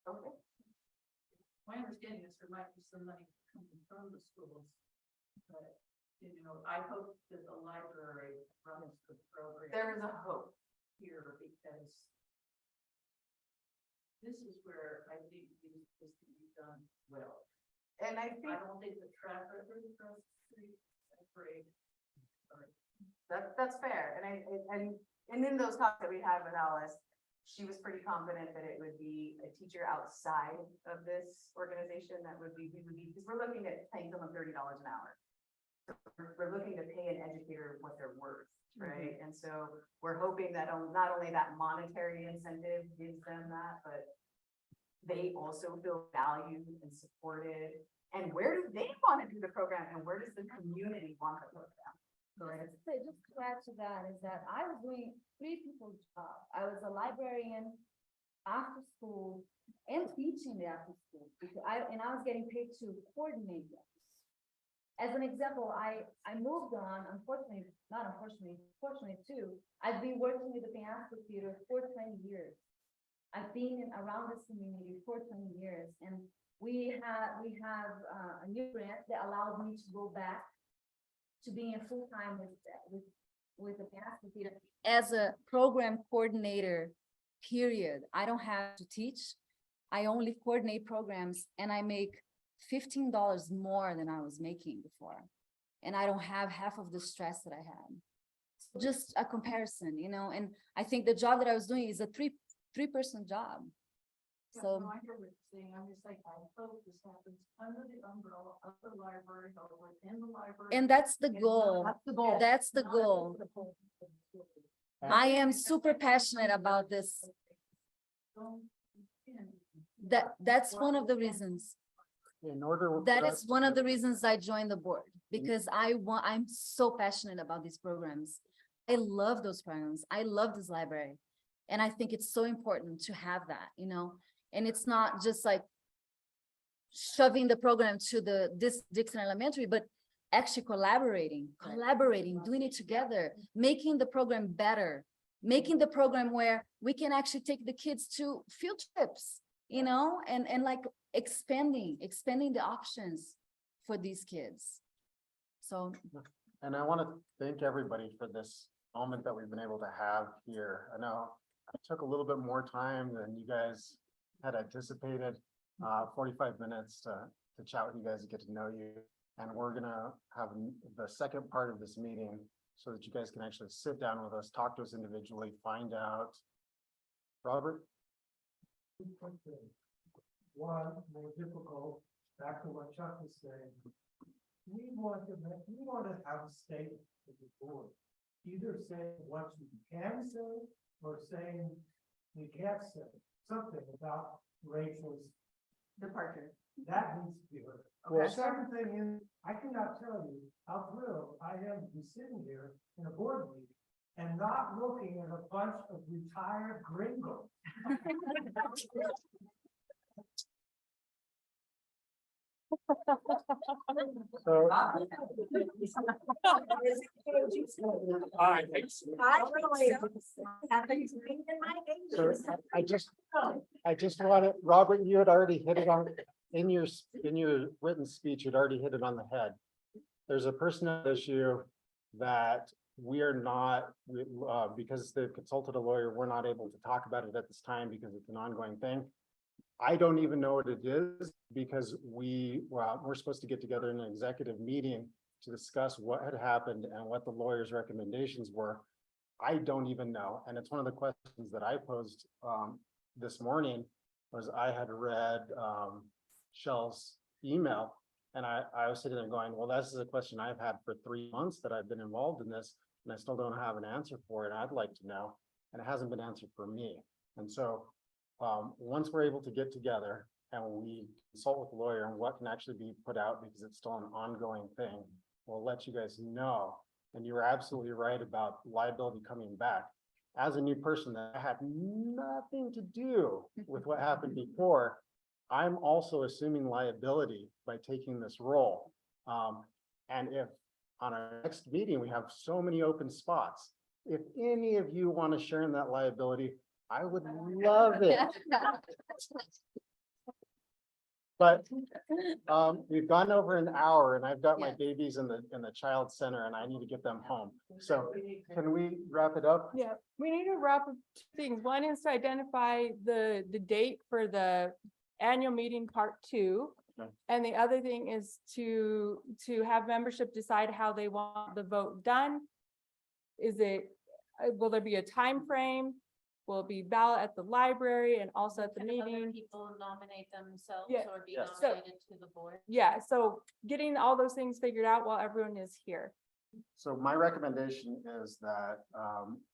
Okay. My understanding is there might be some money coming from the schools, but, I hope that the library runs the program. There is a hope. Here, because this is where I think this can be done well. And I think. I don't think the track record across the street is great. That's fair. And in those talks that we had with Alice, she was pretty confident that it would be a teacher outside of this organization that would be, because we're looking at paying someone $30 an hour. So we're looking to pay an educator what they're worth, right? And so we're hoping that not only that monetary incentive gives them that, but they also feel valued and supported. And where do they want to do the program, and where does the community want the program? Just to add to that is that I was doing 3 people's job. I was a librarian after school and teaching the after school because I was getting paid to coordinate this. As an example, I moved on, fortunately too. I've been working with the Peñasco Theater for 20 years. I've been around this community for 20 years, and we have a new grant that allows me to go back to being a full-time with the Peñasco Theater as a program coordinator, period. I don't have to teach. I only coordinate programs, and I make $15 more than I was making before. And I don't have half of the stress that I had. Just a comparison, and I think the job that I was doing is a three-person job. So. No, I hear what you're saying. I'm just like, I hope this happens under the umbrella of the library, or within the library. And that's the goal. That's the goal. That's the goal. I am super passionate about this. That's one of the reasons. That is one of the reasons I joined the board, because I'm so passionate about these programs. I love those programs. I love this library. And I think it's so important to have that, and it's not just like shoving the program to this Dixon Elementary, but actually collaborating, doing it together, making the program better, making the program where we can actually take the kids to field trips, and like expanding the options for these kids. So. And I want to thank everybody for this moment that we've been able to have here. I know it took a little bit more time than you guys had anticipated, 45 minutes to chat with you guys, to get to know you. And we're gonna have the second part of this meeting so that you guys can actually sit down with us, talk to us individually, find out. Robert? One, more difficult, back to what Chuck was saying. We want to have a statement to the board, either saying what you can say or saying you can't say something about Rachel's departure. That needs to be heard. Okay. The second thing is, I cannot tell you how thrilled I am to be sitting here in a board meeting and not looking at a bunch of retired gringos. So, so I just want to, Robert, you had already hit it on, in your written speech, you'd already hit it on the head. There's a personnel issue that we are not, because they've consulted a lawyer, we're not able to talk about it at this time because it's an ongoing thing. I don't even know what it is because we're supposed to get together in an executive meeting to discuss what had happened and what the lawyer's recommendations were. I don't even know. And it's one of the questions that I posed this morning was I had read Shell's email and I was sitting there going, well, this is a question I've had for 3 months that I've been involved in this and I still don't have an answer for it. I'd like to know. And it hasn't been answered for me. And so once we're able to get together and we consult with the lawyer on what can actually be put out because it's still an ongoing thing, we'll let you guys know. And you were absolutely right about liability coming back. As a new person that had nothing to do with what happened before, I'm also assuming liability by taking this role. And if on our next meeting, we have so many open spots, if any of you want to share in that liability, I would love it. But we've gone over an hour and I've got my babies in the child center and I need to get them home. So can we wrap it up? Yeah, we need to wrap up 2 things. One is to identify the date for the annual meeting part 2. Okay. And the other thing is to have membership decide how they want the vote done. Is it, will there be a time frame? Will it be ballot at the library and also at the Can other meeting? people nominate themselves Yeah. or be Yes. nominated to the board? Yeah, so getting all those things figured out while everyone is here. So my recommendation is that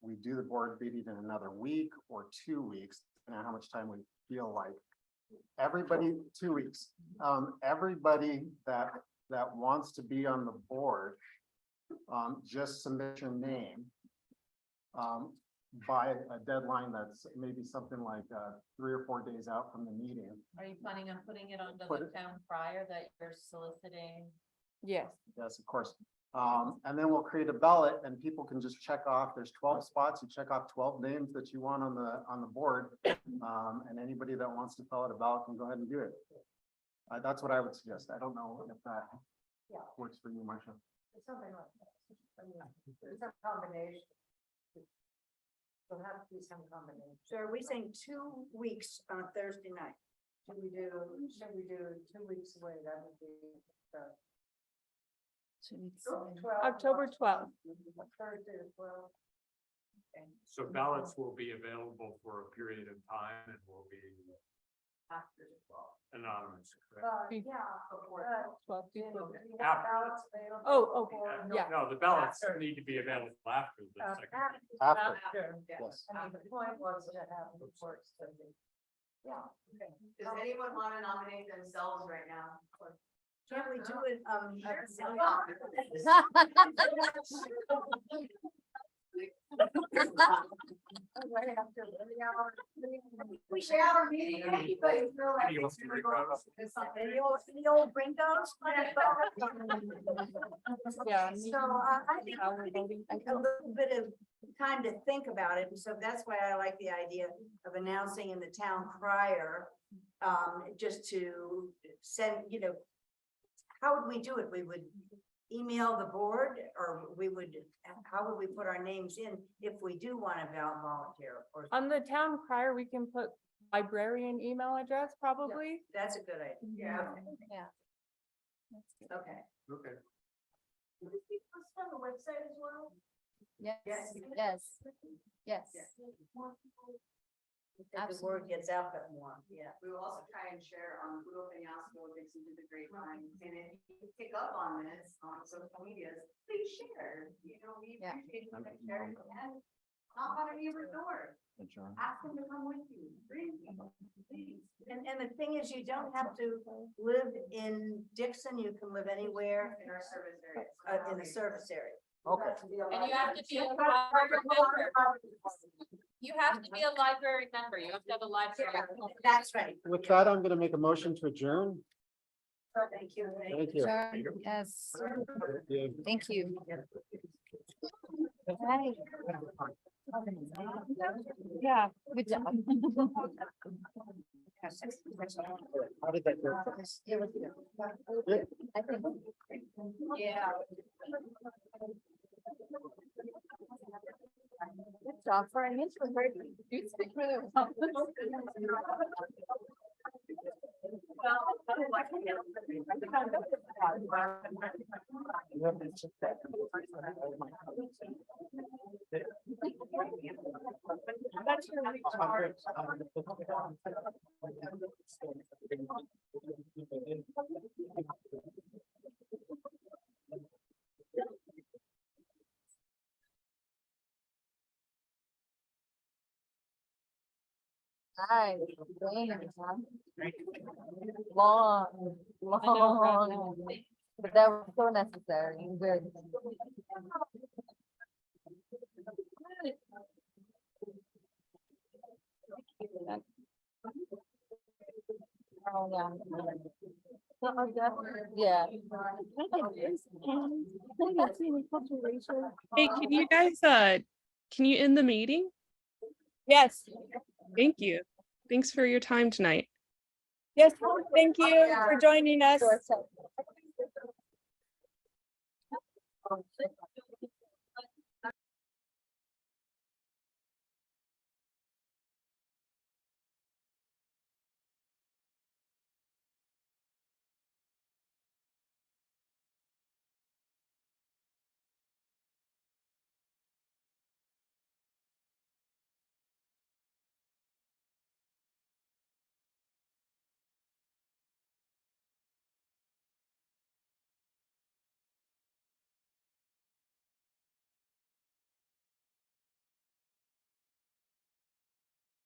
we do the board meeting in another week or 2 weeks, depending on how much time we feel like. Everybody, 2 weeks, everybody that wants to be on the board, just submit your name by a deadline that's maybe something like 3 or 4 days out from the meeting. Are you planning on putting it on the Put it- town prior that you're soliciting? Yes. Yes, of course. And then we'll create a ballot and people can just check off, there's 12 spots, you check off 12 names that you want on the board. And anybody that wants to fill out a ballot can go ahead and do it. That's what I would suggest. I don't know if that works for you, Marcia. It's something like that. I mean, it's a combination. There'll have to be some combination. So are we saying 2 weeks on Thursday night? Should we do 2 weeks away? That would be. October 12th. Thursday as well. So ballots will be available for a period of time and will be After. anonymous, correct? Yeah. After. Yeah. No, the ballots need to be available after the second. After. Yes. I mean, the point was to have the courts. Yeah. Okay. Does anyone want to nominate themselves right now? Can't we do it, We should have our meeting. Anybody feel like Anybody wants to bring that up? the old Brincos? Yeah. So I think a little bit of time to think about it, and so that's why I like the idea of announcing in the town crier. Just to send, how would we do it? We would email the board, or how would we put our names in if we do want to volunteer? Or On the town crier, we can put librarian email address probably. that's a good idea. Yeah. Okay. Okay. Would it be posted on the website as well? Yes, Yes. yes, yes. If the word gets out a bit more, yeah. We will also try and share on Google Penasco, Dixon to the Grapevine, and if you pick up on this on social medias, please share. We Yeah. appreciate you sharing. And Hop on an Uber door. Ask them to come with you. Bring them, please. And the thing is, you don't have to live in Dixon, you can live anywhere In our service area. in the service area. Okay. And you have to be a library member. You have to be a library member. You have to have a library. That's right. With that, I'm gonna make a motion to adjourn. Thank you. Thank you. Sure, yes, thank you. Hi. Yeah, good job. How did that go? I think, yeah. Good job for an introvert. You speak really well. Hi. Long, long, but that was so necessary. Good. Oh, yeah. Yeah. Hey, can you guys, can you end the meeting? Yes. Thank you. Thanks for your time tonight. Yes, thank you for joining us.